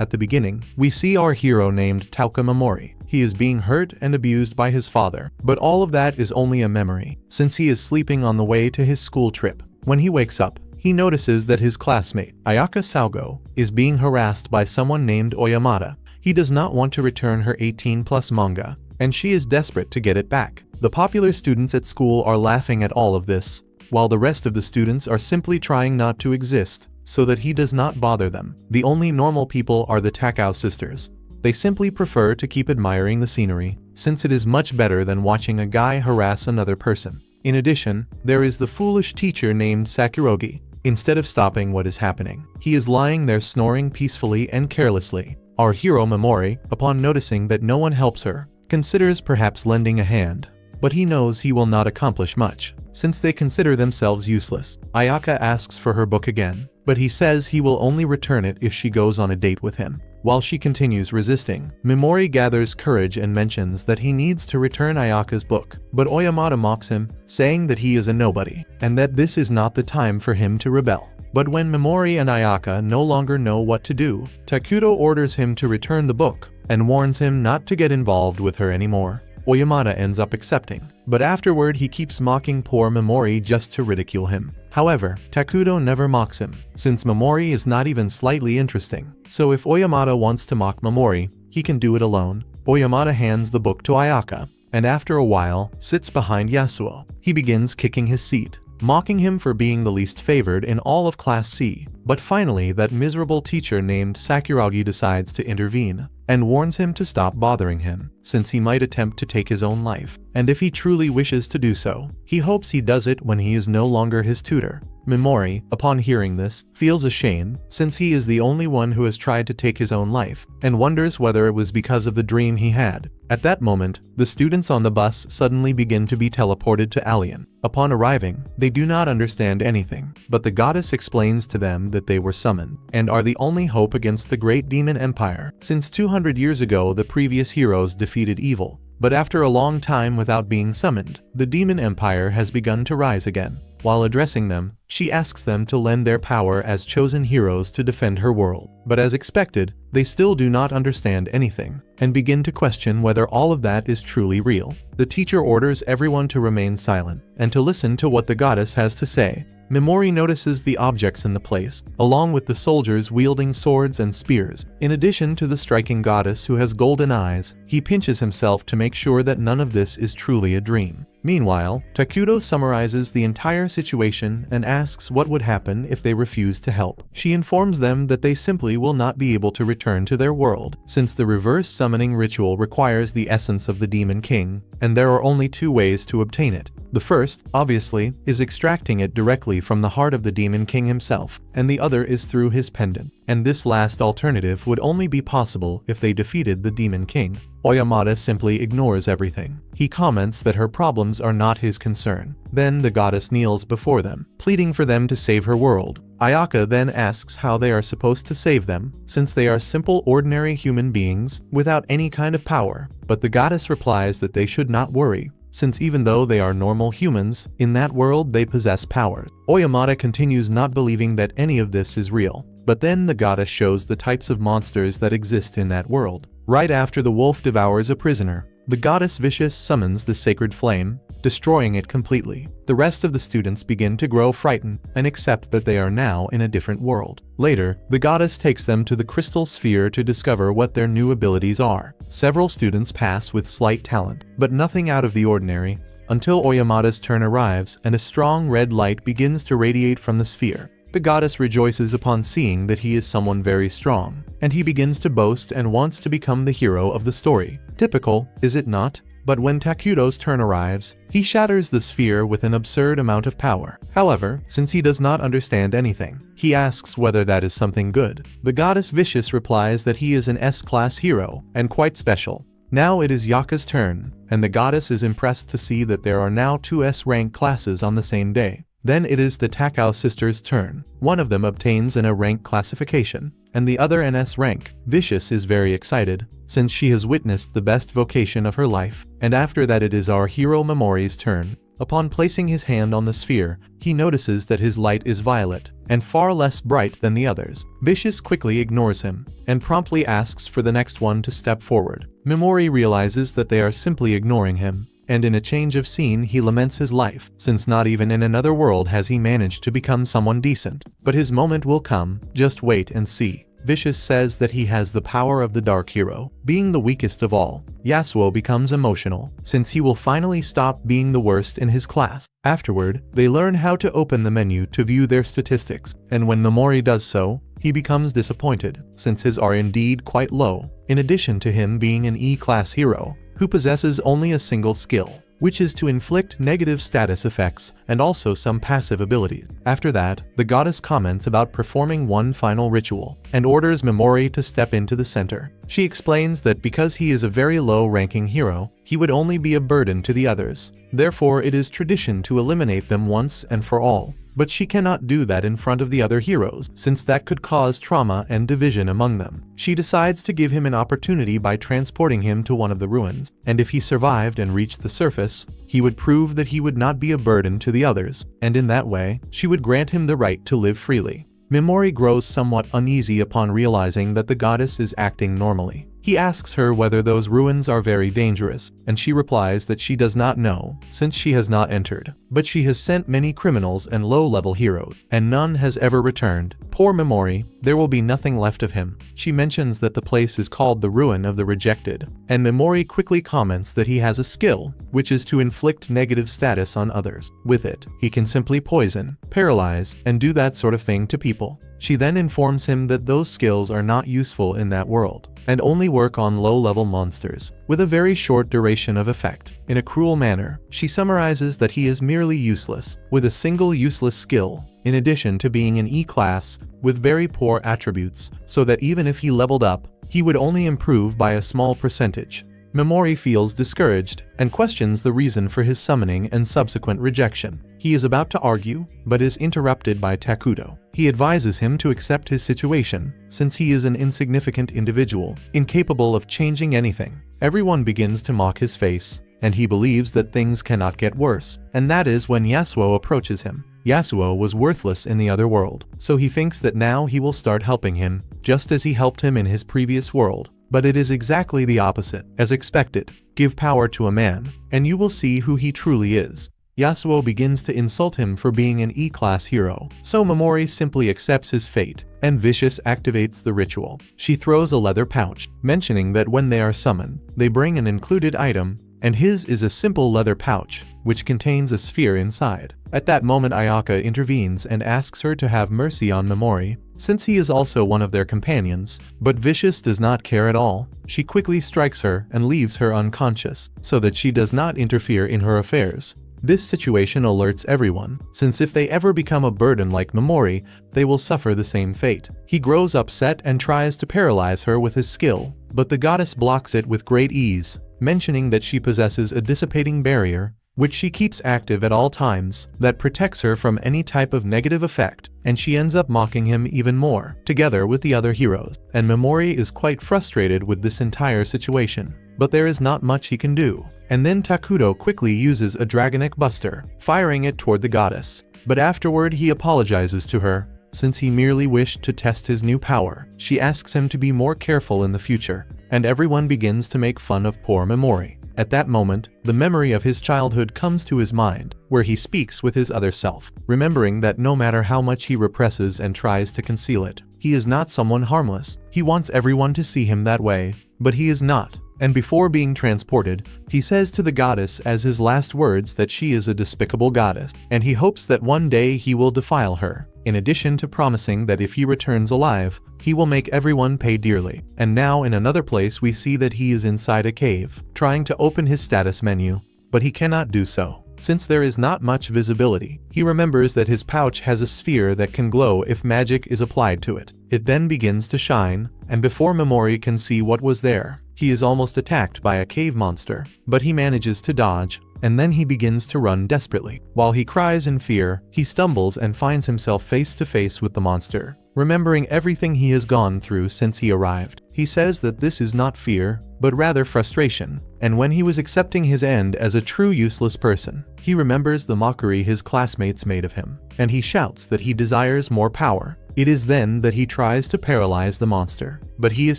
At the beginning, we see our hero named Tauka Momori. He is being hurt and abused by his father, but all of that is only a memory, since he is sleeping on the way to his school trip. When he wakes up, he notices that his classmate, Ayaka Saogo, is being harassed by someone named Oyamata. He does not want to return her 18+ manga, and she is desperate to get it back. The popular students at school are laughing at all of this, while the rest of the students are simply trying not to exist, so that he does not bother them. The only normal people are the Takao sisters. They simply prefer to keep admiring the scenery, since it is much better than watching a guy harass another person. In addition, there is the foolish teacher named Sakurogi. Instead of stopping what is happening, he is lying there snoring peacefully and carelessly. Our hero Momori, upon noticing that no one helps her, considers perhaps lending a hand, but he knows he will not accomplish much, since they consider themselves useless. Ayaka asks for her book again, but he says he will only return it if she goes on a date with him. While she continues resisting, Momori gathers courage and mentions that he needs to return Ayaka's book, but Oyamata mocks him, saying that he is a nobody, and that this is not the time for him to rebel. But when Momori and Ayaka no longer know what to do, Takuto orders him to return the book, and warns him not to get involved with her anymore. Oyamata ends up accepting, but afterward he keeps mocking poor Momori just to ridicule him. However, Takuto never mocks him, since Momori is not even slightly interesting. So if Oyamata wants to mock Momori, he can do it alone. Oyamata hands the book to Ayaka, and after a while, sits behind Yasuo. He begins kicking his seat, mocking him for being the least favored in all of Class C. But finally that miserable teacher named Sakuragi decides to intervene, and warns him to stop bothering him, since he might attempt to take his own life. And if he truly wishes to do so, he hopes he does it when he is no longer his tutor. Momori, upon hearing this, feels ashamed, since he is the only one who has tried to take his own life, and wonders whether it was because of the dream he had. At that moment, the students on the bus suddenly begin to be teleported to Alien. Upon arriving, they do not understand anything, but the goddess explains to them that they were summoned, and are the only hope against the great demon empire. Since 200 years ago the previous heroes defeated evil, but after a long time without being summoned, the demon empire has begun to rise again. While addressing them, she asks them to lend their power as chosen heroes to defend her world. But as expected, they still do not understand anything, and begin to question whether all of that is truly real. The teacher orders everyone to remain silent, and to listen to what the goddess has to say. Momori notices the objects in the place, along with the soldiers wielding swords and spears. In addition to the striking goddess who has golden eyes, he pinches himself to make sure that none of this is truly a dream. Meanwhile, Takuto summarizes the entire situation and asks what would happen if they refuse to help. She informs them that they simply will not be able to return to their world, since the reverse summoning ritual requires the essence of the Demon King, and there are only two ways to obtain it. The first, obviously, is extracting it directly from the heart of the Demon King himself, and the other is through his pendant. And this last alternative would only be possible if they defeated the Demon King. Oyamata simply ignores everything. He comments that her problems are not his concern. Then the goddess kneels before them, pleading for them to save her world. Ayaka then asks how they are supposed to save them, since they are simple ordinary human beings without any kind of power. But the goddess replies that they should not worry, since even though they are normal humans, in that world they possess powers. Oyamata continues not believing that any of this is real. But then the goddess shows the types of monsters that exist in that world. Right after the wolf devours a prisoner, the goddess Vicious summons the sacred flame, destroying it completely. The rest of the students begin to grow frightened and accept that they are now in a different world. Later, the goddess takes them to the crystal sphere to discover what their new abilities are. Several students pass with slight talent, but nothing out of the ordinary, until Oyamata's turn arrives and a strong red light begins to radiate from the sphere. The goddess rejoices upon seeing that he is someone very strong, and he begins to boast and wants to become the hero of the story. Typical, is it not? But when Takuto's turn arrives, he shatters the sphere with an absurd amount of power. However, since he does not understand anything, he asks whether that is something good. The goddess Vicious replies that he is an S-class hero, and quite special. Now it is Yaka's turn, and the goddess is impressed to see that there are now two S-rank classes on the same day. Then it is the Takao sisters' turn. One of them obtains an A rank classification, and the other an S rank. Vicious is very excited, since she has witnessed the best vocation of her life. And after that it is our hero Momori's turn. Upon placing his hand on the sphere, he notices that his light is violet, and far less bright than the others. Vicious quickly ignores him, and promptly asks for the next one to step forward. Memori realizes that they are simply ignoring him, and in a change of scene he laments his life, since not even in another world has he managed to become someone decent. But his moment will come, just wait and see. Vicious says that he has the power of the Dark Hero, being the weakest of all. Yasuo becomes emotional, since he will finally stop being the worst in his class. Afterward, they learn how to open the menu to view their statistics, and when Memori does so, he becomes disappointed, since his are indeed quite low, in addition to him being an E-class hero, who possesses only a single skill, which is to inflict negative status effects and also some passive abilities. After that, the goddess comments about performing one final ritual, and orders Memori to step into the center. She explains that because he is a very low-ranking hero, he would only be a burden to the others. Therefore, it is tradition to eliminate them once and for all. But she cannot do that in front of the other heroes, since that could cause trauma and division among them. She decides to give him an opportunity by transporting him to one of the ruins, and if he survived and reached the surface, he would prove that he would not be a burden to the others, and in that way, she would grant him the right to live freely. Memori grows somewhat uneasy upon realizing that the goddess is acting normally. He asks her whether those ruins are very dangerous, and she replies that she does not know, since she has not entered. But she has sent many criminals and low-level heroes, and none has ever returned. Poor Memori, there will be nothing left of him. She mentions that the place is called the Ruin of the Rejected, and Memori quickly comments that he has a skill, which is to inflict negative status on others. With it, he can simply poison, paralyze, and do that sort of thing to people. She then informs him that those skills are not useful in that world, and only work on low-level monsters, with a very short duration of effect. In a cruel manner, she summarizes that he is merely useless, with a single useless skill, in addition to being an E-class, with very poor attributes, so that even if he leveled up, he would only improve by a small percentage. Memori feels discouraged, and questions the reason for his summoning and subsequent rejection. He is about to argue, but is interrupted by Takuto. He advises him to accept his situation, since he is an insignificant individual, incapable of changing anything. Everyone begins to mock his face, and he believes that things cannot get worse, and that is when Yasuo approaches him. Yasuo was worthless in the other world, so he thinks that now he will start helping him, just as he helped him in his previous world. But it is exactly the opposite. As expected, give power to a man, and you will see who he truly is. Yasuo begins to insult him for being an E-class hero, so Memori simply accepts his fate, and Vicious activates the ritual. She throws a leather pouch, mentioning that when they are summoned, they bring an included item, and his is a simple leather pouch, which contains a sphere inside. At that moment Ayaka intervenes and asks her to have mercy on Memori, since he is also one of their companions, but Vicious does not care at all. She quickly strikes her and leaves her unconscious, so that she does not interfere in her affairs. This situation alerts everyone, since if they ever become a burden like Memori, they will suffer the same fate. He grows upset and tries to paralyze her with his skill, but the goddess blocks it with great ease, mentioning that she possesses a dissipating barrier, which she keeps active at all times, that protects her from any type of negative effect, and she ends up mocking him even more, together with the other heroes. And Memori is quite frustrated with this entire situation, but there is not much he can do. And then Takuto quickly uses a Dragonic Buster, firing it toward the goddess, but afterward he apologizes to her, since he merely wished to test his new power. She asks him to be more careful in the future, and everyone begins to make fun of poor Memori. At that moment, the memory of his childhood comes to his mind, where he speaks with his other self, remembering that no matter how much he represses and tries to conceal it, he is not someone harmless. He wants everyone to see him that way, but he is not. And before being transported, he says to the goddess as his last words that she is a despicable goddess, and he hopes that one day he will defile her, in addition to promising that if he returns alive, he will make everyone pay dearly. And now in another place we see that he is inside a cave, trying to open his status menu, but he cannot do so, since there is not much visibility. He remembers that his pouch has a sphere that can glow if magic is applied to it. It then begins to shine, and before Memori can see what was there, he is almost attacked by a cave monster, but he manages to dodge, and then he begins to run desperately. While he cries in fear, he stumbles and finds himself face to face with the monster. Remembering everything he has gone through since he arrived, he He says that this is not fear, but rather frustration, and when he was accepting his end as a true useless person, he remembers the mockery his classmates made of him, and he shouts that he desires more power. It is then that he tries to paralyze the monster, but he is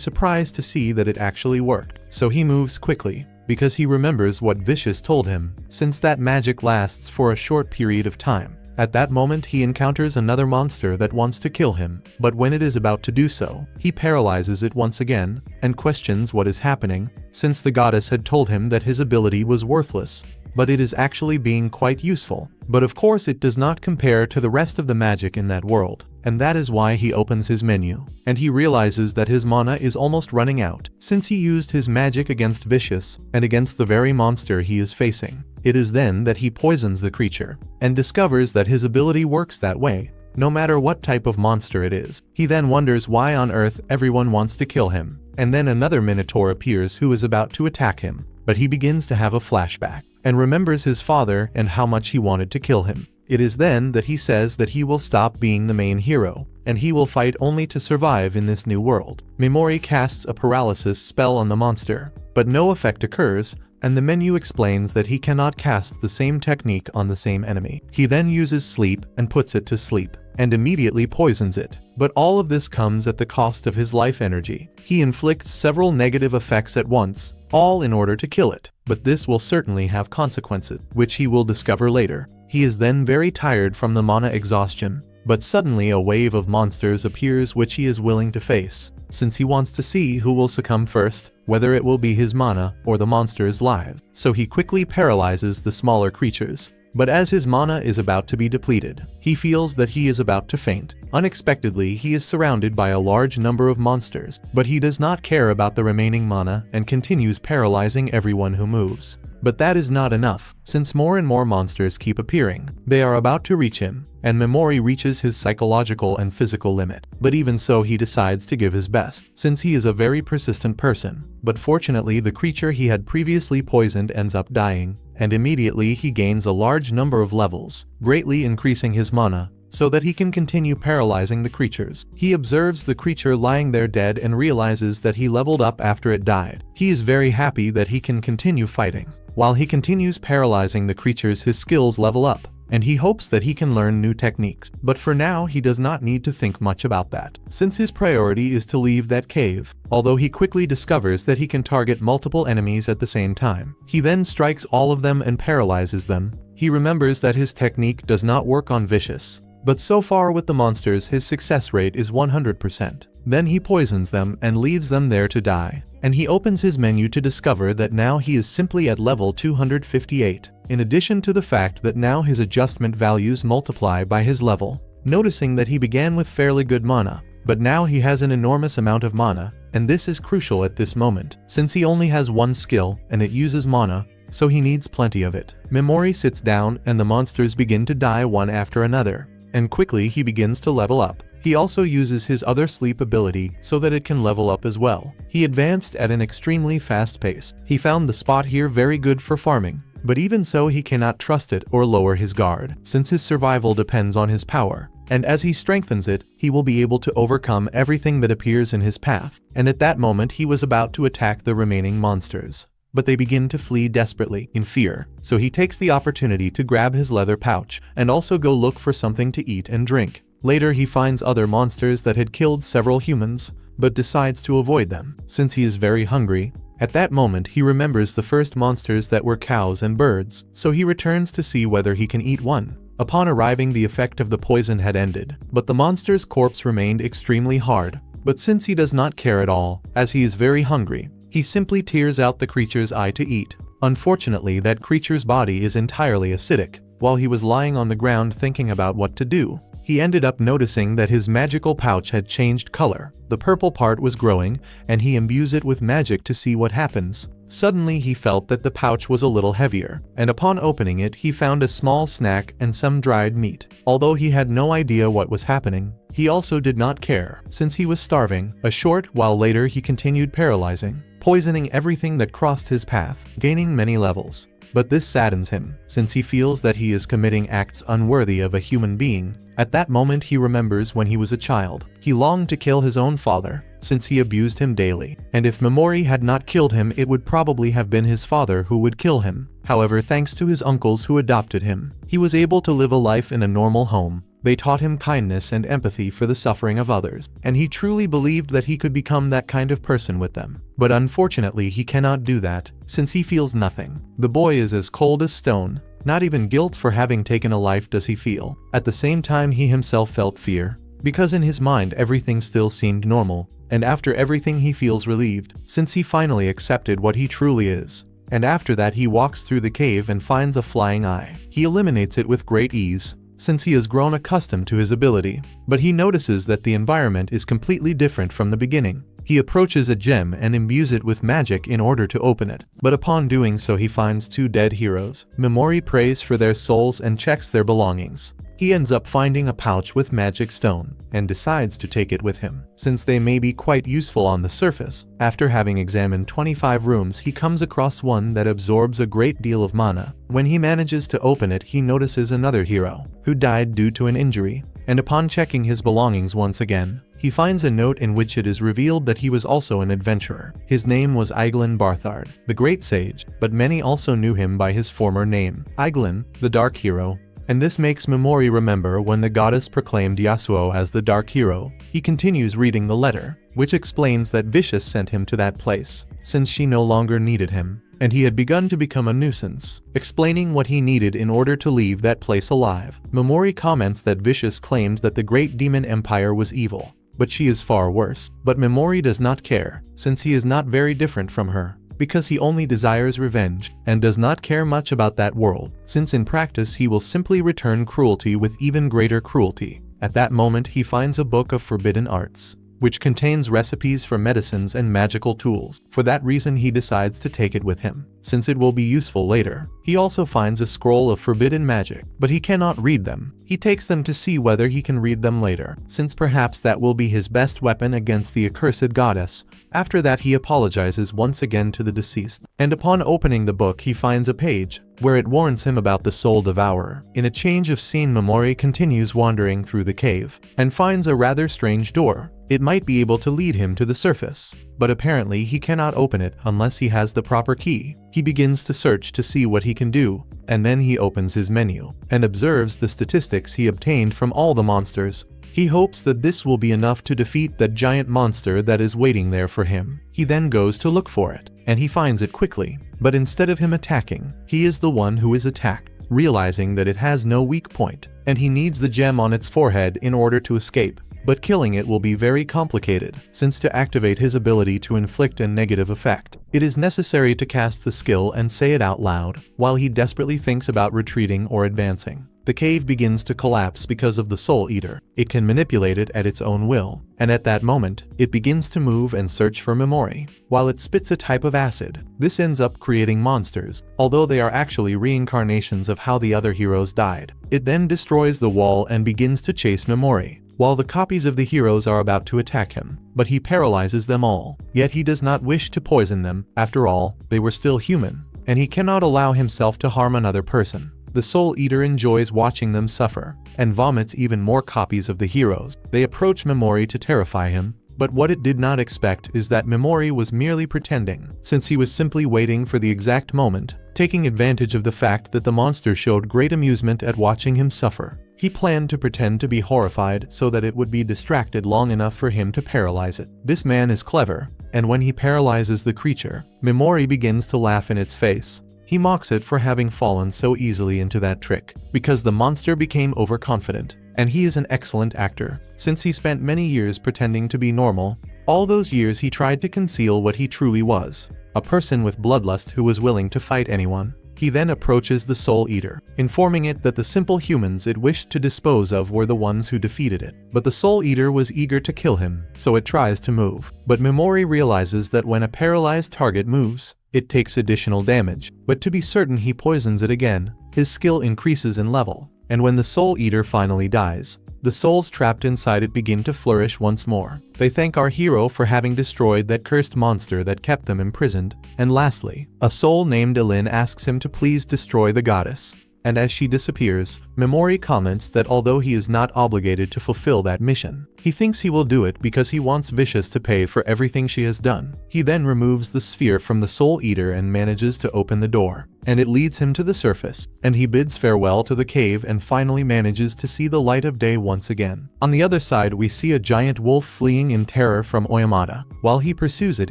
surprised to see that it actually worked, so he moves quickly, because he remembers what Vicious told him, since that magic lasts for a short period of time. At that moment he encounters another monster that wants to kill him, but when it is about to do so, he paralyzes it once again, and questions what is happening, since the goddess had told him that his ability was worthless, but it is actually being quite useful. But of course it does not compare to the rest of the magic in that world, and that is why he opens his menu, and he realizes that his mana is almost running out, since he used his magic against Vicious, and against the very monster he is facing. It is then that he poisons the creature, and discovers that his ability works that way, no matter what type of monster it is. He then wonders why on earth everyone wants to kill him, and then another minotaur appears who is about to attack him, but he begins to have a flashback, and remembers his father and how much he wanted to kill him. It is then that he says that he will stop being the main hero, and he will fight only to survive in this new world. Memori casts a paralysis spell on the monster, but no effect occurs, and the menu explains that he cannot cast the same technique on the same enemy. He then uses sleep and puts it to sleep, and immediately poisons it. But all of this comes at the cost of his life energy. He inflicts several negative effects at once, all in order to kill it, but this will certainly have consequences, which he will discover later. He is then very tired from the mana exhaustion, but suddenly a wave of monsters appears which he is willing to face, since he wants to see who will succumb first, whether it will be his mana or the monster's lives. So he quickly paralyzes the smaller creatures. But as his mana is about to be depleted, he feels that he is about to faint. Unexpectedly, he is surrounded by a large number of monsters, but he does not care about the remaining mana and continues paralyzing everyone who moves. But that is not enough, since more and more monsters keep appearing. They are about to reach him, and Memori reaches his psychological and physical limit. But even so, he decides to give his best, since he is a very persistent person. But fortunately, the creature he had previously poisoned ends up dying, and immediately he gains a large number of levels, greatly increasing his mana, so that he can continue paralyzing the creatures. He observes the creature lying there dead and realizes that he leveled up after it died. He is very happy that he can continue fighting. While he continues paralyzing the creatures, his skills level up, and he hopes that he can learn new techniques. But for now, he does not need to think much about that, since his priority is to leave that cave, although he quickly discovers that he can target multiple enemies at the same time. He then strikes all of them and paralyzes them. He remembers that his technique does not work on Vicious, but so far with the monsters his success rate is 100%. Then he poisons them and leaves them there to die. And he opens his menu to discover that now he is simply at level 258, in addition to the fact that now his adjustment values multiply by his level. Noticing that he began with fairly good mana, but now he has an enormous amount of mana, and this is crucial at this moment, since he only has one skill and it uses mana, so he needs plenty of it. Memori sits down and the monsters begin to die one after another, and quickly he begins to level up. He also uses his other sleep ability so that it can level up as well. He advanced at an extremely fast pace. He found the spot here very good for farming, but even so he cannot trust it or lower his guard, since his survival depends on his power. And as he strengthens it, he will be able to overcome everything that appears in his path. And at that moment he was about to attack the remaining monsters, but they begin to flee desperately in fear. So he takes the opportunity to grab his leather pouch and also go look for something to eat and drink. Later he finds other monsters that had killed several humans, but decides to avoid them, since he is very hungry. At that moment he remembers the first monsters that were cows and birds, so he returns to see whether he can eat one. Upon arriving, the effect of the poison had ended, but the monster's corpse remained extremely hard. But since he does not care at all, as he is very hungry, he simply tears out the creature's eye to eat. Unfortunately, that creature's body is entirely acidic. While he was lying on the ground thinking about what to do, he ended up noticing that his magical pouch had changed color. The purple part was growing, and he imbues it with magic to see what happens. Suddenly he felt that the pouch was a little heavier, and upon opening it he found a small snack and some dried meat. Although he had no idea what was happening, he also did not care, since he was starving. A short while later he continued paralyzing, poisoning everything that crossed his path, gaining many levels. But this saddens him, since he feels that he is committing acts unworthy of a human being. At that moment he remembers when he was a child. He longed to kill his own father, since he abused him daily. And if Memori had not killed him, it would probably have been his father who would kill him. However, thanks to his uncles who adopted him, he was able to live a life in a normal home. They taught him kindness and empathy for the suffering of others, and he truly believed that he could become that kind of person with them. But unfortunately, he cannot do that, since he feels nothing. The boy is as cold as stone. Not even guilt for having taken a life does he feel. At the same time, he himself felt fear, because in his mind everything still seemed normal, and after everything he feels relieved, since he finally accepted what he truly is. And after that, he walks through the cave and finds a flying eye. He eliminates it with great ease, since he has grown accustomed to his ability. But he notices that the environment is completely different from the beginning. He approaches a gem and imbues it with magic in order to open it. But upon doing so, he finds 2 dead heroes. Memori prays for their souls and checks their belongings. He ends up finding a pouch with magic stone, and decides to take it with him, since they may be quite useful on the surface. After having examined 25 rooms, he comes across one that absorbs a great deal of mana. When he manages to open it, he notices another hero, who died due to an injury, and upon checking his belongings once again, he finds a note in which it is revealed that he was also an adventurer. His name was Eiglin Barthard, the Great Sage, but many also knew him by his former name, Eiglin, the Dark Hero. And this makes Memori remember when the goddess proclaimed Yasuo as the Dark Hero. He continues reading the letter, which explains that Vicious sent him to that place, since she no longer needed him, and he had begun to become a nuisance, explaining what he needed in order to leave that place alive. Memori comments that Vicious claimed that the Great Demon Empire was evil, but she is far worse. But Memori does not care, since he is not very different from her, because he only desires revenge, and does not care much about that world, since in practice he will simply return cruelty with even greater cruelty. At that moment, he finds a book of forbidden arts, which contains recipes for medicines and magical tools. For that reason, he decides to take it with him, since it will be useful later. He also finds a scroll of forbidden magic, but he cannot read them. He takes them to see whether he can read them later, since perhaps that will be his best weapon against the accursed goddess. After that, he apologizes once again to the deceased, and upon opening the book, he finds a page where it warns him about the Soul Devourer. In a change of scene, Memori continues wandering through the cave, and finds a rather strange door. It might be able to lead him to the surface, but apparently he cannot open it unless he has the proper key. He begins to search to see what he can do, and then he opens his menu, and observes the statistics he obtained from all the monsters. He hopes that this will be enough to defeat that giant monster that is waiting there for him. He then goes to look for it, and he finds it quickly. But instead of him attacking, he is the one who is attacked, realizing that it has no weak point, and he needs the gem on its forehead in order to escape. But killing it will be very complicated, since to activate his ability to inflict a negative effect, it is necessary to cast the skill and say it out loud, while he desperately thinks about retreating or advancing. The cave begins to collapse because of the Soul Eater. It can manipulate it at its own will, and at that moment, it begins to move and search for Memori, while it spits a type of acid. This ends up creating monsters, although they are actually reincarnations of how the other heroes died. It then destroys the wall and begins to chase Memori, while the copies of the heroes are about to attack him, but he paralyzes them all. Yet he does not wish to poison them. After all, they were still human, and he cannot allow himself to harm another person. The Soul Eater enjoys watching them suffer, and vomits even more copies of the heroes. They approach Memori to terrify him, but what it did not expect is that Memori was merely pretending, since he was simply waiting for the exact moment, taking advantage of the fact that the monster showed great amusement at watching him suffer. He planned to pretend to be horrified so that it would be distracted long enough for him to paralyze it. This man is clever, and when he paralyzes the creature, Memori begins to laugh in its face. He mocks it for having fallen so easily into that trick, because the monster became overconfident, and he is an excellent actor, since he spent many years pretending to be normal. All those years he tried to conceal what he truly was, a person with bloodlust who was willing to fight anyone. He then approaches the Soul Eater, informing it that the simple humans it wished to dispose of were the ones who defeated it. But the Soul Eater was eager to kill him, so it tries to move. But Memori realizes that when a paralyzed target moves, it takes additional damage. But to be certain, he poisons it again. His skill increases in level, and when the Soul Eater finally dies, the souls trapped inside it begin to flourish once more. They thank our hero for having destroyed that cursed monster that kept them imprisoned. And lastly, a soul named Elin asks him to please destroy the goddess. and as she disappears, Memori comments that although he is not obligated to fulfill that mission, he thinks he will do it because he wants Vicious to pay for everything she has done. He then removes the sphere from the Soul Eater and manages to open the door, and it leads him to the surface, and he bids farewell to the cave and finally manages to see the light of day once again. On the other side, we see a giant wolf fleeing in terror from Oyamada, while he pursues it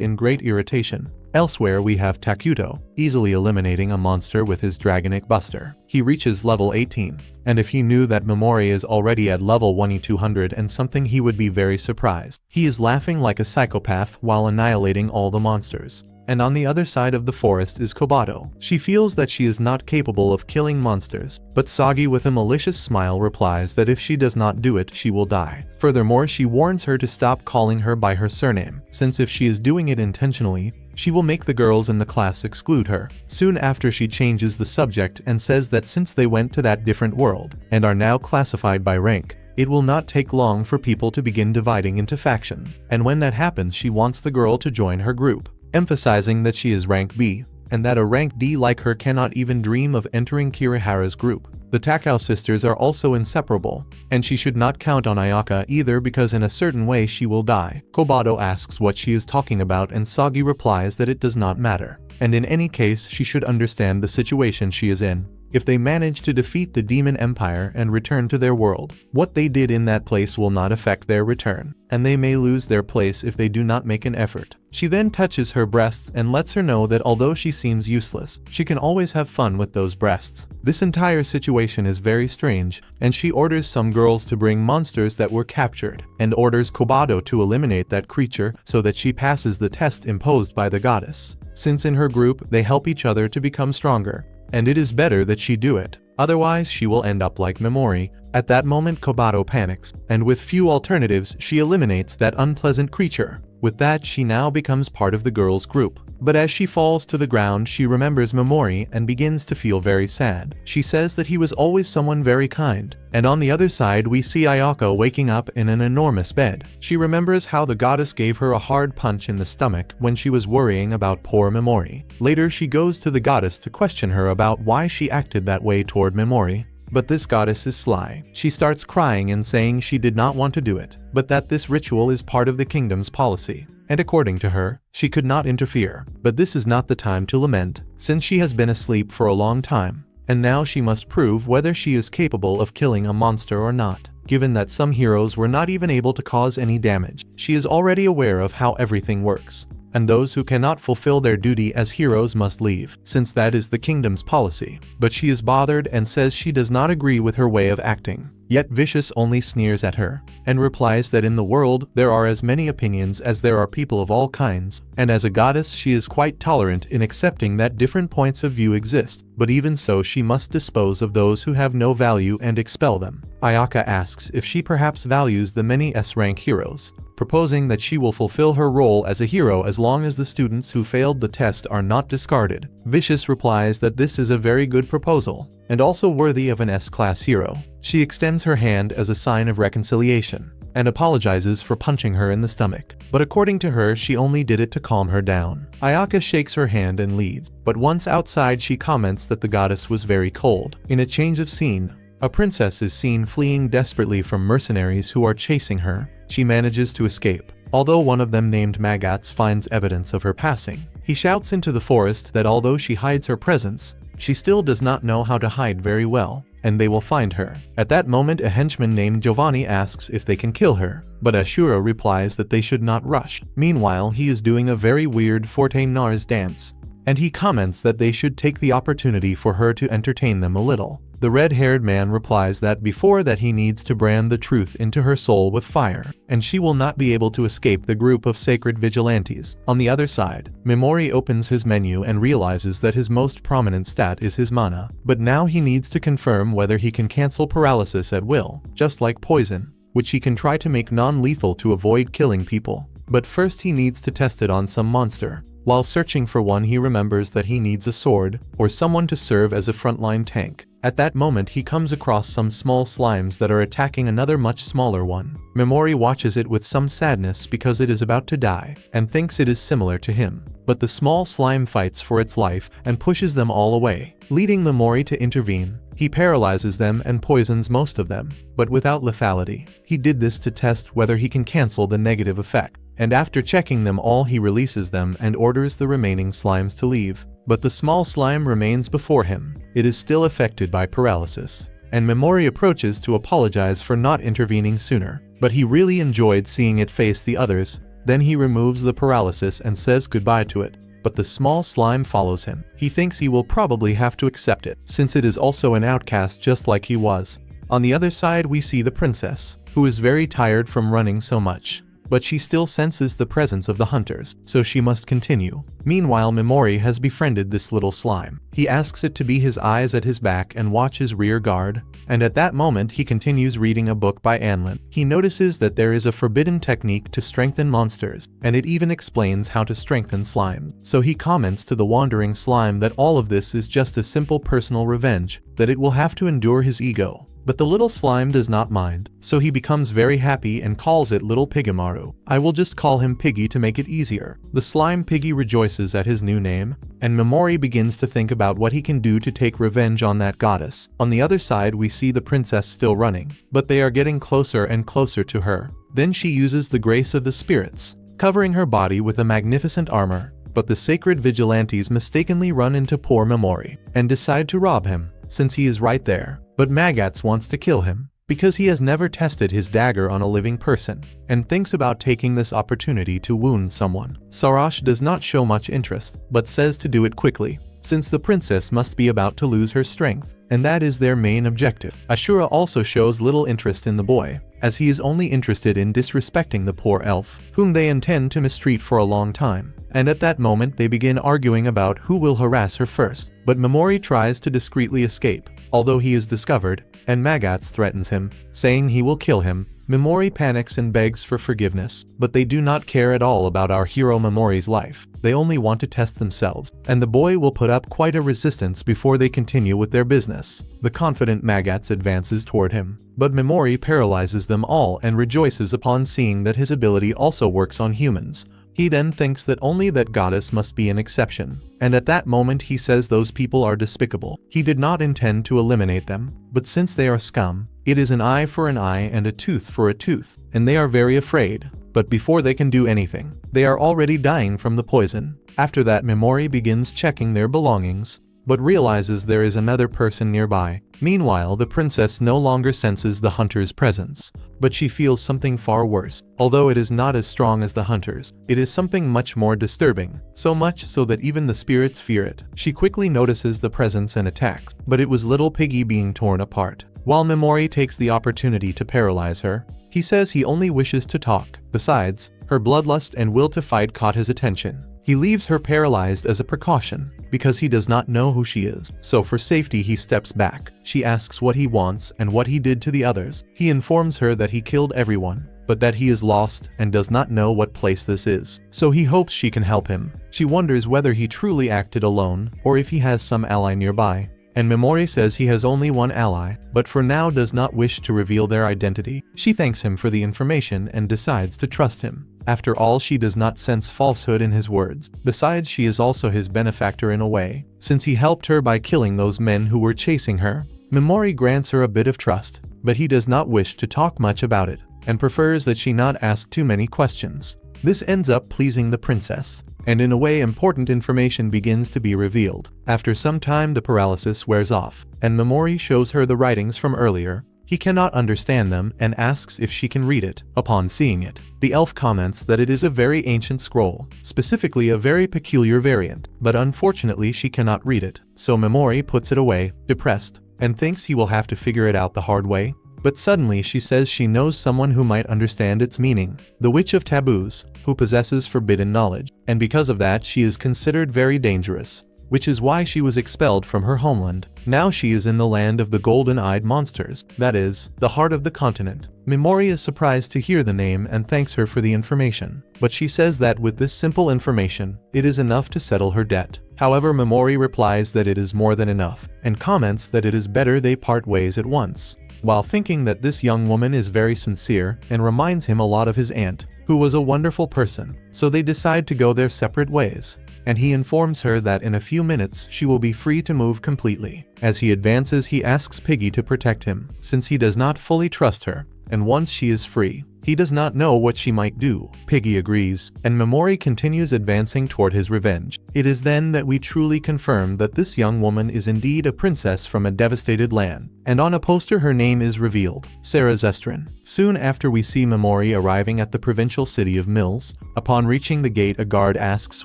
in great irritation. Elsewhere we have Takuto, easily eliminating a monster with his Dragonic Buster. He reaches level 18, and if he knew that Memori is already at level 1200 and something, he would be very surprised. He is laughing like a psychopath while annihilating all the monsters. And on the other side of the forest is Kobato. She feels that she is not capable of killing monsters, but Sagi with a malicious smile replies that if she does not do it, she will die. Furthermore, she warns her to stop calling her by her surname, since if she is doing it intentionally, she will make the girls in the class exclude her. Soon after, she changes the subject and says that since they went to that different world and are now classified by rank, it will not take long for people to begin dividing into factions, and when that happens, she wants the girl to join her group, emphasizing that she is rank B, and that a rank D like her cannot even dream of entering Kirihara's group. The Takao sisters are also inseparable, and she should not count on Ayaka either because in a certain way she will die. Kobato asks what she is talking about and Sagi replies that it does not matter, and in any case she should understand the situation she is in. If they manage to defeat the Demon Empire and return to their world, what they did in that place will not affect their return, and they may lose their place if they do not make an effort. She then touches her breasts and lets her know that although she seems useless, she can always have fun with those breasts. This entire situation is very strange, and she orders some girls to bring monsters that were captured, and orders Kobato to eliminate that creature so that she passes the test imposed by the goddess. Since in her group they help each other to become stronger, and it is better that she do it, otherwise she will end up like Memori. At that moment Kobato panics, and with few alternatives she eliminates that unpleasant creature. With that, she now becomes part of the girls' group. But as she falls to the ground, she remembers Memori and begins to feel very sad. She says that he was always someone very kind. And on the other side, we see Ayako waking up in an enormous bed. She remembers how the goddess gave her a hard punch in the stomach when she was worrying about poor Memori. Later, she goes to the goddess to question her about why she acted that way toward Memori. But this goddess is sly. She starts crying and saying she did not want to do it, but that this ritual is part of the kingdom's policy, and according to her, she could not interfere. But this is not the time to lament, since she has been asleep for a long time, and now she must prove whether she is capable of killing a monster or not. Given that some heroes were not even able to cause any damage, she is already aware of how everything works, and those who cannot fulfill their duty as heroes must leave, since that is the kingdom's policy. But she is bothered and says she does not agree with her way of acting. Yet Vicious only sneers at her, and replies that in the world there are as many opinions as there are people of all kinds, and as a goddess she is quite tolerant in accepting that different points of view exist, but even so she must dispose of those who have no value and expel them. Ayaka asks if she perhaps values the many S-rank heroes, proposing that she will fulfill her role as a hero as long as the students who failed the test are not discarded. Vicious replies that this is a very good proposal, and also worthy of an S-class hero. She extends her hand as a sign of reconciliation, and apologizes for punching her in the stomach, but according to her she only did it to calm her down. Ayaka shakes her hand and leaves, but once outside she comments that the goddess was very cold. In a change of scene, a princess is seen fleeing desperately from mercenaries who are chasing her. She manages to escape, although one of them named Magats finds evidence of her passing. He shouts into the forest that although she hides her presence, she still does not know how to hide very well, and they will find her. At that moment a henchman named Giovanni asks if they can kill her, but Ashura replies that they should not rush. Meanwhile, he is doing a very weird Forte Nars dance, and he comments that they should take the opportunity for her to entertain them a little. The red-haired man replies that before that he needs to brand the truth into her soul with fire, and she will not be able to escape the group of sacred vigilantes. On the other side, Memori opens his menu and realizes that his most prominent stat is his mana, but now he needs to confirm whether he can cancel paralysis at will, just like poison, which he can try to make non-lethal to avoid killing people. But first he needs to test it on some monster. While searching for one, he remembers that he needs a sword, or someone to serve as a frontline tank. At that moment he comes across some small slimes that are attacking another much smaller one. Memori watches it with some sadness because it is about to die, and thinks it is similar to him. But the small slime fights for its life and pushes them all away, leading Memori to intervene. He paralyzes them and poisons most of them, but without lethality. He did this to test whether he can cancel the negative effect. And after checking them all, he releases them and orders the remaining slimes to leave. But the small slime remains before him. It is still affected by paralysis. And Memori approaches to apologize for not intervening sooner. But he really enjoyed seeing it face the others. Then he removes the paralysis and says goodbye to it. But the small slime follows him. He thinks he will probably have to accept it, since it is also an outcast just like he was. On the other side we see the princess, who is very tired from running so much. But she still senses the presence of the hunters, so she must continue. Meanwhile, Memori has befriended this little slime. He asks it to be his eyes at his back and watch his rear guard, and at that moment he continues reading a book by Anlin. He notices that there is a forbidden technique to strengthen monsters, and it even explains how to strengthen slimes. So he comments to the wandering slime that all of this is just a simple personal revenge, that it will have to endure his ego. But the little slime does not mind, so he becomes very happy and calls it Little Pigamaru. I will just call him Piggy to make it easier. The slime Piggy rejoices at his new name, and Memori begins to think about what he can do to take revenge on that goddess. On the other side we see the princess still running, but they are getting closer and closer to her. Then she uses the grace of the spirits, covering her body with a magnificent armor. But the sacred vigilantes mistakenly run into poor Memori, and decide to rob him, since he is right there. But Magats wants to kill him, because he has never tested his dagger on a living person, and thinks about taking this opportunity to wound someone. Sarash does not show much interest, but says to do it quickly, since the princess must be about to lose her strength, and that is their main objective. Ashura also shows little interest in the boy, as he is only interested in disrespecting the poor elf, whom they intend to mistreat for a long time. And at that moment they begin arguing about who will harass her first. But Memori tries to discreetly escape, although he is discovered, and Magats threatens him, saying he will kill him. Memori panics and begs for forgiveness, but they do not care at all about our hero Memori's life. They only want to test themselves, and the boy will put up quite a resistance before they continue with their business. The confident Magats advances toward him, but Memori paralyzes them all and rejoices upon seeing that his ability also works on humans. He then thinks that only that goddess must be an exception, and at that moment he says those people are despicable. He did not intend to eliminate them, but since they are scum, it is an eye for an eye and a tooth for a tooth, and they are very afraid. But before they can do anything, they are already dying from the poison. After that Memori begins checking their belongings, but realizes there is another person nearby. Meanwhile, the princess no longer senses the hunter's presence, but she feels something far worse. Although it is not as strong as the hunters, it is something much more disturbing, so much so that even the spirits fear it. She quickly notices the presence and attacks, but it was little Piggy being torn apart. While Memori takes the opportunity to paralyze her, he says he only wishes to talk. Besides, her bloodlust and will to fight caught his attention. He leaves her paralyzed as a precaution, because he does not know who she is, so for safety he steps back. She asks what he wants and what he did to the others. He informs her that he killed everyone, but that he is lost and does not know what place this is, so he hopes she can help him. She wonders whether he truly acted alone, or if he has some ally nearby. And Memori says he has only one ally, but for now does not wish to reveal their identity. She thanks him for the information and decides to trust him. After all, she does not sense falsehood in his words. Besides, she is also his benefactor in a way, since he helped her by killing those men who were chasing her. Memori grants her a bit of trust, but he does not wish to talk much about it, and prefers that she not ask too many questions. This ends up pleasing the princess, and in a way important information begins to be revealed. After some time the paralysis wears off, and Memori shows her the writings from earlier. He cannot understand them and asks if she can read it. Upon seeing it, the elf comments that it is a very ancient scroll, specifically a very peculiar variant, but unfortunately she cannot read it, so Memori puts it away, depressed, and thinks he will have to figure it out the hard way. But suddenly she says she knows someone who might understand its meaning, the Witch of Taboos, who possesses forbidden knowledge, and because of that she is considered very dangerous, which is why she was expelled from her homeland. Now she is in the land of the golden-eyed monsters, that is, the heart of the continent. Memori is surprised to hear the name and thanks her for the information, but she says that with this simple information, it is enough to settle her debt. However, Memori replies that it is more than enough, and comments that it is better they part ways at once, while thinking that this young woman is very sincere and reminds him a lot of his aunt, who was a wonderful person, so they decide to go their separate ways. and he informs her that in a few minutes she will be free to move completely. As he advances, he asks Piggy to protect him, since he does not fully trust her, and once she is free, he does not know what she might do. Piggy agrees, and Memori continues advancing toward his revenge. It is then that we truly confirm that this young woman is indeed a princess from a devastated land, and on a poster her name is revealed, Sarah Zestrin. Soon after, we see Memori arriving at the provincial city of Mills. Upon reaching the gate, a guard asks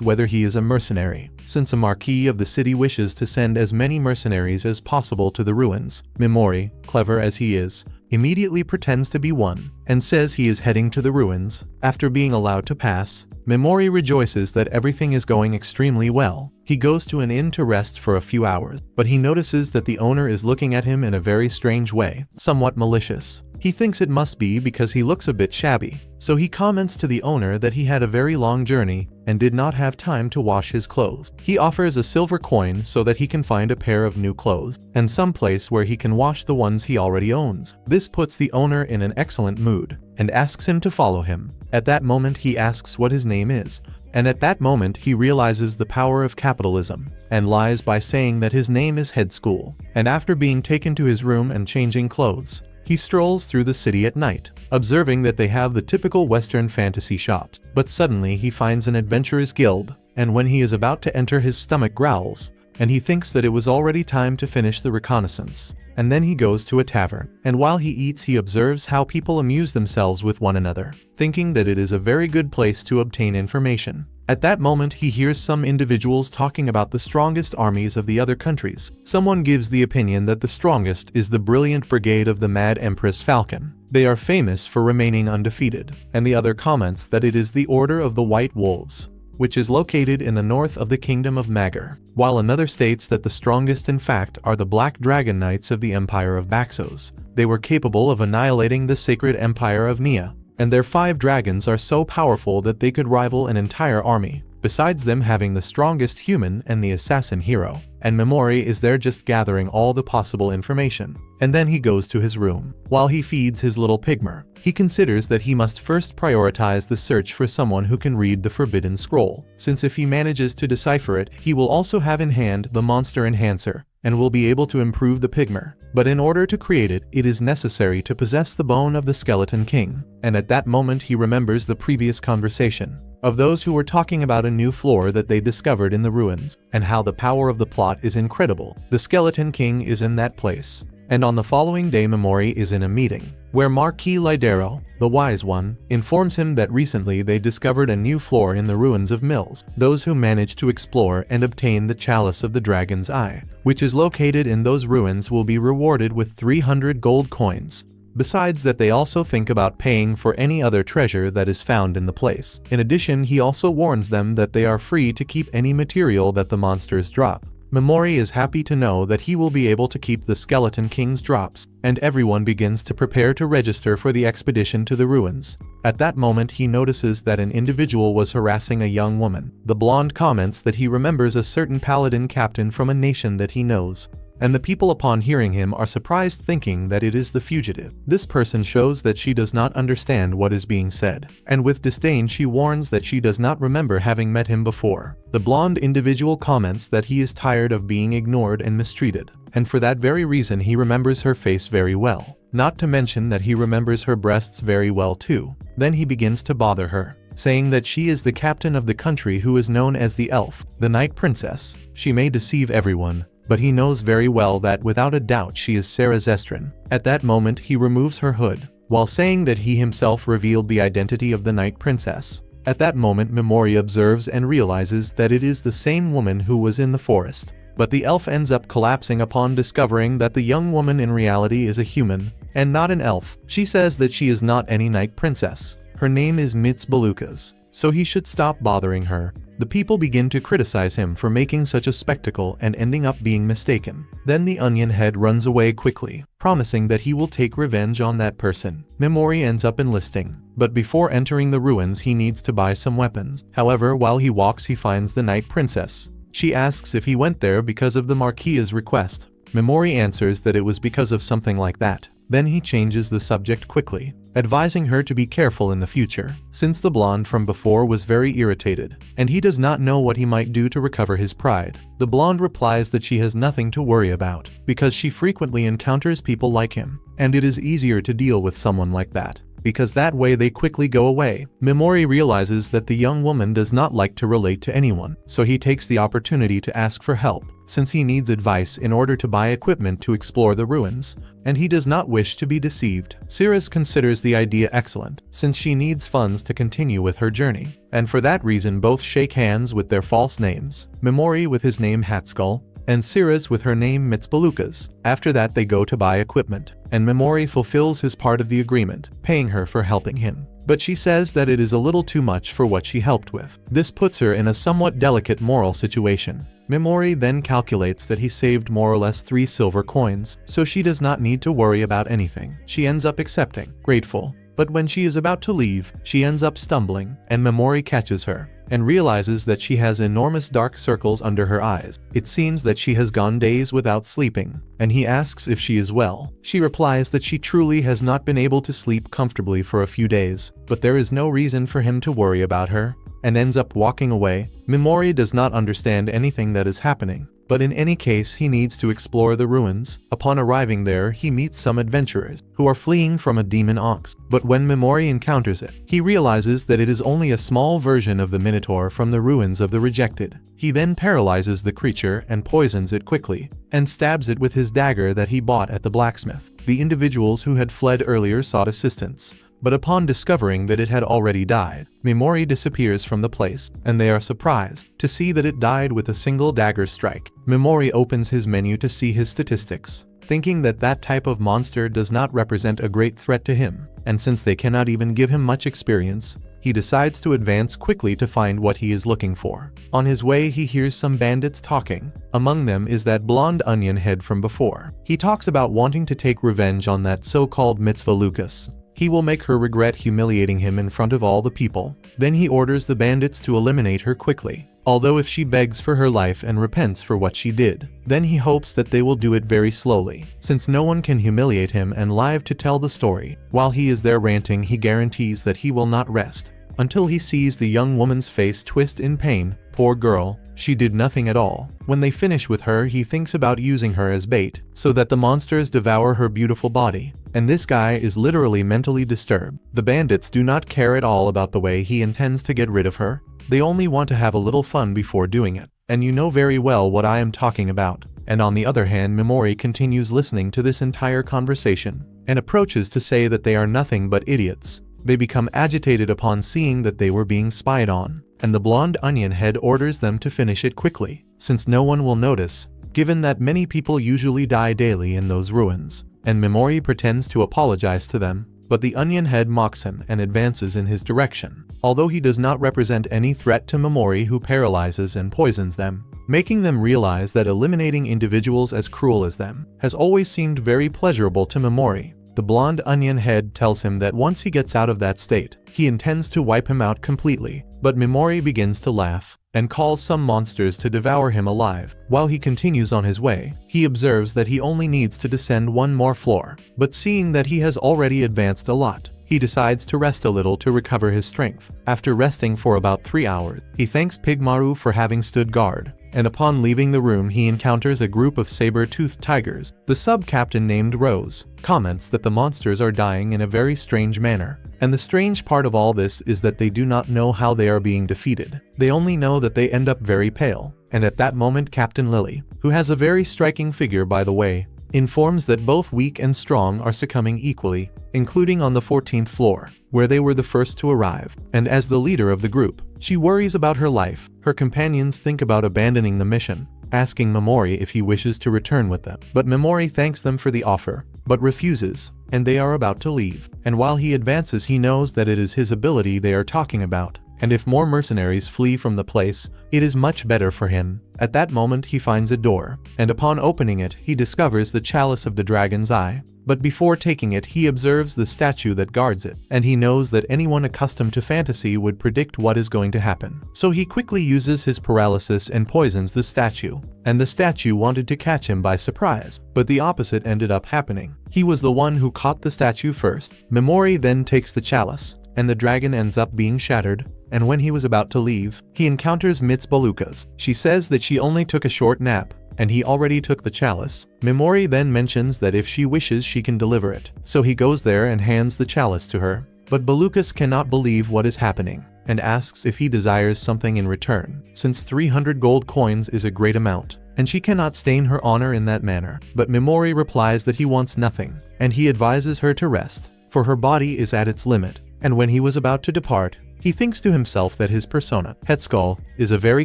whether he is a mercenary, since a marquis of the city wishes to send as many mercenaries as possible to the ruins. Memori, clever as he is, immediately pretends to be one, and says he is heading to the ruins. After being allowed to pass, Memori rejoices that everything is going extremely well. He goes to an inn to rest for a few hours, but he notices that the owner is looking at him in a very strange way, somewhat malicious. He thinks it must be because he looks a bit shabby, so he comments to the owner that he had a very long journey and did not have time to wash his clothes. He offers a silver coin so that he can find a pair of new clothes and some place where he can wash the ones he already owns. This puts the owner in an excellent mood and asks him to follow him. At that moment, he asks what his name is, and at that moment he realizes the power of capitalism and lies by saying that his name is Head School. And after being taken to his room and changing clothes, he strolls through the city at night, observing that they have the typical Western fantasy shops. But suddenly he finds an adventurers guild, and when he is about to enter, his stomach growls, and he thinks that it was already time to finish the reconnaissance. And then he goes to a tavern, and while he eats, he observes how people amuse themselves with one another, thinking that it is a very good place to obtain information. At that moment, he hears some individuals talking about the strongest armies of the other countries. Someone gives the opinion that the strongest is the brilliant brigade of the Mad Empress Falcon. They are famous for remaining undefeated. And the other comments that it is the Order of the White Wolves, which is located in the north of the Kingdom of Magar, while another states that the strongest in fact are the Black Dragon Knights of the Empire of Baxos. They were capable of annihilating the Sacred Empire of Nia, and their 5 dragons are so powerful that they could rival an entire army, besides them having the strongest human and the assassin hero. And Memori is there just gathering all the possible information. And then he goes to his room. While he feeds his little pygmer, he considers that he must first prioritize the search for someone who can read the Forbidden Scroll, since if he manages to decipher it, he will also have in hand the Monster Enhancer, and will be able to improve the pygmer. But in order to create it, it is necessary to possess the bone of the Skeleton King. And at that moment he remembers the previous conversation of those who were talking about a new floor that they discovered in the ruins, and how the power of the plot is incredible. The Skeleton King is in that place. And on the following day, Memori is in a meeting, where Marquis Lidero, the Wise One, informs him that recently they discovered a new floor in the ruins of Mills. Those who manage to explore and obtain the Chalice of the Dragon's Eye, which is located in those ruins, will be rewarded with 300 gold coins. Besides that, they also think about paying for any other treasure that is found in the place. In addition, he also warns them that they are free to keep any material that the monsters drop. Memori is happy to know that he will be able to keep the Skeleton King's drops, and everyone begins to prepare to register for the expedition to the ruins. At that moment, he notices that an individual was harassing a young woman. The blonde comments that he remembers a certain paladin captain from a nation that he knows, and the people upon hearing him are surprised, thinking that it is the fugitive. This person shows that she does not understand what is being said, and with disdain she warns that she does not remember having met him before. The blonde individual comments that he is tired of being ignored and mistreated, and for that very reason he remembers her face very well, not to mention that he remembers her breasts very well too. Then he begins to bother her, saying that she is the captain of the country who is known as the Elf, the Night Princess. She may deceive everyone, but he knows very well that without a doubt she is Sarah Zestrin. At that moment he removes her hood, while saying that he himself revealed the identity of the Night Princess. At that moment Memori observes and realizes that it is the same woman who was in the forest. But the elf ends up collapsing upon discovering that the young woman in reality is a human, and not an elf. She says that she is not any Night Princess. Her name is Mitz Balukas, so he should stop bothering her. The people begin to criticize him for making such a spectacle and ending up being mistaken. Then the onion head runs away quickly, promising that he will take revenge on that person. Memori ends up enlisting, but before entering the ruins he needs to buy some weapons. However, while he walks he finds the Night Princess. She asks if he went there because of the Marquis's request. Memori answers that it was because of something like that. Then he changes the subject quickly, advising her to be careful in the future, since the blonde from before was very irritated, and he does not know what he might do to recover his pride. The blonde replies that she has nothing to worry about, because she frequently encounters people like him, and it is easier to deal with someone like that, because that way they quickly go away. Memori realizes that the young woman does not like to relate to anyone, so he takes the opportunity to ask for help, since he needs advice in order to buy equipment to explore the ruins, and he does not wish to be deceived. Cirrus considers the idea excellent, since she needs funds to continue with her journey, and for that reason both shake hands with their false names, Memori with his name Hatskull, and Cirrus with her name Mitsbalukas. After that they go to buy equipment, and Memori fulfills his part of the agreement, paying her for helping him. But she says that it is a little too much for what she helped with. This puts her in a somewhat delicate moral situation. Memori then calculates that he saved more or less 3 silver coins, so she does not need to worry about anything. She ends up accepting, grateful. But when she is about to leave, she ends up stumbling, and Memori catches her, and realizes that she has enormous dark circles under her eyes. It seems that she has gone days without sleeping, and he asks if she is well. She replies that she truly has not been able to sleep comfortably for a few days, but there is no reason for him to worry about her, and ends up walking away. Memori does not understand anything that is happening, but in any case he needs to explore the ruins. Upon arriving there, he meets some adventurers who are fleeing from a demon ox, but when Memori encounters it, he realizes that it is only a small version of the Minotaur from the ruins of the Rejected. He then paralyzes the creature and poisons it quickly, and stabs it with his dagger that he bought at the blacksmith. The individuals who had fled earlier sought assistance, but upon discovering that it had already died, Memori disappears from the place, and they are surprised to see that it died with a single dagger strike. Memori opens his menu to see his statistics, thinking that that type of monster does not represent a great threat to him, and since they cannot even give him much experience, he decides to advance quickly to find what he is looking for. On his way he hears some bandits talking. Among them is that blonde onion head from before. He talks about wanting to take revenge on that so-called Mitzvah Lucas. He will make her regret humiliating him in front of all the people. Then he orders the bandits to eliminate her quickly, although if she begs for her life and repents for what she did, then he hopes that they will do it very slowly, since no one can humiliate him and live to tell the story. While he is there ranting, he guarantees that he will not rest until he sees the young woman's face twist in pain. Poor girl, she did nothing at all. When they finish with her, he thinks about using her as bait, so that the monsters devour her beautiful body. And this guy is literally mentally disturbed. The bandits do not care at all about the way he intends to get rid of her. They only want to have a little fun before doing it. And you know very well what I am talking about. And on the other hand, Memori continues listening to this entire conversation, and approaches to say that they are nothing but idiots. They become agitated upon seeing that they were being spied on, and the blonde onion head orders them to finish it quickly, since no one will notice, given that many people usually die daily in those ruins. And Memori pretends to apologize to them, but the onion head mocks him and advances in his direction, although he does not represent any threat to Memori, who paralyzes and poisons them, making them realize that eliminating individuals as cruel as them has always seemed very pleasurable to Memori. The blonde onion head tells him that once he gets out of that state, he intends to wipe him out completely, but Memori begins to laugh and calls some monsters to devour him alive. While he continues on his way, he observes that he only needs to descend one more floor, but seeing that he has already advanced a lot, he decides to rest a little to recover his strength. After resting for about 3 hours, he thanks Pigmaru for having stood guard, and upon leaving the room he encounters a group of saber-toothed tigers. The sub-captain named Rose comments that the monsters are dying in a very strange manner, and the strange part of all this is that they do not know how they are being defeated. They only know that they end up very pale, and at that moment Captain Lily, who has a very striking figure by the way, informs that both weak and strong are succumbing equally, including on the 14th floor, where they were the first to arrive. And as the leader of the group, she worries about her life. Her companions think about abandoning the mission, asking Memori if he wishes to return with them. But Memori thanks them for the offer, but refuses, and they are about to leave. And while he advances, he knows that it is his ability they are talking about, and if more mercenaries flee from the place, it is much better for him. At that moment he finds a door, and upon opening it he discovers the chalice of the dragon's eye. But before taking it he observes the statue that guards it, and he knows that anyone accustomed to fantasy would predict what is going to happen. So he quickly uses his paralysis and poisons the statue, and the statue wanted to catch him by surprise, but the opposite ended up happening. He was the one who caught the statue first. Memori then takes the chalice, and the dragon ends up being shattered, and when he was about to leave, he encounters Mitz Balukas. She says that she only took a short nap, and he already took the chalice. Memori then mentions that if she wishes she can deliver it, so he goes there and hands the chalice to her. But Balukas cannot believe what is happening, and asks if he desires something in return, since 300 gold coins is a great amount, and she cannot stain her honor in that manner. But Memori replies that he wants nothing, and he advises her to rest, for her body is at its limit. And when he was about to depart, he thinks to himself that his persona, Hetskal, is a very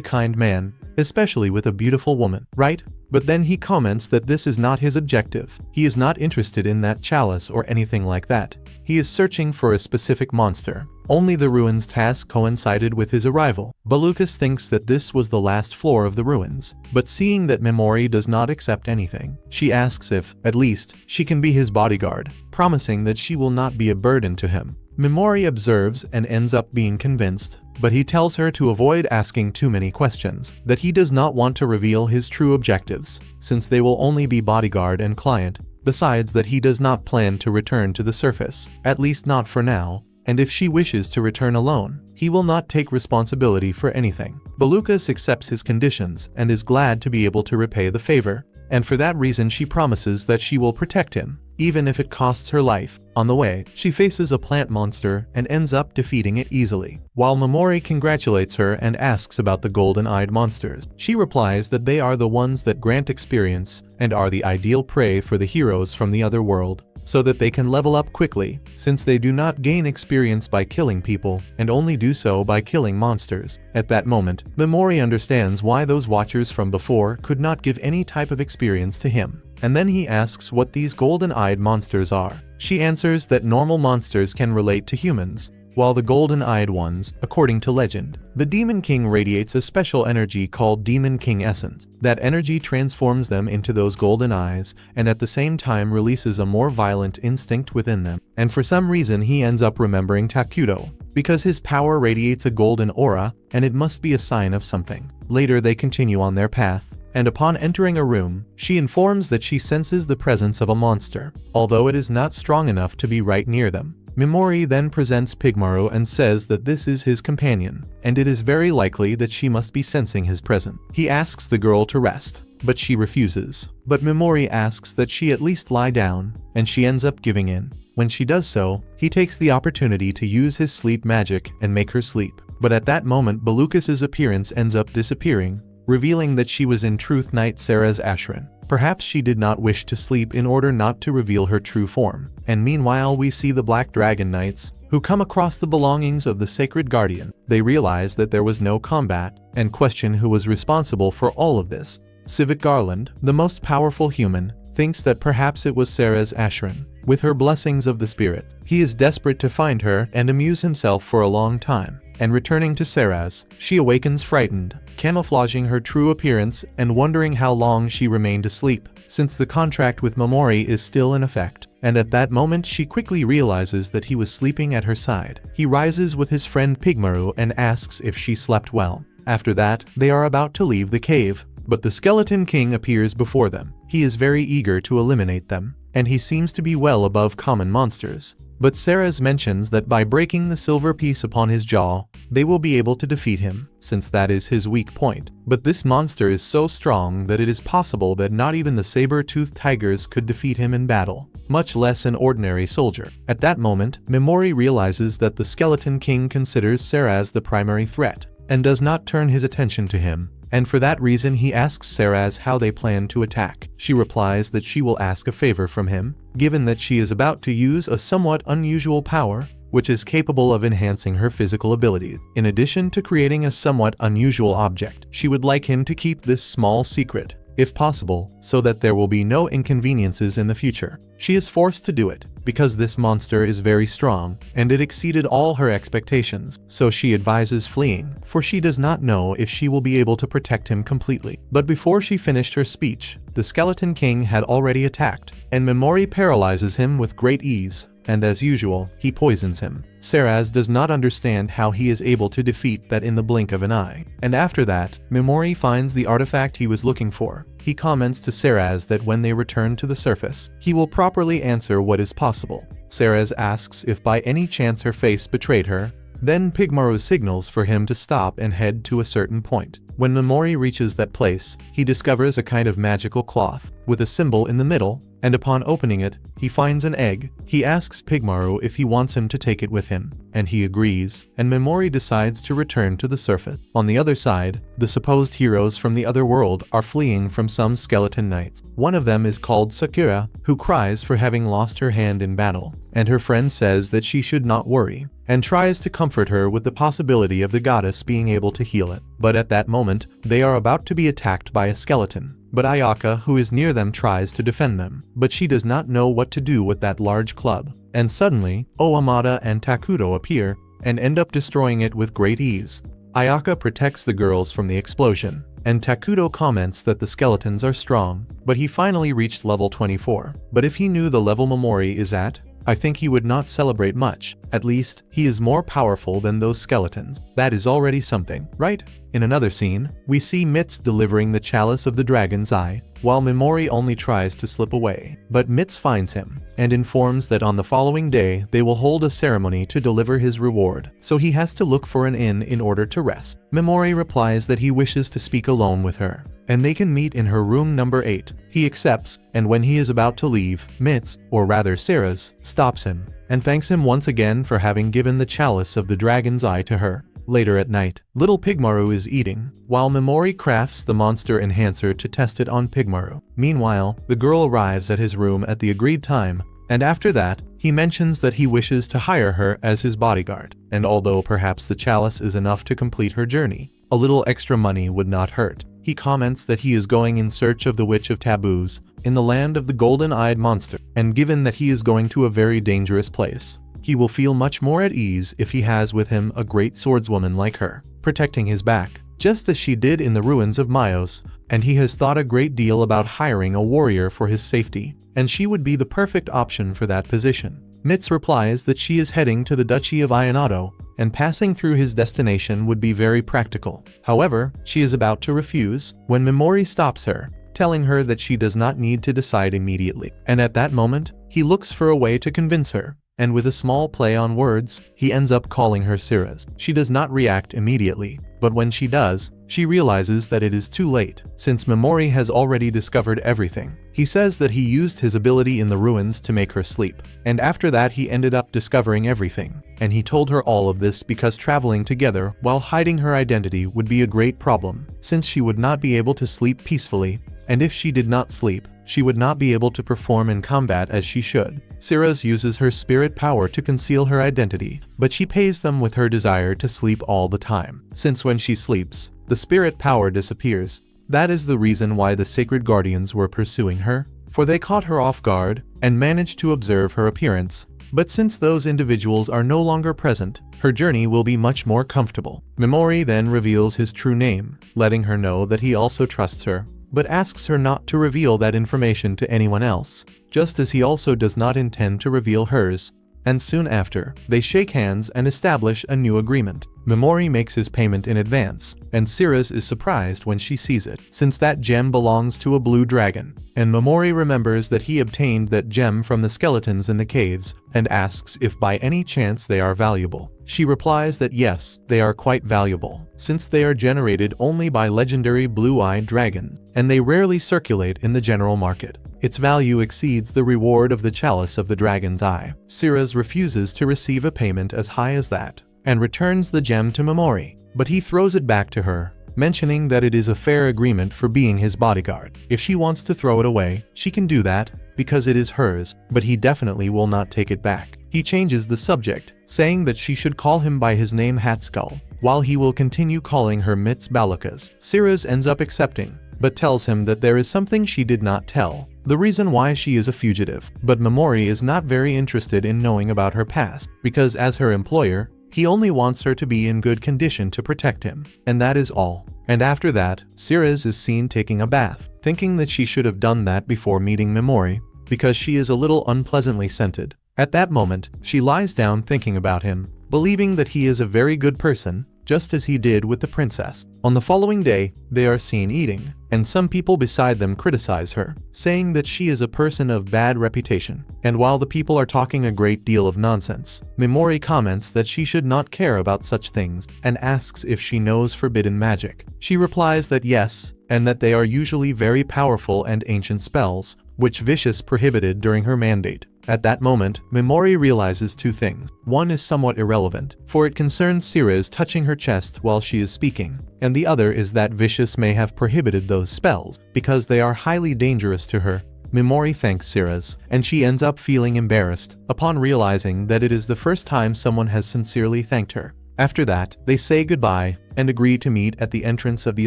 kind man, especially with a beautiful woman, right? But then he comments that this is not his objective. He is not interested in that chalice or anything like that. He is searching for a specific monster. Only the ruins task coincided with his arrival. Balukas thinks that this was the last floor of the ruins, but seeing that Memori does not accept anything, she asks if, at least, she can be his bodyguard, promising that she will not be a burden to him. Memori observes and ends up being convinced, but he tells her to avoid asking too many questions, that he does not want to reveal his true objectives, since they will only be bodyguard and client, besides that he does not plan to return to the surface, at least not for now, and if she wishes to return alone, he will not take responsibility for anything. Balukas accepts his conditions and is glad to be able to repay the favor, and for that reason she promises that she will protect him, even if it costs her life. On the way, she faces a plant monster and ends up defeating it easily. While Memori congratulates her and asks about the golden-eyed monsters, she replies that they are the ones that grant experience and are the ideal prey for the heroes from the other world, so that they can level up quickly, since they do not gain experience by killing people and only do so by killing monsters. At that moment, Memori understands why those watchers from before could not give any type of experience to him. And then he asks what these golden-eyed monsters are. She answers that normal monsters can relate to humans, while the golden-eyed ones, according to legend, the Demon King radiates a special energy called Demon King Essence. That energy transforms them into those golden eyes, and at the same time releases a more violent instinct within them. And for some reason he ends up remembering Takuto, because his power radiates a golden aura, and it must be a sign of something. Later they continue on their path, and upon entering a room, she informs that she senses the presence of a monster, although it is not strong enough to be right near them. Memori then presents Pigmaru and says that this is his companion, and it is very likely that she must be sensing his presence. He asks the girl to rest, but she refuses. But Memori asks that she at least lie down, and she ends up giving in. When she does so, he takes the opportunity to use his sleep magic and make her sleep. But at that moment Balukas' appearance ends up disappearing, revealing that she was in truth Knight Sarah's Ashran. Perhaps she did not wish to sleep in order not to reveal her true form. And meanwhile we see the Black Dragon Knights, who come across the belongings of the Sacred Guardian. They realize that there was no combat, and question who was responsible for all of this. Civic Garland, the most powerful human, thinks that perhaps it was Sarah's Ashran, with her blessings of the spirit. He is desperate to find her and amuse himself for a long time. And returning to Sarah's, she awakens frightened, camouflaging her true appearance and wondering how long she remained asleep, since the contract with Memori is still in effect. And at that moment she quickly realizes that he was sleeping at her side. He rises with his friend Pigmaru and asks if she slept well. After that, they are about to leave the cave, but the Skeleton King appears before them. He is very eager to eliminate them, and he seems to be well above common monsters. But Sarah's mentions that by breaking the silver piece upon his jaw, they will be able to defeat him, since that is his weak point. But this monster is so strong that it is possible that not even the saber-toothed tigers could defeat him in battle, much less an ordinary soldier. At that moment, Memori realizes that the Skeleton King considers Sarah as the primary threat, and does not turn his attention to him. And for that reason he asks Saraz how they plan to attack. She replies that she will ask a favor from him, given that she is about to use a somewhat unusual power, which is capable of enhancing her physical abilities. In addition to creating a somewhat unusual object, she would like him to keep this small secret, if possible, so that there will be no inconveniences in the future. She is forced to do it, because this monster is very strong, and it exceeded all her expectations, so she advises fleeing, for she does not know if she will be able to protect him completely. But before she finished her speech, the Skeleton King had already attacked, and Memori paralyzes him with great ease, and as usual, he poisons him. Seraz does not understand how he is able to defeat that in the blink of an eye. And after that, Memori finds the artifact he was looking for. He comments to Seraz that when they return to the surface, he will properly answer what is possible. Seraz asks if by any chance her face betrayed her. Then Pigmaru signals for him to stop and head to a certain point. When Memori reaches that place, he discovers a kind of magical cloth, with a symbol in the middle, and upon opening it, he finds an egg. He asks Pigmaru if he wants him to take it with him, and he agrees, and Memori decides to return to the surface. On the other side, the supposed heroes from the other world are fleeing from some skeleton knights. One of them is called Sakura, who cries for having lost her hand in battle, and her friend says that she should not worry, and tries to comfort her with the possibility of the goddess being able to heal it. But at that moment, they are about to be attacked by a skeleton. But Ayaka, who is near them, tries to defend them, but she does not know what to do with that large club. And suddenly, Oamada and Takuto appear, and end up destroying it with great ease. Ayaka protects the girls from the explosion, and Takuto comments that the skeletons are strong, but he finally reached level 24. But if he knew the level Memori is at, I think he would not celebrate much. At least, he is more powerful than those skeletons. That is already something, right? In another scene, we see Mitz delivering the chalice of the dragon's eye, while Memori only tries to slip away. But Mitz finds him, and informs that on the following day they will hold a ceremony to deliver his reward, so he has to look for an inn in order to rest. Memori replies that he wishes to speak alone with her, and they can meet in her room number 8. He accepts, and when he is about to leave, Mitz, or rather Seraz, stops him, and thanks him once again for having given the chalice of the dragon's eye to her. Later at night, little Pigmaru is eating, while Memori crafts the monster enhancer to test it on Pigmaru. Meanwhile, the girl arrives at his room at the agreed time, and after that, he mentions that he wishes to hire her as his bodyguard, and although perhaps the chalice is enough to complete her journey, a little extra money would not hurt. He comments that he is going in search of the Witch of Taboos, in the land of the golden-eyed monster, and given that he is going to a very dangerous place, he will feel much more at ease if he has with him a great swordswoman like her, protecting his back, just as she did in the ruins of Myos, and he has thought a great deal about hiring a warrior for his safety, and she would be the perfect option for that position. Mitz replies that she is heading to the Duchy of Ionado, and passing through his destination would be very practical. However, she is about to refuse, when Memori stops her, telling her that she does not need to decide immediately. And at that moment, he looks for a way to convince her, and with a small play on words, he ends up calling her Seraz. She does not react immediately, but when she does, she realizes that it is too late, since Memori has already discovered everything. He says that he used his ability in the ruins to make her sleep, and after that he ended up discovering everything, and he told her all of this because traveling together while hiding her identity would be a great problem, since she would not be able to sleep peacefully, and if she did not sleep, she would not be able to perform in combat as she should. Seraz uses her spirit power to conceal her identity, but she pays them with her desire to sleep all the time, since when she sleeps, the spirit power disappears. That is the reason why the sacred guardians were pursuing her, for they caught her off guard and managed to observe her appearance. But since those individuals are no longer present, her journey will be much more comfortable. Memori then reveals his true name, letting her know that he also trusts her, but asks her not to reveal that information to anyone else, just as he also does not intend to reveal hers. And soon after, they shake hands and establish a new agreement. Memori makes his payment in advance, and Seraz is surprised when she sees it, since that gem belongs to a blue dragon. And Memori remembers that he obtained that gem from the skeletons in the caves, and asks if by any chance they are valuable. She replies that yes, they are quite valuable, since they are generated only by legendary blue-eyed dragons, and they rarely circulate in the general market. Its value exceeds the reward of the chalice of the dragon's eye. Seraz refuses to receive a payment as high as that, and returns the gem to Memori, but he throws it back to her, mentioning that it is a fair agreement for being his bodyguard. If she wants to throw it away, she can do that, because it is hers, but he definitely will not take it back. He changes the subject, saying that she should call him by his name Hatskull, while he will continue calling her Mitz Balukas. Seraz ends up accepting, but tells him that there is something she did not tell, the reason why she is a fugitive. But Memori is not very interested in knowing about her past, because as her employer, he only wants her to be in good condition to protect him, and that is all. And after that, Ceres is seen taking a bath, thinking that she should have done that before meeting Memori, because she is a little unpleasantly scented. At that moment, she lies down thinking about him, believing that he is a very good person, just as he did with the princess. On the following day, they are seen eating, and some people beside them criticize her, saying that she is a person of bad reputation. And while the people are talking a great deal of nonsense, Memori comments that she should not care about such things, and asks if she knows forbidden magic. She replies that yes, and that they are usually very powerful and ancient spells, which Vicious prohibited during her mandate. At that moment, Memori realizes two things. One is somewhat irrelevant, for it concerns Ceres touching her chest while she is speaking, and the other is that Vicious may have prohibited those spells, because they are highly dangerous to her. Memori thanks Ceres, and she ends up feeling embarrassed, upon realizing that it is the first time someone has sincerely thanked her. After that, they say goodbye, and agree to meet at the entrance of the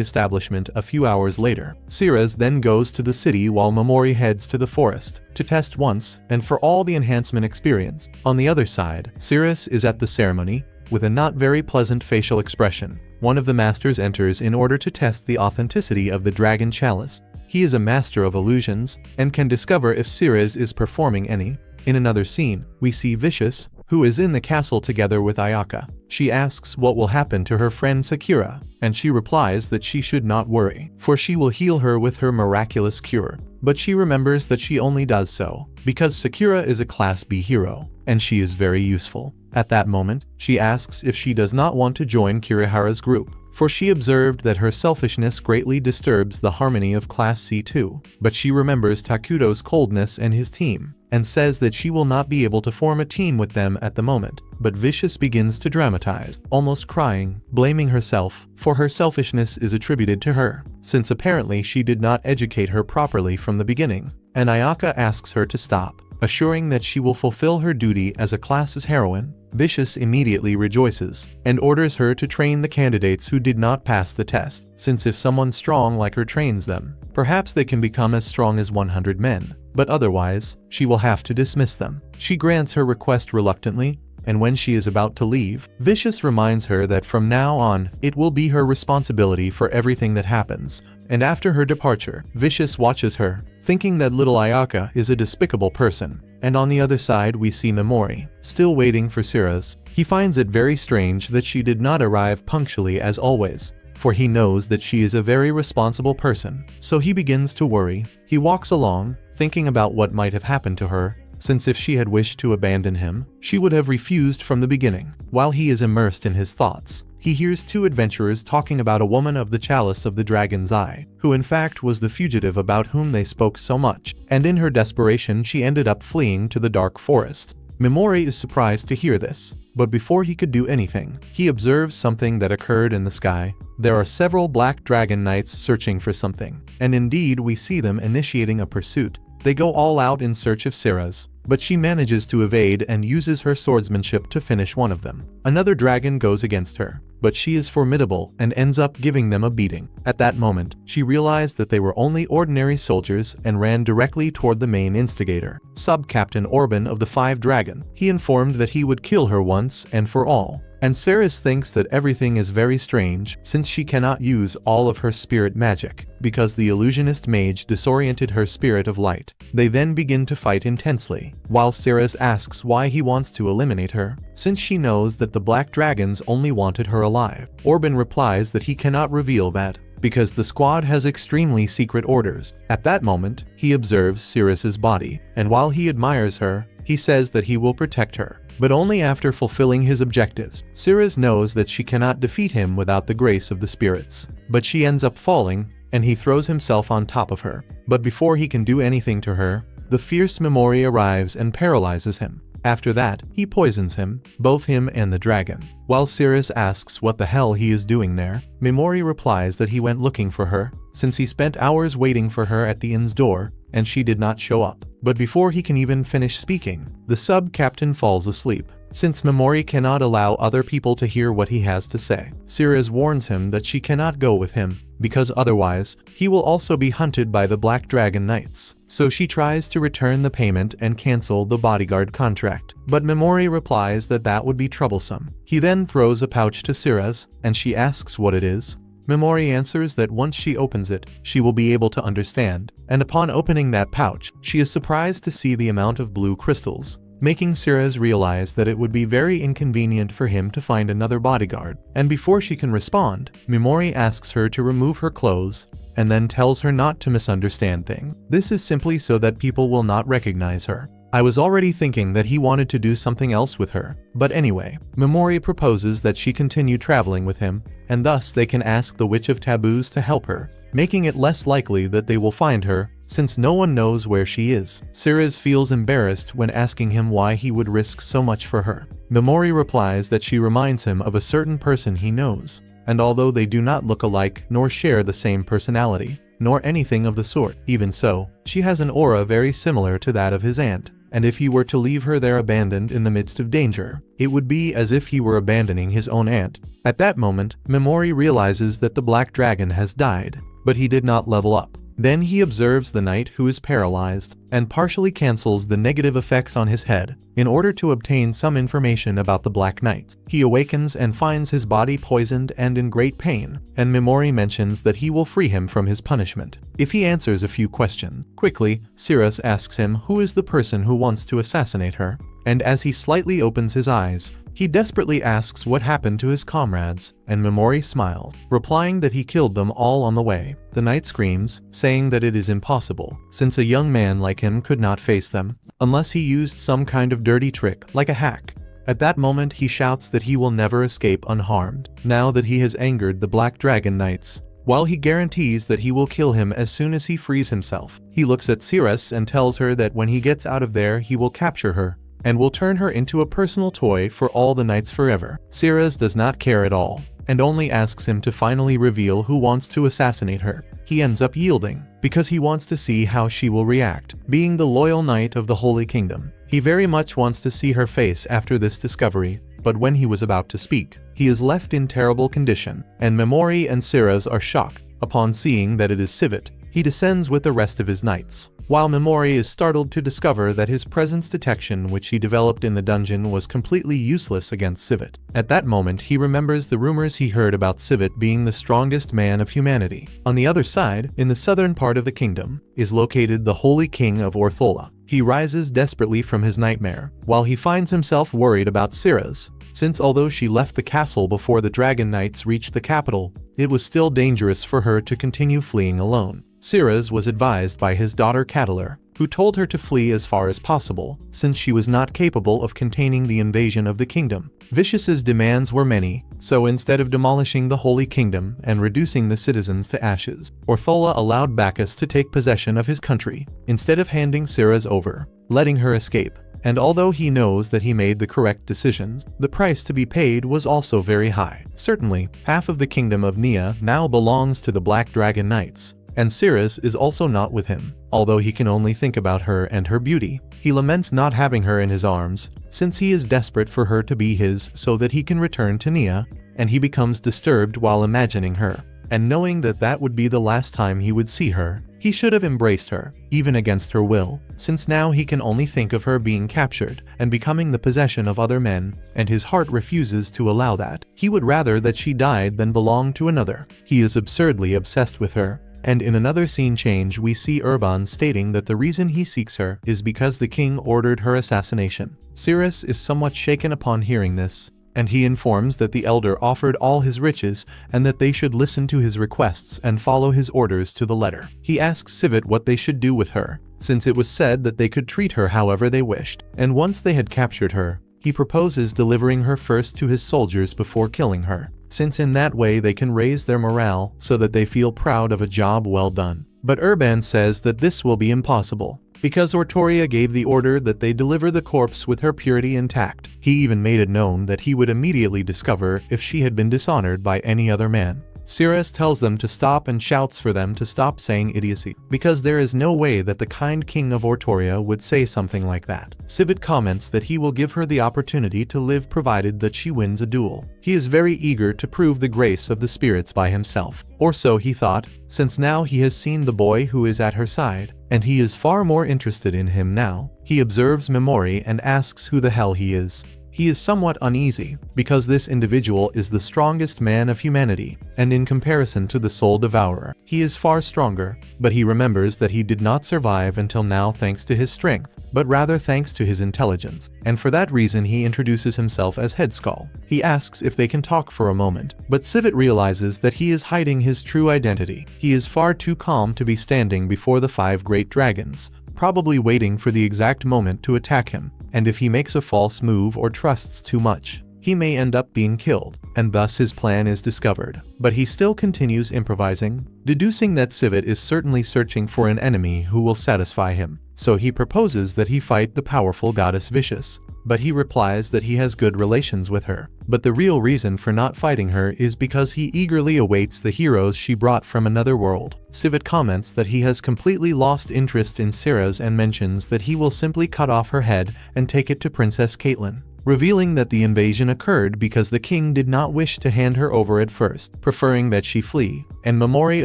establishment a few hours later. Ceres then goes to the city while Memori heads to the forest, to test once and for all the enhancement experience. On the other side, Ceres is at the ceremony, with a not very pleasant facial expression. One of the masters enters in order to test the authenticity of the dragon chalice. He is a master of illusions, and can discover if Ceres is performing any. In another scene, we see Vicious, who is in the castle together with Ayaka. She asks what will happen to her friend Sakura, and she replies that she should not worry, for she will heal her with her miraculous cure. But she remembers that she only does so because Sakura is a Class B hero, and she is very useful. At that moment, she asks if she does not want to join Kirihara's group, for she observed that her selfishness greatly disturbs the harmony of Class C2. But she remembers Takuto's coldness and his team, and says that she will not be able to form a team with them at the moment. But Vicious begins to dramatize, almost crying, blaming herself, for her selfishness is attributed to her, since apparently she did not educate her properly from the beginning. And Ayaka asks her to stop, assuring that she will fulfill her duty as a class's heroine. Vicious immediately rejoices, and orders her to train the candidates who did not pass the test, since if someone strong like her trains them, perhaps they can become as strong as 100 men, but otherwise, she will have to dismiss them. She grants her request reluctantly, and when she is about to leave, Vicious reminds her that from now on, it will be her responsibility for everything that happens, and after her departure, Vicious watches her, thinking that little Ayaka is a despicable person. And on the other side we see Memori, still waiting for Ceres. He finds it very strange that she did not arrive punctually as always, for he knows that she is a very responsible person. So he begins to worry. He walks along, thinking about what might have happened to her, since if she had wished to abandon him, she would have refused from the beginning. While he is immersed in his thoughts, he hears two adventurers talking about a woman of the chalice of the dragon's eye, who in fact was the fugitive about whom they spoke so much, and in her desperation she ended up fleeing to the dark forest. Memori is surprised to hear this, but before he could do anything, he observes something that occurred in the sky. There are several black dragon knights searching for something, and indeed we see them initiating a pursuit. They go all out in search of Ceres, but she manages to evade and uses her swordsmanship to finish one of them. Another dragon goes against her, but she is formidable and ends up giving them a beating. At that moment, she realized that they were only ordinary soldiers and ran directly toward the main instigator, Sub-Captain Orban of the Five Dragon. He informed that he would kill her once and for all. And Ceres thinks that everything is very strange since she cannot use all of her spirit magic, because the illusionist mage disoriented her spirit of light. They then begin to fight intensely, while Ceres asks why he wants to eliminate her, since she knows that the black dragons only wanted her alive. Orban replies that he cannot reveal that, because the squad has extremely secret orders. At that moment, he observes Ceres's body, and while he admires her, he says that he will protect her, but only after fulfilling his objectives. Ceres knows that she cannot defeat him without the grace of the spirits, but she ends up falling, and he throws himself on top of her. But before he can do anything to her, the fierce Memori arrives and paralyzes him. After that, he poisons him, both him and the dragon. While Ceres asks what the hell he is doing there, Memori replies that he went looking for her, since he spent hours waiting for her at the inn's door, and she did not show up. But before he can even finish speaking, the sub-captain falls asleep. Since Memori cannot allow other people to hear what he has to say, Ceres warns him that she cannot go with him, because otherwise, he will also be hunted by the Black Dragon Knights. So she tries to return the payment and cancel the bodyguard contract. But Memori replies that that would be troublesome. He then throws a pouch to Ceres, and she asks what it is. Memori answers that once she opens it, she will be able to understand, and upon opening that pouch, she is surprised to see the amount of blue crystals, making Ceres realize that it would be very inconvenient for him to find another bodyguard. And before she can respond, Memori asks her to remove her clothes, and then tells her not to misunderstand things. This is simply so that people will not recognize her. I was already thinking that he wanted to do something else with her. But anyway, Memori proposes that she continue traveling with him, and thus they can ask the Witch of Taboos to help her, making it less likely that they will find her, since no one knows where she is. Ceres feels embarrassed when asking him why he would risk so much for her. Memori replies that she reminds him of a certain person he knows, and although they do not look alike nor share the same personality, nor anything of the sort, even so, she has an aura very similar to that of his aunt. And if he were to leave her there abandoned in the midst of danger, it would be as if he were abandoning his own aunt. At that moment, Memori realizes that the Black Dragon has died, but he did not level up. Then he observes the knight who is paralyzed, and partially cancels the negative effects on his head, in order to obtain some information about the Black Knights. He awakens and finds his body poisoned and in great pain, and Memori mentions that he will free him from his punishment if he answers a few questions. Quickly, Ceres asks him who is the person who wants to assassinate her, and as he slightly opens his eyes, he desperately asks what happened to his comrades, and Memori smiles, replying that he killed them all on the way. The knight screams, saying that it is impossible, since a young man like him could not face them, unless he used some kind of dirty trick, like a hack. At that moment he shouts that he will never escape unharmed, now that he has angered the Black Dragon Knights. While he guarantees that he will kill him as soon as he frees himself, he looks at Ceres and tells her that when he gets out of there he will capture her, and will turn her into a personal toy for all the knights forever. Ceres does not care at all, and only asks him to finally reveal who wants to assassinate her. He ends up yielding, because he wants to see how she will react. Being the loyal knight of the Holy Kingdom, he very much wants to see her face after this discovery, but when he was about to speak, he is left in terrible condition, and Memori and Ceres are shocked. Upon seeing that it is Civet, he descends with the rest of his knights, while Memori is startled to discover that his presence detection which he developed in the dungeon was completely useless against Civet. At that moment he remembers the rumors he heard about Civet being the strongest man of humanity. On the other side, in the southern part of the kingdom, is located the Holy King of Orthola. He rises desperately from his nightmare, while he finds himself worried about Ceres, since although she left the castle before the Dragon Knights reached the capital, it was still dangerous for her to continue fleeing alone. Ceres was advised by his daughter Catilar, who told her to flee as far as possible, since she was not capable of containing the invasion of the kingdom. Vicious's demands were many, so instead of demolishing the Holy Kingdom and reducing the citizens to ashes, Orthola allowed Bacchus to take possession of his country, instead of handing Ceres over, letting her escape. And although he knows that he made the correct decisions, the price to be paid was also very high. Certainly, half of the kingdom of Nia now belongs to the Black Dragon Knights, and Ceres is also not with him. Although he can only think about her and her beauty, he laments not having her in his arms, since he is desperate for her to be his so that he can return to Nia, and he becomes disturbed while imagining her. And knowing that that would be the last time he would see her, he should have embraced her, even against her will, since now he can only think of her being captured and becoming the possession of other men, and his heart refuses to allow that. He would rather that she died than belong to another. He is absurdly obsessed with her. And in another scene change we see Urban stating that the reason he seeks her is because the king ordered her assassination. Ceres is somewhat shaken upon hearing this, and he informs that the elder offered all his riches and that they should listen to his requests and follow his orders to the letter. He asks Civet what they should do with her, since it was said that they could treat her however they wished, and once they had captured her, he proposes delivering her first to his soldiers before killing her, since in that way they can raise their morale so that they feel proud of a job well done. But Urban says that this will be impossible, because Ortoria gave the order that they deliver the corpse with her purity intact. He even made it known that he would immediately discover if she had been dishonored by any other man. Sirius tells them to stop and shouts for them to stop saying idiocy, because there is no way that the kind king of Ortoria would say something like that. Civet comments that he will give her the opportunity to live provided that she wins a duel. He is very eager to prove the grace of the spirits by himself, or so he thought, since now he has seen the boy who is at her side, and he is far more interested in him now. He observes Memori and asks who the hell he is. He is somewhat uneasy, because this individual is the strongest man of humanity, and in comparison to the Soul Devourer, he is far stronger, but he remembers that he did not survive until now thanks to his strength, but rather thanks to his intelligence, and for that reason he introduces himself as Headskull. He asks if they can talk for a moment, but Civet realizes that he is hiding his true identity. He is far too calm to be standing before the 5 great dragons, probably waiting for the exact moment to attack him, and if he makes a false move or trusts too much, he may end up being killed, and thus his plan is discovered. But he still continues improvising, deducing that Civet is certainly searching for an enemy who will satisfy him. So he proposes that he fight the powerful goddess Vicious, but he replies that he has good relations with her. But the real reason for not fighting her is because he eagerly awaits the heroes she brought from another world. Civet comments that he has completely lost interest in Sirius and mentions that he will simply cut off her head and take it to Princess Caitlin, revealing that the invasion occurred because the king did not wish to hand her over at first, preferring that she flee, and Memori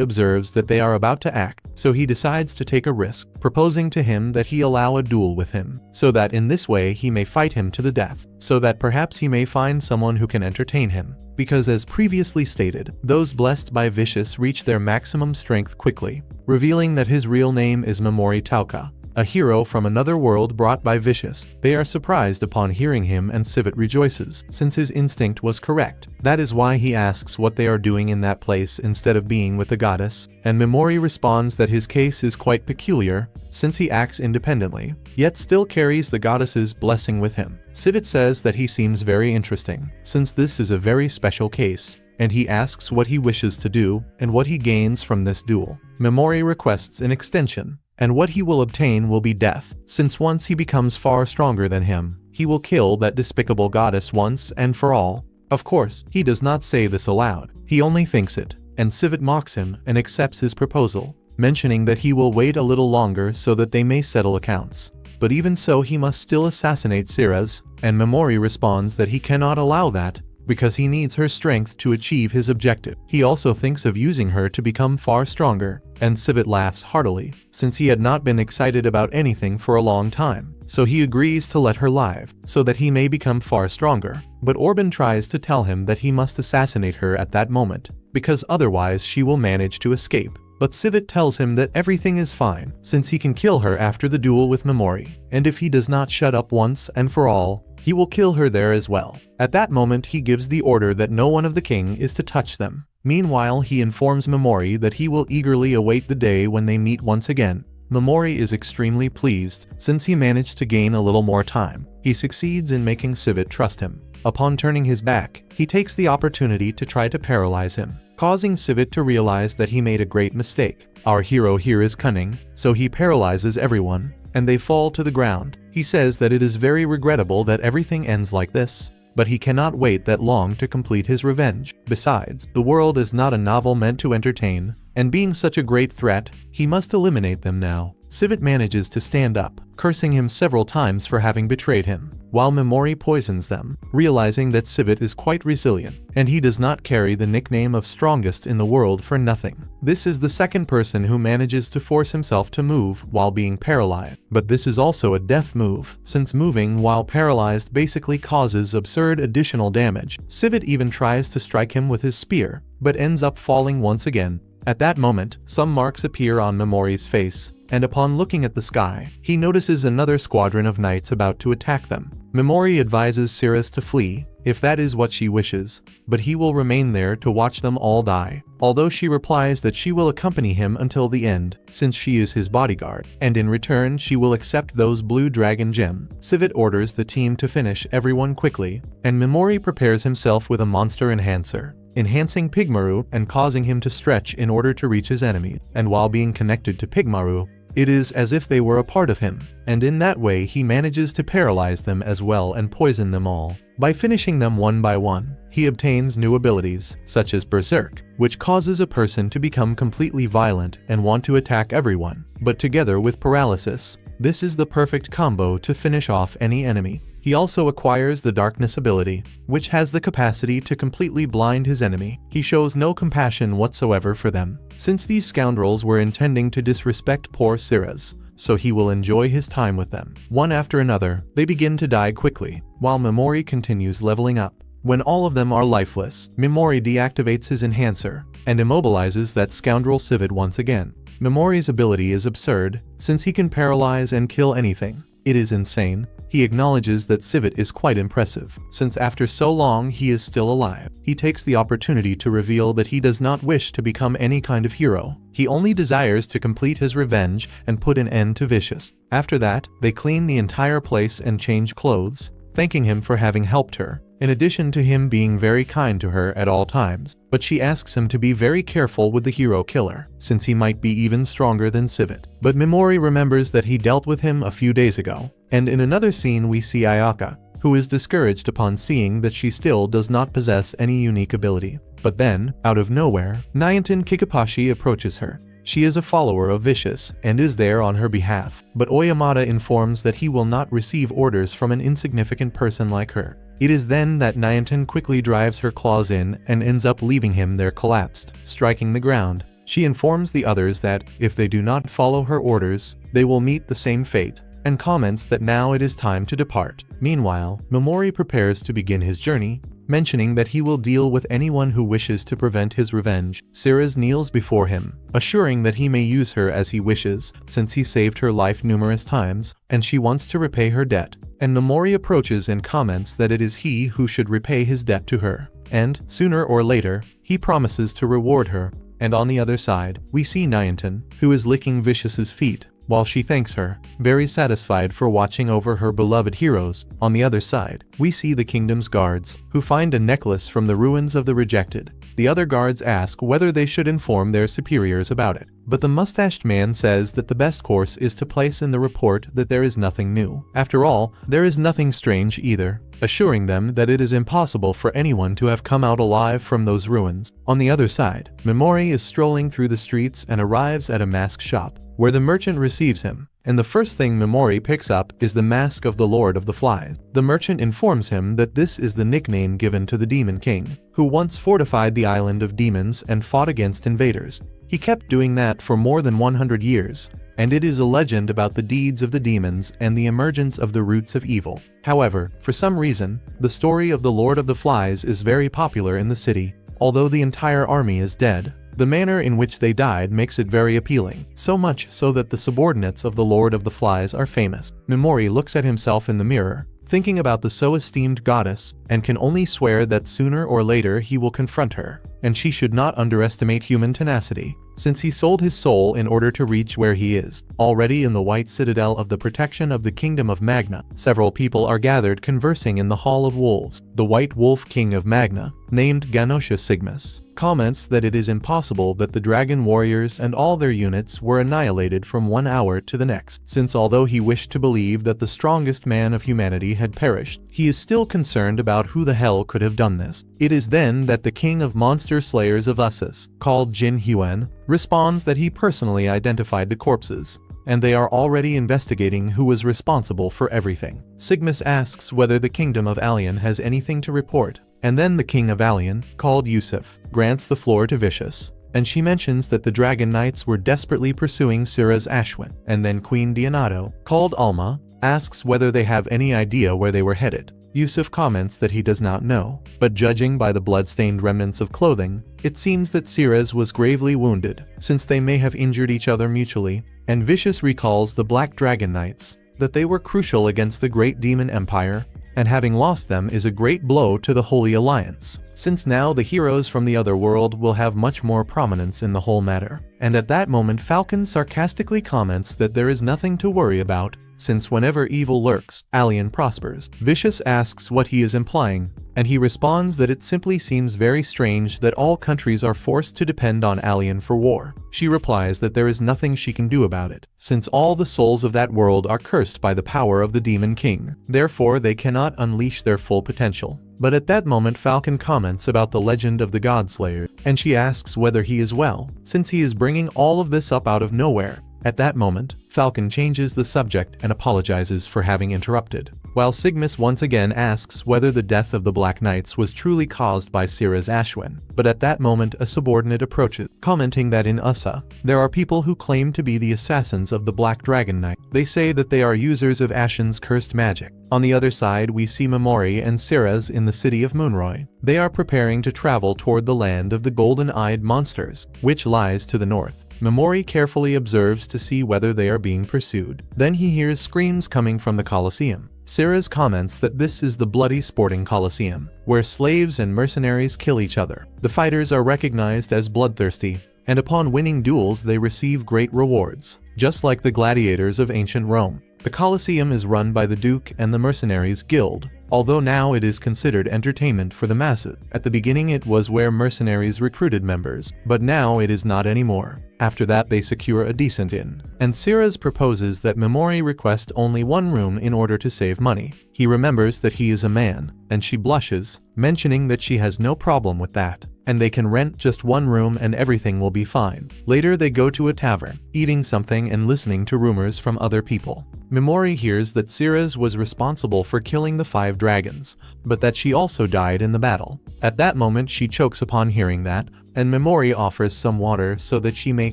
observes that they are about to act, so he decides to take a risk, proposing to him that he allow a duel with him, so that in this way he may fight him to the death, so that perhaps he may find someone who can entertain him. Because as previously stated, those blessed by Vicious reach their maximum strength quickly, revealing that his real name is Memori Tauka, a hero from another world brought by Vicious. They are surprised upon hearing him and Civet rejoices, since his instinct was correct. That is why he asks what they are doing in that place instead of being with the goddess, and Memori responds that his case is quite peculiar, since he acts independently, yet still carries the goddess's blessing with him. Civet says that he seems very interesting, since this is a very special case, and he asks what he wishes to do and what he gains from this duel. Memori requests an extension, and what he will obtain will be death, since once he becomes far stronger than him, he will kill that despicable goddess once and for all. Of course, he does not say this aloud, he only thinks it, and Civet mocks him and accepts his proposal, mentioning that he will wait a little longer so that they may settle accounts. But even so he must still assassinate Sirius, and Memori responds that he cannot allow that, because he needs her strength to achieve his objective. He also thinks of using her to become far stronger, and Civet laughs heartily, since he had not been excited about anything for a long time. So he agrees to let her live, so that he may become far stronger. But Orban tries to tell him that he must assassinate her at that moment, because otherwise she will manage to escape. But Civet tells him that everything is fine, since he can kill her after the duel with Memori, and if he does not shut up once and for all, he will kill her there as well. At that moment he gives the order that no one of the king is to touch them. Meanwhile he informs Memori that he will eagerly await the day when they meet once again. Memori is extremely pleased, since he managed to gain a little more time. He succeeds in making Civet trust him. Upon turning his back, he takes the opportunity to try to paralyze him, causing Civet to realize that he made a great mistake. Our hero here is cunning, so he paralyzes everyone, and they fall to the ground. He says that it is very regrettable that everything ends like this, but he cannot wait that long to complete his revenge. Besides, the world is not a novel meant to entertain, and being such a great threat, he must eliminate them now. Civet manages to stand up, cursing him several times for having betrayed him, while Memori poisons them, realizing that Civet is quite resilient, and he does not carry the nickname of strongest in the world for nothing. This is the second person who manages to force himself to move while being paralyzed, but this is also a death move, since moving while paralyzed basically causes absurd additional damage. Civet even tries to strike him with his spear, but ends up falling once again. At that moment, some marks appear on Memori's face, and upon looking at the sky, he notices another squadron of knights about to attack them. Memori advises Sirius to flee, if that is what she wishes, but he will remain there to watch them all die, although she replies that she will accompany him until the end, since she is his bodyguard, and in return she will accept those blue dragon gems. Civet orders the team to finish everyone quickly, and Memori prepares himself with a monster enhancer, enhancing Pigmaru and causing him to stretch in order to reach his enemy, and while being connected to Pigmaru, it is as if they were a part of him, and in that way he manages to paralyze them as well and poison them all. By finishing them one by one, he obtains new abilities, such as Berserk, which causes a person to become completely violent and want to attack everyone, but together with Paralysis, this is the perfect combo to finish off any enemy. He also acquires the Darkness ability, which has the capacity to completely blind his enemy. He shows no compassion whatsoever for them, since these scoundrels were intending to disrespect poor Ceres, so he will enjoy his time with them. One after another, they begin to die quickly, while Memori continues leveling up. When all of them are lifeless, Memori deactivates his enhancer, and immobilizes that scoundrel Civet once again. Memori's ability is absurd, since he can paralyze and kill anything. It is insane. He acknowledges that Civet is quite impressive, since after so long he is still alive. He takes the opportunity to reveal that he does not wish to become any kind of hero. He only desires to complete his revenge and put an end to Vicious. After that, they clean the entire place and change clothes, thanking him for having helped her, in addition to him being very kind to her at all times. But she asks him to be very careful with the hero killer, since he might be even stronger than Civet. But Memori remembers that he dealt with him a few days ago, and in another scene we see Ayaka, who is discouraged upon seeing that she still does not possess any unique ability. But then, out of nowhere, Nyanten Kikapashi approaches her. She is a follower of Vicious and is there on her behalf, but Oyamada informs that he will not receive orders from an insignificant person like her. It is then that Nyanten quickly drives her claws in and ends up leaving him there collapsed, striking the ground. She informs the others that, if they do not follow her orders, they will meet the same fate, and comments that now it is time to depart. Meanwhile, Memori prepares to begin his journey, mentioning that he will deal with anyone who wishes to prevent his revenge. Ceres kneels before him, assuring that he may use her as he wishes, since he saved her life numerous times, and she wants to repay her debt. And Memori approaches and comments that it is he who should repay his debt to her, and, sooner or later, he promises to reward her. And on the other side, we see Nyanten, who is licking Vicious's feet, while she thanks her, very satisfied for watching over her beloved heroes. On the other side, we see the kingdom's guards, who find a necklace from the ruins of the Rejected. The other guards ask whether they should inform their superiors about it, but the mustached man says that the best course is to place in the report that there is nothing new. After all, there is nothing strange either, assuring them that it is impossible for anyone to have come out alive from those ruins. On the other side, Memori is strolling through the streets and arrives at a mask shop, where the merchant receives him, and the first thing Memori picks up is the mask of the Lord of the Flies. The merchant informs him that this is the nickname given to the Demon King, who once fortified the island of demons and fought against invaders. He kept doing that for more than 100 years, and it is a legend about the deeds of the demons and the emergence of the roots of evil. However, for some reason, the story of the Lord of the Flies is very popular in the city. Although the entire army is dead, the manner in which they died makes it very appealing, so much so that the subordinates of the Lord of the Flies are famous. Memori looks at himself in the mirror, thinking about the so esteemed goddess, and can only swear that sooner or later he will confront her, and she should not underestimate human tenacity, since he sold his soul in order to reach where he is. Already in the White Citadel of the protection of the Kingdom of Magna, several people are gathered conversing in the Hall of Wolves. The White Wolf King of Magna, named Ganosha Sigmas, comments that it is impossible that the dragon warriors and all their units were annihilated from one hour to the next, since although he wished to believe that the strongest man of humanity had perished, he is still concerned about who the hell could have done this. It is then that the king of monster slayers of Usus, called Jin Huan, responds that he personally identified the corpses, and they are already investigating who was responsible for everything. Sigmas asks whether the kingdom of Alien has anything to report, and then the king of Alien, called Yusuf, grants the floor to Vicious, and she mentions that the Dragon Knights were desperately pursuing Ceres Ashwin, and then Queen Dionato, called Alma, asks whether they have any idea where they were headed. Yusuf comments that he does not know, but judging by the blood-stained remnants of clothing, it seems that Ceres was gravely wounded, since they may have injured each other mutually, and Vicious recalls the Black Dragon Knights, that they were crucial against the Great Demon Empire, and having lost them is a great blow to the Holy Alliance, since now the heroes from the other world will have much more prominence in the whole matter. And at that moment Falcon sarcastically comments that there is nothing to worry about, since whenever evil lurks, alien prospers. Vicious asks what he is implying, and he responds that it simply seems very strange that all countries are forced to depend on alien for war. She replies that there is nothing she can do about it, since all the souls of that world are cursed by the power of the Demon King. Therefore, they cannot unleash their full potential. But at that moment, Falcon comments about the legend of the Godslayer, and she asks whether he is well, since he is bringing all of this up out of nowhere. At that moment, Falcon changes the subject and apologizes for having interrupted, while Sigmus once again asks whether the death of the Black Knights was truly caused by Sira's Ashwin. But at that moment a subordinate approaches, commenting that in USA, there are people who claim to be the assassins of the Black Dragon Knight. They say that they are users of Ashen's cursed magic. On the other side we see Momori and Sirez in the city of Moonroy. They are preparing to travel toward the land of the golden-eyed monsters, which lies to the north. Momori carefully observes to see whether they are being pursued. Then he hears screams coming from the Colosseum. Sirez comments that this is the bloody sporting Colosseum, where slaves and mercenaries kill each other. The fighters are recognized as bloodthirsty, and upon winning duels they receive great rewards, just like the gladiators of ancient Rome. The Colosseum is run by the Duke and the Mercenaries Guild, although now it is considered entertainment for the masses. At the beginning it was where mercenaries recruited members, but now it is not anymore. After that they secure a decent inn, and Sirez proposes that Momori request only one room in order to save money. He remembers that he is a man, and she blushes, mentioning that she has no problem with that, and they can rent just one room and everything will be fine. Later they go to a tavern, eating something and listening to rumors from other people. Momori hears that Sirez was responsible for killing the 5 dragons, but that she also died in the battle. At that moment she chokes upon hearing that, and Momori offers some water so that she may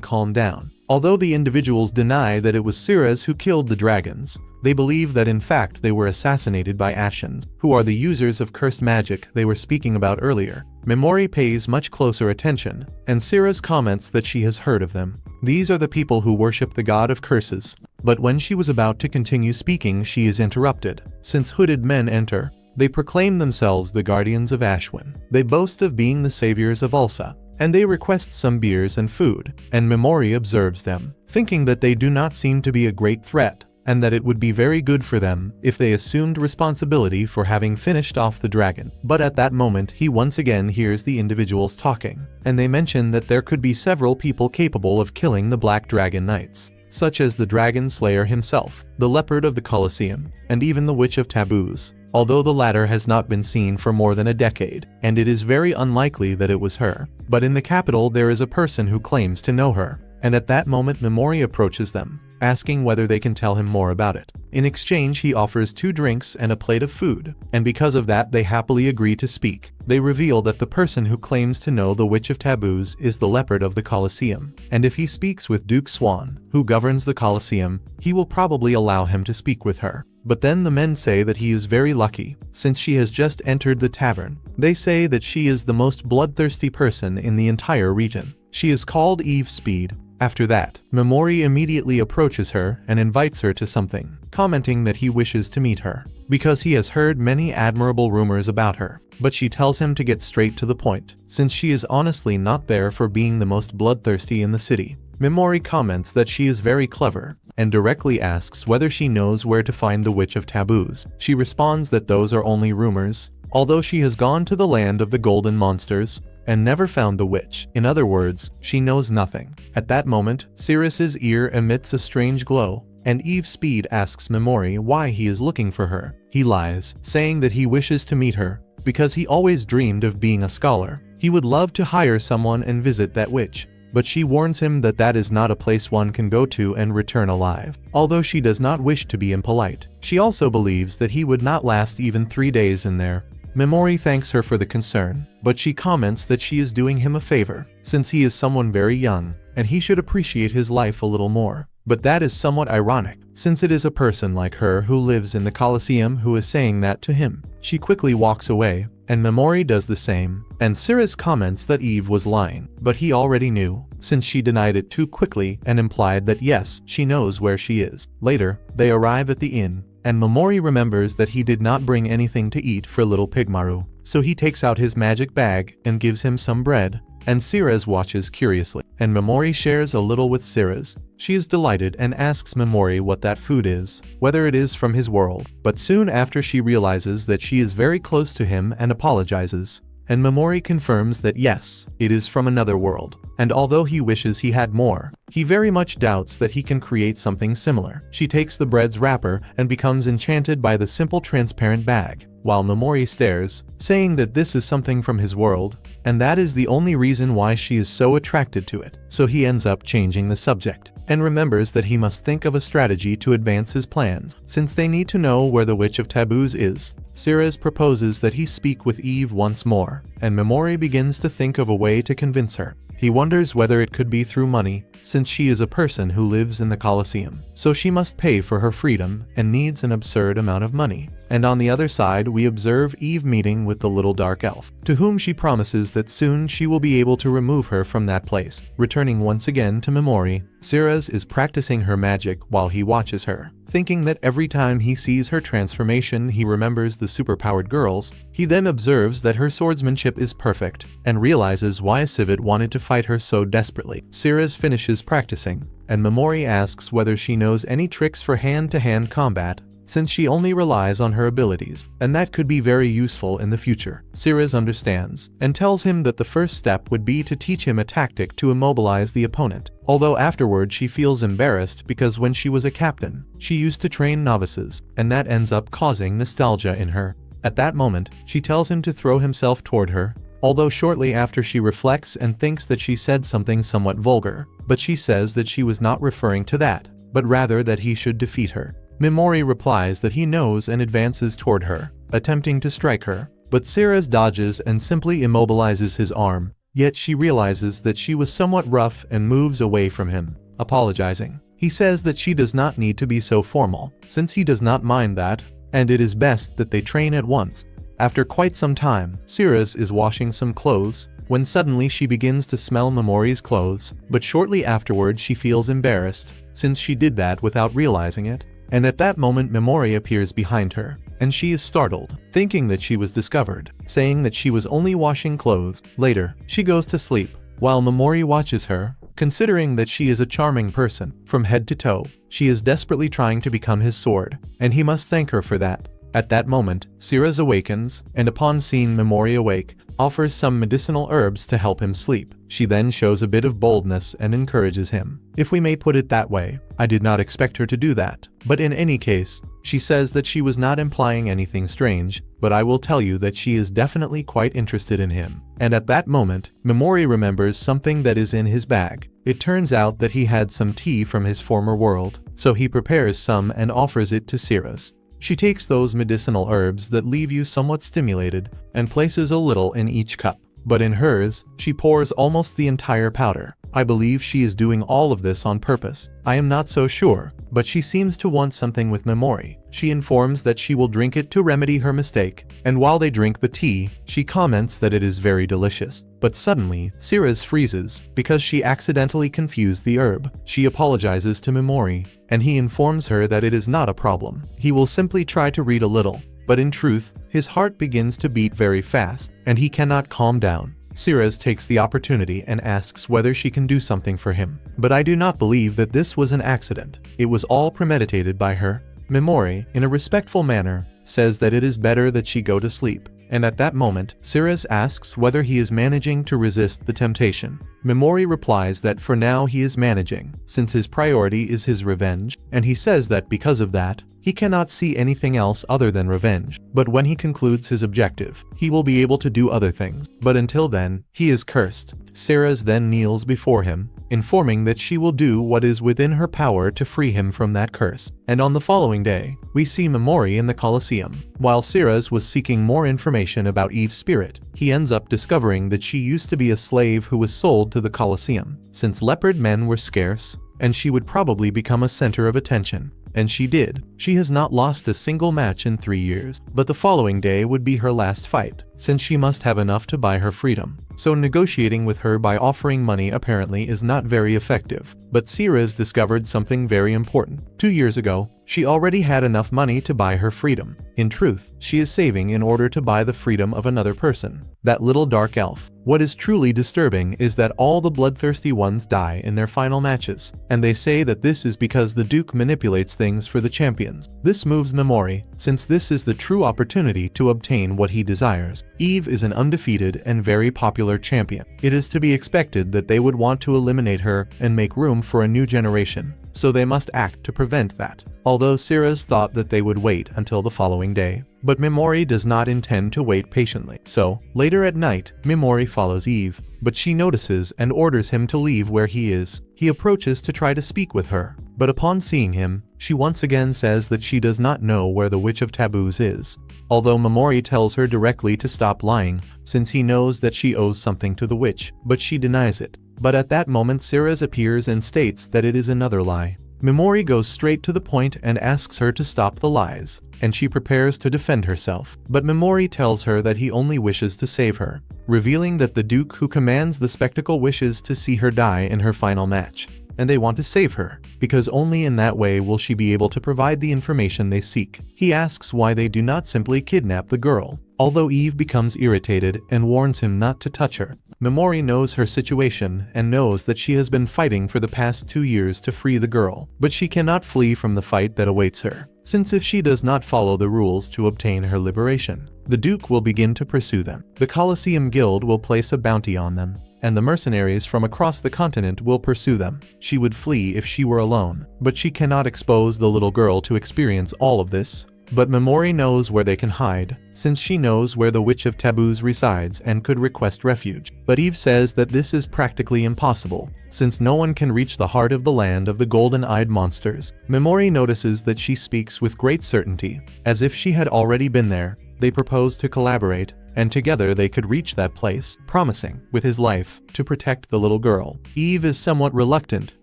calm down. Although the individuals deny that it was Sirez who killed the dragons, they believe that in fact they were assassinated by Ashens, who are the users of cursed magic they were speaking about earlier. Momori pays much closer attention, and Sirez comments that she has heard of them. These are the people who worship the god of curses. But when she was about to continue speaking, she is interrupted. Since hooded men enter, they proclaim themselves the guardians of Ashwin. They boast of being the saviors of Ulsa, and they request some beers and food, and Momori observes them, thinking that they do not seem to be a great threat, and that it would be very good for them if they assumed responsibility for having finished off the dragon. But at that moment he once again hears the individuals talking, and they mention that there could be several people capable of killing the Black Dragon Knights, such as the Dragon Slayer himself, the Leopard of the Colosseum, and even the Witch of Taboos, although the latter has not been seen for more than a decade, and it is very unlikely that it was her. But in the capital there is a person who claims to know her, and at that moment Momori approaches them, asking whether they can tell him more about it. In exchange he offers 2 drinks and a plate of food, and because of that they happily agree to speak. They reveal that the person who claims to know the Witch of Taboos is the Leopard of the Colosseum, and if he speaks with Duke Swan, who governs the Colosseum, he will probably allow him to speak with her. But then the men say that he is very lucky, since she has just entered the tavern. They say that she is the most bloodthirsty person in the entire region. She is called Eve Speed. After that, Momori immediately approaches her and invites her to something, commenting that he wishes to meet her, because he has heard many admirable rumors about her. But she tells him to get straight to the point, since she is honestly not there for being the most bloodthirsty in the city. Momori comments that she is very clever, and directly asks whether she knows where to find the Witch of Taboos. She responds that those are only rumors, although she has gone to the land of the golden monsters, and never found the witch. In other words, she knows nothing. At that moment, Sirez's ear emits a strange glow, and Eve Speed asks Momori why he is looking for her. He lies, saying that he wishes to meet her, because he always dreamed of being a scholar. He would love to hire someone and visit that witch, but she warns him that that is not a place one can go to and return alive. Although she does not wish to be impolite, she also believes that he would not last even 3 days in there. Momori thanks her for the concern, but she comments that she is doing him a favor, since he is someone very young, and he should appreciate his life a little more. But that is somewhat ironic, since it is a person like her who lives in the Colosseum who is saying that to him. She quickly walks away, and Momori does the same, and Sirez comments that Eve was lying, but he already knew, since she denied it too quickly and implied that yes, she knows where she is. Later, they arrive at the inn, and Momori remembers that he did not bring anything to eat for little Pigmaru, so he takes out his magic bag and gives him some bread, and Ceres watches curiously, and Memori shares a little with Ceres. She is delighted and asks Memori what that food is, whether it is from his world, but soon after she realizes that she is very close to him and apologizes. And Memori confirms that yes, it is from another world, and although he wishes he had more, he very much doubts that he can create something similar. She takes the bread's wrapper and becomes enchanted by the simple transparent bag, while Memori stares, saying that this is something from his world, and that is the only reason why she is so attracted to it. So he ends up changing the subject, and remembers that he must think of a strategy to advance his plans, since they need to know where the Witch of Taboos is. Ceres proposes that he speak with Eve once more, and Memori begins to think of a way to convince her. He wonders whether it could be through money, since she is a person who lives in the Colosseum, so she must pay for her freedom and needs an absurd amount of money. And on the other side we observe Eve meeting with the little dark elf, to whom she promises that soon she will be able to remove her from that place. Returning once again to Memori, Ceres is practicing her magic while he watches her. Thinking that every time he sees her transformation he remembers the superpowered girls, he then observes that her swordsmanship is perfect, and realizes why Civet wanted to fight her so desperately. Ceres finishes practicing, and Memori asks whether she knows any tricks for hand-to-hand combat, since she only relies on her abilities, and that could be very useful in the future. Ceres understands, and tells him that the first step would be to teach him a tactic to immobilize the opponent, although afterward she feels embarrassed because when she was a captain, she used to train novices, and that ends up causing nostalgia in her. At that moment, she tells him to throw himself toward her, although shortly after she reflects and thinks that she said something somewhat vulgar, but she says that she was not referring to that, but rather that he should defeat her. Memori replies that he knows and advances toward her, attempting to strike her, but Ceres dodges and simply immobilizes his arm, yet she realizes that she was somewhat rough and moves away from him, apologizing. He says that she does not need to be so formal, since he does not mind that, and it is best that they train at once. After quite some time, Ceres is washing some clothes, when suddenly she begins to smell Memori's clothes, but shortly afterward she feels embarrassed, since she did that without realizing it. And at that moment Memori appears behind her, and she is startled, thinking that she was discovered, saying that she was only washing clothes. Later, she goes to sleep, while Memori watches her, considering that she is a charming person. From head to toe, she is desperately trying to become his sword, and he must thank her for that. At that moment, Ceres awakens, and upon seeing Memori awake, offers some medicinal herbs to help him sleep. She then shows a bit of boldness and encourages him. If we may put it that way, I did not expect her to do that. But in any case, she says that she was not implying anything strange, but I will tell you that she is definitely quite interested in him. And at that moment, Memori remembers something that is in his bag. It turns out that he had some tea from his former world, so he prepares some and offers it to Ceres. She takes those medicinal herbs that leave you somewhat stimulated and places a little in each cup. But in hers, she pours almost the entire powder. I believe she is doing all of this on purpose. I am not so sure, but she seems to want something with Memori. She informs that she will drink it to remedy her mistake, and while they drink the tea, she comments that it is very delicious. But suddenly, Ceres freezes because she accidentally confused the herb. She apologizes to Memori, and he informs her that it is not a problem. He will simply try to read a little, but in truth, his heart begins to beat very fast, and he cannot calm down. Ceres takes the opportunity and asks whether she can do something for him. But I do not believe that this was an accident. It was all premeditated by her. Memori, in a respectful manner, says that it is better that she go to sleep. And at that moment, Ceres asks whether he is managing to resist the temptation. Memori replies that for now he is managing, since his priority is his revenge, and he says that because of that, he cannot see anything else other than revenge. But when he concludes his objective, he will be able to do other things. But until then, he is cursed. Ceres then kneels before him, informing that she will do what is within her power to free him from that curse. And on the following day, we see Memori in the Colosseum. While Ceres was seeking more information about Eve's spirit, he ends up discovering that she used to be a slave who was sold to the Colosseum, since leopard men were scarce, and she would probably become a center of attention. And she did. She has not lost a single match in 3 years, but the following day would be her last fight, since she must have enough to buy her freedom. so negotiating with her by offering money apparently is not very effective. But Ceres discovered something very important. 2 years ago, she already had enough money to buy her freedom. In truth, she is saving in order to buy the freedom of another person, that little dark elf. What is truly disturbing is that all the bloodthirsty ones die in their final matches, and they say that this is because the Duke manipulates things for the champions. This moves Memori, since this is the true opportunity to obtain what he desires. Eve is an undefeated and very popular champion. It is to be expected that they would want to eliminate her and make room for a new generation, so they must act to prevent that. Although Ceres thought that they would wait until the following day, but Memori does not intend to wait patiently. So, later at night, Memori follows Eve, but she notices and orders him to leave where he is. He approaches to try to speak with her, but upon seeing him, she once again says that she does not know where the Witch of Taboos is. Although Memori tells her directly to stop lying, since he knows that she owes something to the witch, but she denies it. But at that moment Ceres appears and states that it is another lie. Memori goes straight to the point and asks her to stop the lies, and she prepares to defend herself. But Memori tells her that he only wishes to save her, revealing that the Duke who commands the spectacle wishes to see her die in her final match, and they want to save her, because only in that way will she be able to provide the information they seek. He asks why they do not simply kidnap the girl, although Eve becomes irritated and warns him not to touch her. Memori knows her situation and knows that she has been fighting for the past 2 years to free the girl, but she cannot flee from the fight that awaits her, since if she does not follow the rules to obtain her liberation, the Duke will begin to pursue them. The Colosseum Guild will place a bounty on them, and the mercenaries from across the continent will pursue them. She would flee if she were alone, but she cannot expose the little girl to experience all of this. But Memori knows where they can hide, since she knows where the Witch of Taboos resides and could request refuge. But Eve says that this is practically impossible, since no one can reach the heart of the land of the golden-eyed monsters. Memori notices that she speaks with great certainty, as if she had already been there. They propose to collaborate, and together they could reach that place, promising, with his life, to protect the little girl. Eve is somewhat reluctant,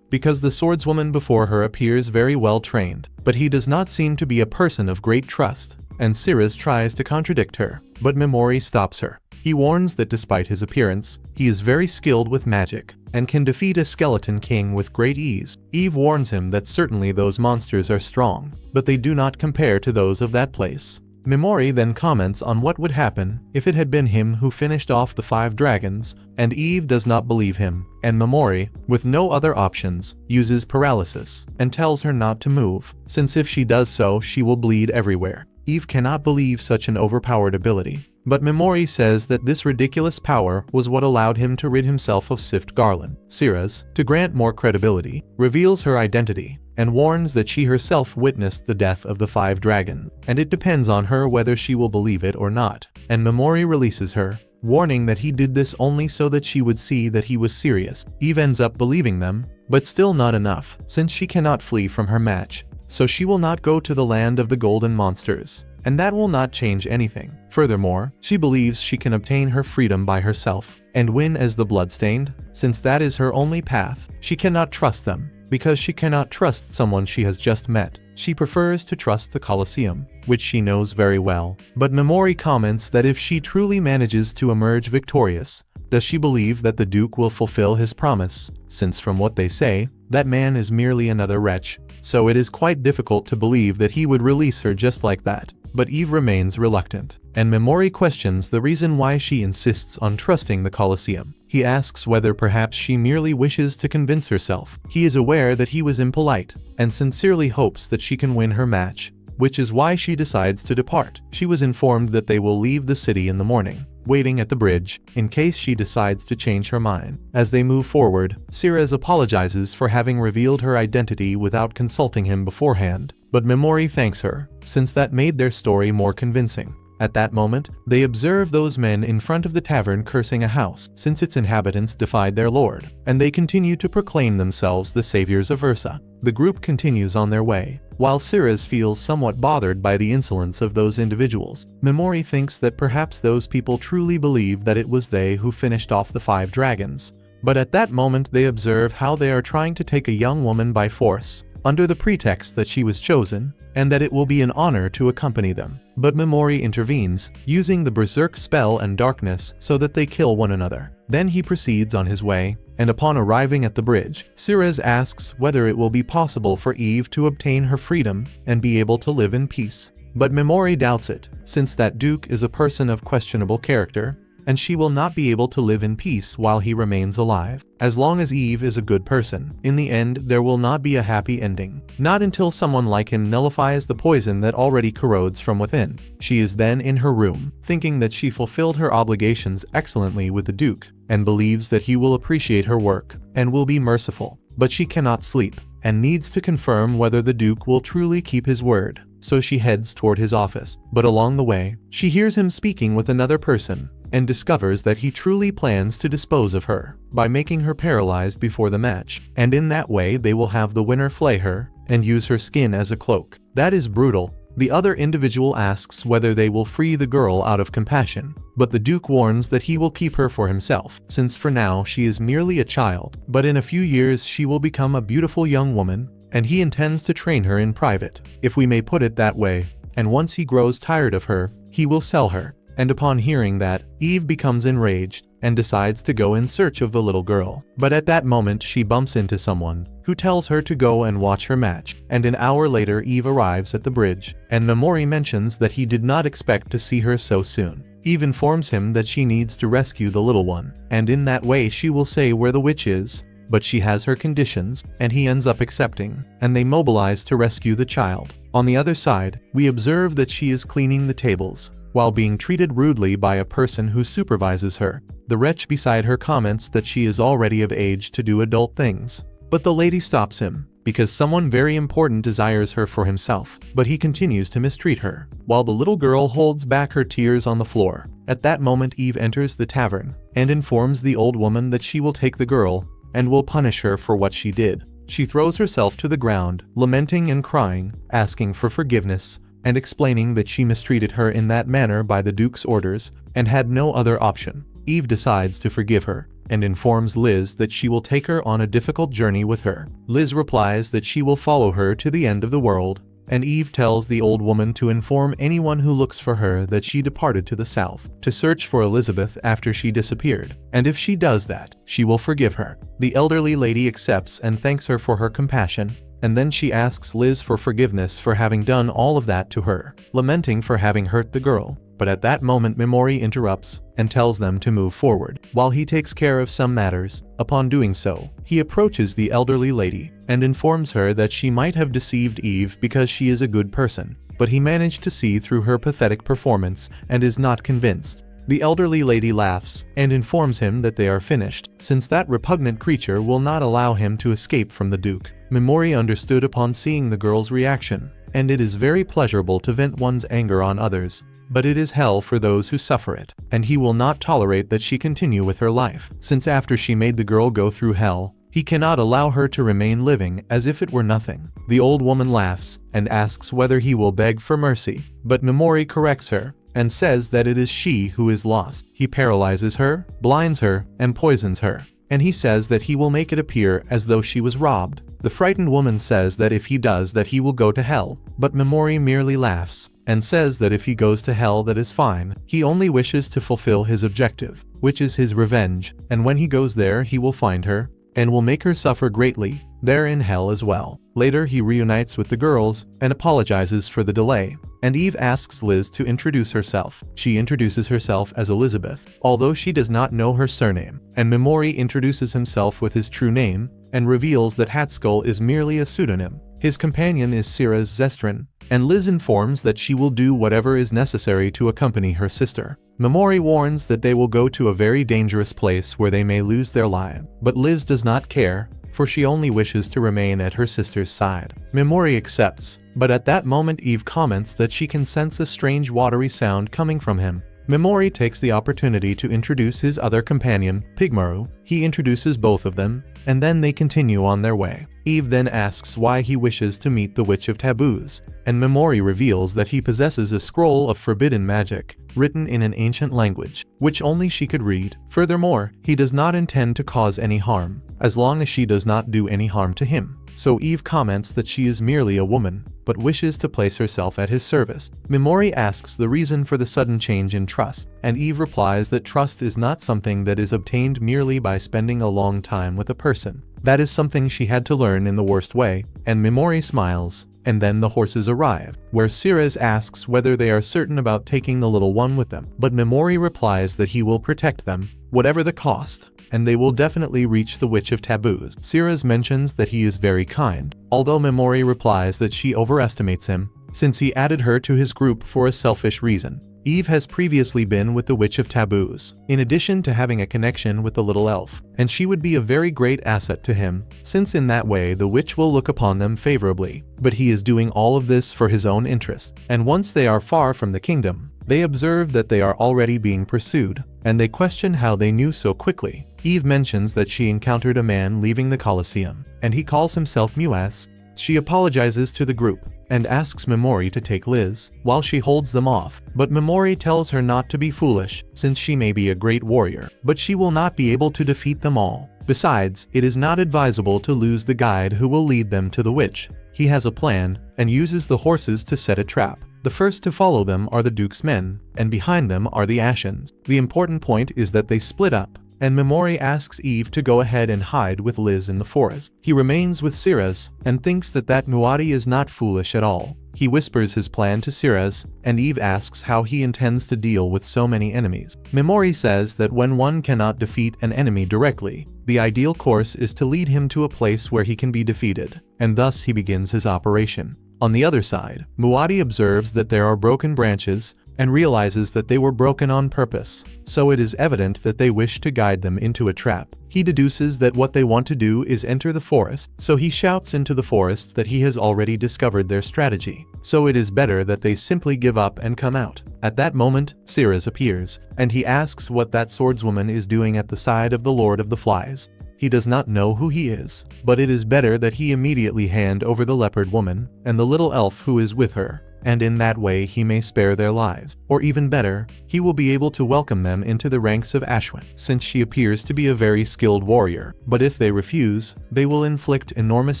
because the swordswoman before her appears very well trained, but he does not seem to be a person of great trust, and Ceres tries to contradict her, but Memori stops her. He warns that despite his appearance, he is very skilled with magic, and can defeat a skeleton king with great ease. Eve warns him that certainly those monsters are strong, but they do not compare to those of that place. Memori then comments on what would happen if it had been him who finished off the 5 dragons, and Eve does not believe him, and Memori, with no other options, uses paralysis, and tells her not to move, since if she does so she will bleed everywhere. Eve cannot believe such an overpowered ability, but Memori says that this ridiculous power was what allowed him to rid himself of Sift Garland. Ceres, to grant more credibility, reveals her identity, and warns that she herself witnessed the death of the 5 dragons, and it depends on her whether she will believe it or not. And Memori releases her, warning that he did this only so that she would see that he was serious. Eve ends up believing them, but still not enough, since she cannot flee from her match, so she will not go to the land of the golden monsters, and that will not change anything. Furthermore, she believes she can obtain her freedom by herself, and win as the Bloodstained, since that is her only path. She cannot trust them, because she cannot trust someone she has just met. She prefers to trust the Colosseum, which she knows very well. But Memori comments that if she truly manages to emerge victorious, does she believe that the Duke will fulfill his promise, since from what they say, that man is merely another wretch, so it is quite difficult to believe that he would release her just like that. But Eve remains reluctant, and Memori questions the reason why she insists on trusting the Colosseum. He asks whether perhaps she merely wishes to convince herself. He is aware that he was impolite, and sincerely hopes that she can win her match, which is why she decides to depart. She was informed that they will leave the city in the morning, waiting at the bridge, in case she decides to change her mind. As they move forward, Ceres apologizes for having revealed her identity without consulting him beforehand, but Memori thanks her, since that made their story more convincing. At that moment, they observe those men in front of the tavern cursing a house, since its inhabitants defied their lord, and they continue to proclaim themselves the saviors of Ursa. The group continues on their way, while Ceres feels somewhat bothered by the insolence of those individuals. Memori thinks that perhaps those people truly believe that it was they who finished off the 5 dragons, but at that moment they observe how they are trying to take a young woman by force. under the pretext that she was chosen, and that it will be an honor to accompany them. But Memori intervenes, using the berserk spell and darkness so that they kill one another. Then he proceeds on his way, and upon arriving at the bridge, Ceres asks whether it will be possible for Eve to obtain her freedom and be able to live in peace. But Memori doubts it, since that Duke is a person of questionable character, and she will not be able to live in peace while he remains alive. As long as Eve is a good person, in the end there will not be a happy ending. Not until someone like him nullifies the poison that already corrodes from within. She is then in her room, thinking that she fulfilled her obligations excellently with the Duke, and believes that he will appreciate her work, and will be merciful. But she cannot sleep, and needs to confirm whether the Duke will truly keep his word. So she heads toward his office. But along the way, she hears him speaking with another person, and discovers that he truly plans to dispose of her by making her paralyzed before the match, and in that way they will have the winner flay her and use her skin as a cloak. That is brutal. The other individual asks whether they will free the girl out of compassion, but the Duke warns that he will keep her for himself, since for now she is merely a child, but in a few years she will become a beautiful young woman, and he intends to train her in private, if we may put it that way, and once he grows tired of her, he will sell her. And upon hearing that, Eve becomes enraged and decides to go in search of the little girl. But at that moment she bumps into someone who tells her to go and watch her match, and an hour later Eve arrives at the bridge, and Memori mentions that he did not expect to see her so soon. Eve informs him that she needs to rescue the little one, and in that way she will say where the witch is, but she has her conditions, and he ends up accepting, and they mobilize to rescue the child. On the other side, we observe that she is cleaning the tables, while being treated rudely by a person who supervises her. The wretch beside her comments that she is already of age to do adult things. But the lady stops him, because someone very important desires her for himself, but he continues to mistreat her, while the little girl holds back her tears on the floor. At that moment Eve enters the tavern, and informs the old woman that she will take the girl, and will punish her for what she did. She throws herself to the ground, lamenting and crying, asking for forgiveness, and explaining that she mistreated her in that manner by the Duke's orders, and had no other option. Eve decides to forgive her, and informs Liz that she will take her on a difficult journey with her. Liz replies that she will follow her to the end of the world, and Eve tells the old woman to inform anyone who looks for her that she departed to the south, to search for Elizabeth after she disappeared, and if she does that, she will forgive her. The elderly lady accepts and thanks her for her compassion, and then she asks Liz for forgiveness for having done all of that to her, lamenting for having hurt the girl. But at that moment Memori interrupts and tells them to move forward, while he takes care of some matters. Upon doing so, he approaches the elderly lady and informs her that she might have deceived Eve because she is a good person, but he managed to see through her pathetic performance and is not convinced. The elderly lady laughs and informs him that they are finished, since that repugnant creature will not allow him to escape from the Duke. Memori understood upon seeing the girl's reaction, and it is very pleasurable to vent one's anger on others, but it is hell for those who suffer it, and he will not tolerate that she continue with her life, since after she made the girl go through hell, he cannot allow her to remain living as if it were nothing. The old woman laughs and asks whether he will beg for mercy, but Memori corrects her and says that it is she who is lost. He paralyzes her, blinds her, and poisons her, and he says that he will make it appear as though she was robbed. The frightened woman says that if he does that he will go to hell, but Memori merely laughs and says that if he goes to hell that is fine. He only wishes to fulfill his objective, which is his revenge, and when he goes there he will find her and will make her suffer greatly there in hell as well. Later he reunites with the girls and apologizes for the delay, and Eve asks Liz to introduce herself. She introduces herself as Elizabeth, although she does not know her surname, and Memori introduces himself with his true name and reveals that Hatskull is merely a pseudonym. His companion is Ceres Zestrin, and Liz informs that she will do whatever is necessary to accompany her sister. Memori warns that they will go to a very dangerous place where they may lose their lives, but Liz does not care, for she only wishes to remain at her sister's side. Memori accepts, but at that moment Eve comments that she can sense a strange watery sound coming from him. Memori takes the opportunity to introduce his other companion, Pigmaru. He introduces both of them, and then they continue on their way. Eve then asks why he wishes to meet the Witch of Taboos, and Memori reveals that he possesses a scroll of forbidden magic, written in an ancient language, which only she could read. Furthermore, he does not intend to cause any harm, as long as she does not do any harm to him. so Eve comments that she is merely a woman, but wishes to place herself at his service. Memori asks the reason for the sudden change in trust, and Eve replies that trust is not something that is obtained merely by spending a long time with a person. That is something she had to learn in the worst way, and Memori smiles. And then the horses arrive, where Ceres asks whether they are certain about taking the little one with them, but Memori replies that he will protect them, whatever the cost, and they will definitely reach the Witch of Taboos. Ceres mentions that he is very kind, although Memori replies that she overestimates him, since he added her to his group for a selfish reason. Eve has previously been with the Witch of Taboos, in addition to having a connection with the little elf, and she would be a very great asset to him, since in that way the witch will look upon them favorably. But he is doing all of this for his own interest, and once they are far from the kingdom, they observe that they are already being pursued, and they question how they knew so quickly. Eve mentions that she encountered a man leaving the Colosseum, and he calls himself Muas. She apologizes to the group, and asks Memori to take Liz, while she holds them off, but Memori tells her not to be foolish, since she may be a great warrior, but she will not be able to defeat them all. Besides, it is not advisable to lose the guide who will lead them to the witch. He has a plan, and uses the horses to set a trap. The first to follow them are the Duke's men, and behind them are the Ashens. The important point is that they split up, and Memori asks Eve to go ahead and hide with Liz in the forest. He remains with Ceres, and thinks that Muad'Dib is not foolish at all. He whispers his plan to Ceres, and Eve asks how he intends to deal with so many enemies. Memori says that when one cannot defeat an enemy directly, the ideal course is to lead him to a place where he can be defeated, and thus he begins his operation. On the other side, Muad'Dib observes that there are broken branches, and realizes that they were broken on purpose, so it is evident that they wish to guide them into a trap. He deduces that what they want to do is enter the forest, so he shouts into the forest that he has already discovered their strategy, so it is better that they simply give up and come out. At that moment, Ceres appears, and he asks what that swordswoman is doing at the side of the Lord of the Flies. He does not know who he is, but it is better that he immediately hand over the leopard woman and the little elf who is with her, and in that way he may spare their lives. Or even better, he will be able to welcome them into the ranks of Ashwin, since she appears to be a very skilled warrior. But if they refuse, they will inflict enormous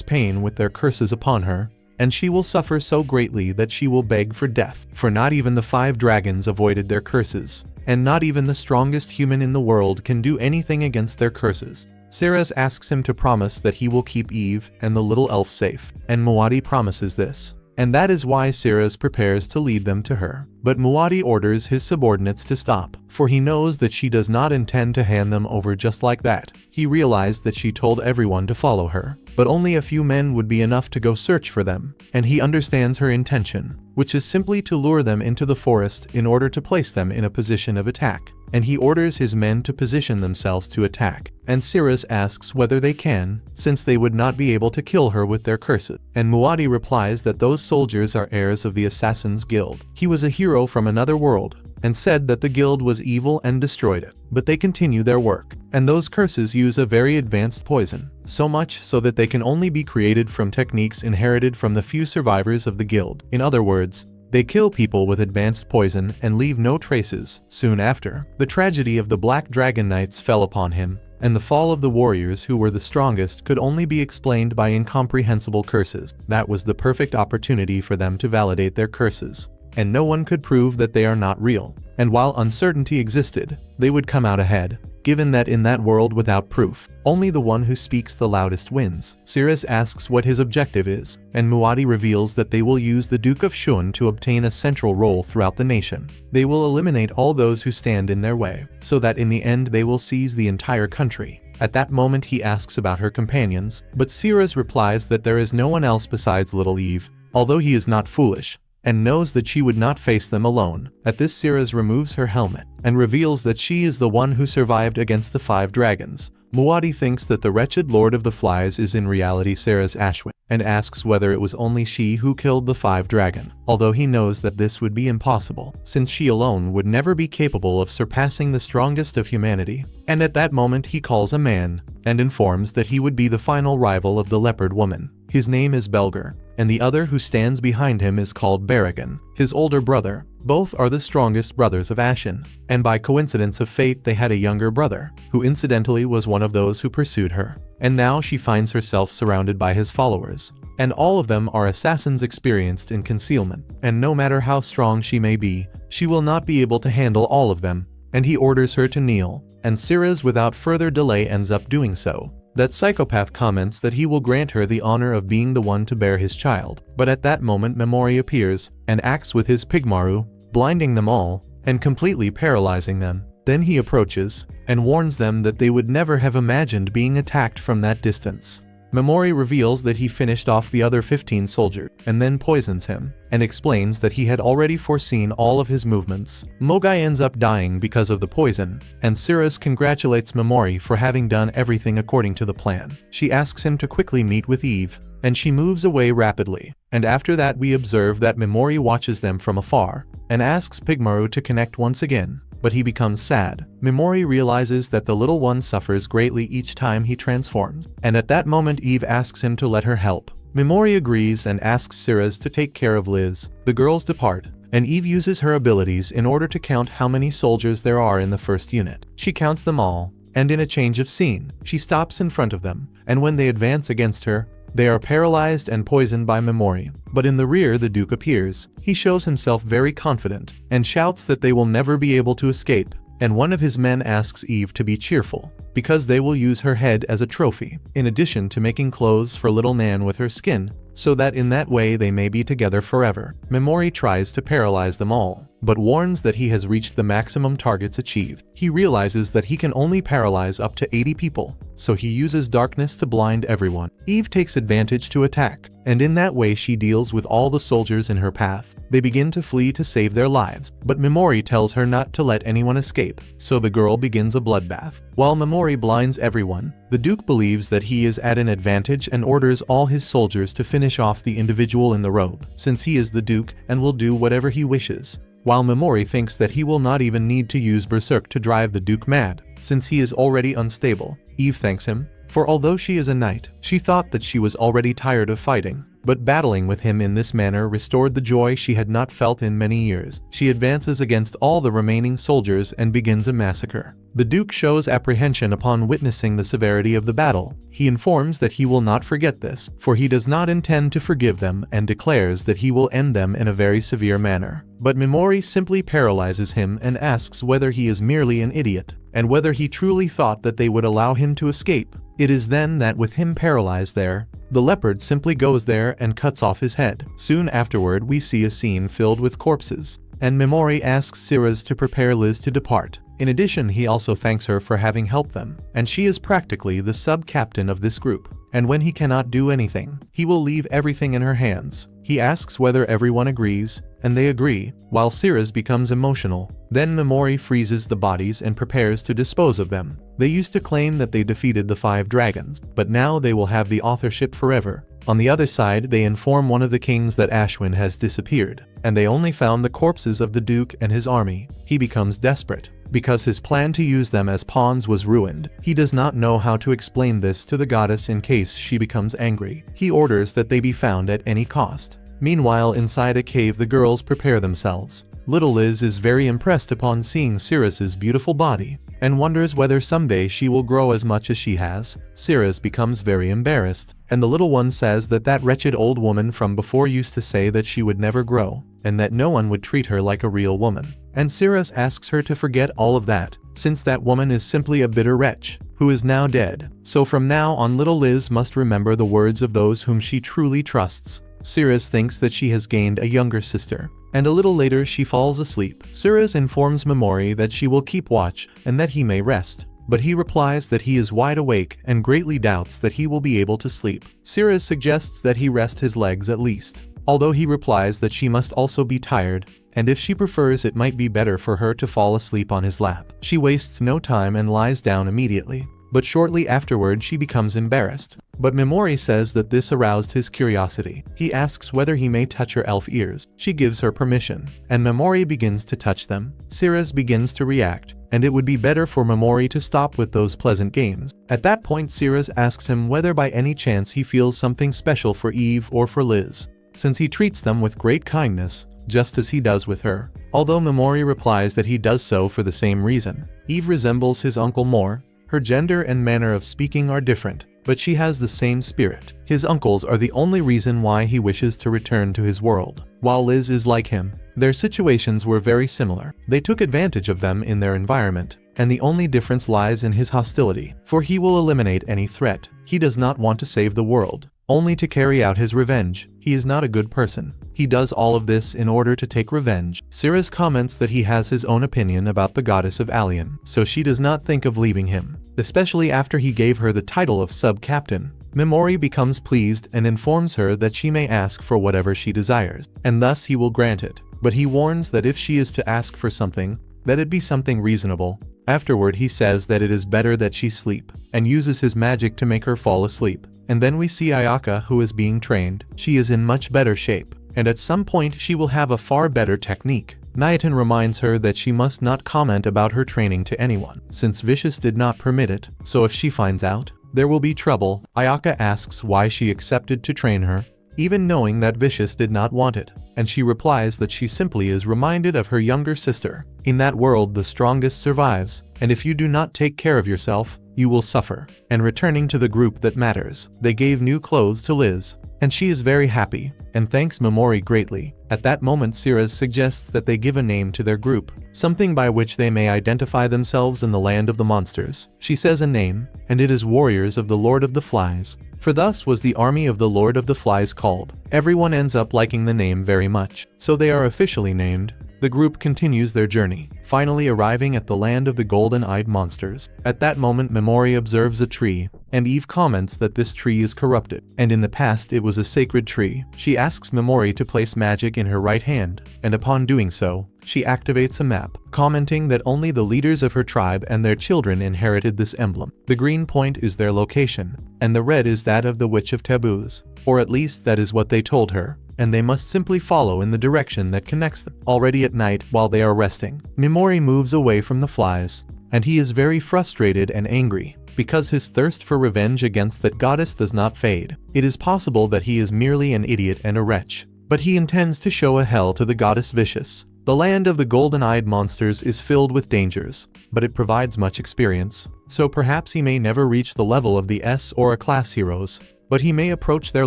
pain with their curses upon her, and she will suffer so greatly that she will beg for death. For not even the 5 dragons avoided their curses, and not even the strongest human in the world can do anything against their curses. Ceres asks him to promise that he will keep Eve and the little elf safe, and Muad'Dib promises this. And that is why Ceres prepares to lead them to her. But Muad'Dib orders his subordinates to stop, for he knows that she does not intend to hand them over just like that. He realized that she told everyone to follow her, but only a few men would be enough to go search for them, and he understands her intention, which is simply to lure them into the forest in order to place them in a position of attack. And he orders his men to position themselves to attack, and Ceres asks whether they can, since they would not be able to kill her with their curses. And Muad'Dib replies that those soldiers are heirs of the Assassin's Guild. He was a hero from another world, and said that the guild was evil and destroyed it. But they continue their work, and those curses use a very advanced poison, so much so that they can only be created from techniques inherited from the few survivors of the guild. In other words, they kill people with advanced poison and leave no traces. Soon after, the tragedy of the Black Dragon Knights fell upon him, and the fall of the warriors who were the strongest could only be explained by incomprehensible curses. That was the perfect opportunity for them to validate their curses, and no one could prove that they are not real. And while uncertainty existed, they would come out ahead, given that in that world without proof, only the one who speaks the loudest wins. Ceres asks what his objective is, and Muad'Dib reveals that they will use the Duke of Shounen to obtain a central role throughout the nation. They will eliminate all those who stand in their way, so that in the end they will seize the entire country. At that moment he asks about her companions, but Ceres replies that there is no one else besides little Eve, although he is not foolish, and knows that she would not face them alone. At this, Ceres removes her helmet, and reveals that she is the one who survived against the 5 dragons. Muad'Dib thinks that the wretched Lord of the Flies is in reality Ceres Ashwin, and asks whether it was only she who killed the 5 dragon, although he knows that this would be impossible, since she alone would never be capable of surpassing the strongest of humanity. And at that moment he calls a man, and informs that he would be the final rival of the leopard woman. His name is Belger, and the other who stands behind him is called Baragon, his older brother. Both are the strongest brothers of Ashen, and by coincidence of fate they had a younger brother, who incidentally was one of those who pursued her. and now she finds herself surrounded by his followers. And all of them are assassins experienced in concealment, and no matter how strong she may be, she will not be able to handle all of them, and he orders her to kneel, and Ceres without further delay ends up doing so. That psychopath comments that he will grant her the honor of being the one to bear his child, but at that moment Memori appears, and acts with his Pigmaru, blinding them all, and completely paralyzing them. Then he approaches, and warns them that they would never have imagined being attacked from that distance. Memori reveals that he finished off the other 15 soldiers, and then poisons him, and explains that he had already foreseen all of his movements. Mogai ends up dying because of the poison, and Ceres congratulates Memori for having done everything according to the plan. She asks him to quickly meet with Eve, and she moves away rapidly, and after that we observe that Memori watches them from afar, and asks Pigmaru to connect once again. But he becomes sad. Memori realizes that the little one suffers greatly each time he transforms, and at that moment Eve asks him to let her help. Memori agrees and asks Ceres to take care of Liz. The girls depart, and Eve uses her abilities in order to count how many soldiers there are in the first unit. She counts them all, and in a change of scene, she stops in front of them, and when they advance against her, they are paralyzed and poisoned by Memori. But in the rear the Duke appears. He shows himself very confident, and shouts that they will never be able to escape, and one of his men asks Eve to be cheerful, because they will use her head as a trophy, in addition to making clothes for little Nan with her skin, so that in that way they may be together forever. Memori tries to paralyze them all, but warns that he has reached the maximum targets achieved. He realizes that he can only paralyze up to 80 people, so he uses darkness to blind everyone. Eve takes advantage to attack, and in that way she deals with all the soldiers in her path. They begin to flee to save their lives, but Memori tells her not to let anyone escape, so the girl begins a bloodbath. While Memori blinds everyone, the Duke believes that he is at an advantage and orders all his soldiers to finish off the individual in the robe, since he is the Duke and will do whatever he wishes. While Memori thinks that he will not even need to use Berserk to drive the Duke mad, since he is already unstable. Eve thanks him, for although she is a knight, she thought that she was already tired of fighting, but battling with him in this manner restored the joy she had not felt in many years. She advances against all the remaining soldiers and begins a massacre. The Duke shows apprehension upon witnessing the severity of the battle. He informs that he will not forget this, for he does not intend to forgive them, and declares that he will end them in a very severe manner. But Memori simply paralyzes him and asks whether he is merely an idiot, and whether he truly thought that they would allow him to escape. It is then that with him paralyzed there, the leopard simply goes there and cuts off his head. Soon afterward we see a scene filled with corpses, and Memori asks Ceres to prepare Liz to depart. In addition, he also thanks her for having helped them, and she is practically the sub-captain of this group. And when he cannot do anything, he will leave everything in her hands. He asks whether everyone agrees, and they agree, while Ceres becomes emotional. Then Memori freezes the bodies and prepares to dispose of them. They used to claim that they defeated the 5 dragons, but now they will have the authorship forever. On the other side, they inform one of the kings that Ashwin has disappeared, and they only found the corpses of the Duke and his army. He becomes desperate, because his plan to use them as pawns was ruined. He does not know how to explain this to the goddess in case she becomes angry. He orders that they be found at any cost. Meanwhile, inside a cave the girls prepare themselves. Little Liz is very impressed upon seeing Ceres's beautiful body, and wonders whether someday she will grow as much as she has. Ceres becomes very embarrassed, and the little one says that that wretched old woman from before used to say that she would never grow, and that no one would treat her like a real woman. And Ceres asks her to forget all of that, since that woman is simply a bitter wretch, who is now dead. So from now on little Liz must remember the words of those whom she truly trusts. Ceres thinks that she has gained a younger sister, and a little later she falls asleep. Ceres informs Memori that she will keep watch and that he may rest, but he replies that he is wide awake and greatly doubts that he will be able to sleep. Ceres suggests that he rest his legs at least, although he replies that she must also be tired, and if she prefers it might be better for her to fall asleep on his lap. She wastes no time and lies down immediately, but shortly afterward she becomes embarrassed. But Memori says that this aroused his curiosity. He asks whether he may touch her elf ears. She gives her permission, and Memori begins to touch them. Ceres begins to react, and it would be better for Memori to stop with those pleasant games. At that point Ceres asks him whether by any chance he feels something special for Eve or for Liz, since he treats them with great kindness, just as he does with her. Although Memori replies that he does so for the same reason. Eve resembles his uncle more. Her gender and manner of speaking are different, but she has the same spirit. His uncles are the only reason why he wishes to return to his world, while Liz is like him. Their situations were very similar. They took advantage of them in their environment, and the only difference lies in his hostility, for he will eliminate any threat. He does not want to save the world, only to carry out his revenge. He is not a good person. He does all of this in order to take revenge. Cirrus comments that he has his own opinion about the goddess of Alien, so she does not think of leaving him, especially after he gave her the title of sub-captain. Memori becomes pleased and informs her that she may ask for whatever she desires, and thus he will grant it. But he warns that if she is to ask for something, that it be something reasonable. Afterward he says that it is better that she sleep, and uses his magic to make her fall asleep. And then we see Ayaka, who is being trained. She is in much better shape, and at some point she will have a far better technique. Nyaten reminds her that she must not comment about her training to anyone, since Vicious did not permit it, so if she finds out, there will be trouble. Ayaka asks why she accepted to train her, even knowing that Vicious did not want it, and she replies that she simply is reminded of her younger sister. In that world the strongest survives, and if you do not take care of yourself, you will suffer. And returning to the group that matters, they gave new clothes to Liz, and she is very happy, and thanks Memori greatly. At that moment Cirrus suggests that they give a name to their group, something by which they may identify themselves in the land of the monsters. She says a name, and it is Warriors of the Lord of the Flies, for thus was the army of the Lord of the Flies called. Everyone ends up liking the name very much, so they are officially named. The group continues their journey, finally arriving at the land of the golden-eyed monsters. At that moment Memori observes a tree, and Eve comments that this tree is corrupted, and in the past it was a sacred tree. She asks Memori to place magic in her right hand, and upon doing so, she activates a map, commenting that only the leaders of her tribe and their children inherited this emblem. The green point is their location, and the red is that of the Witch of Taboos, or at least that is what they told her, and they must simply follow in the direction that connects them. Already at night, while they are resting, Memori moves away from the flies, and he is very frustrated and angry, because his thirst for revenge against that goddess does not fade. It is possible that he is merely an idiot and a wretch, but he intends to show a hell to the goddess Vicious. The land of the golden-eyed monsters is filled with dangers, but it provides much experience, so perhaps he may never reach the level of the S or A class heroes, but he may approach their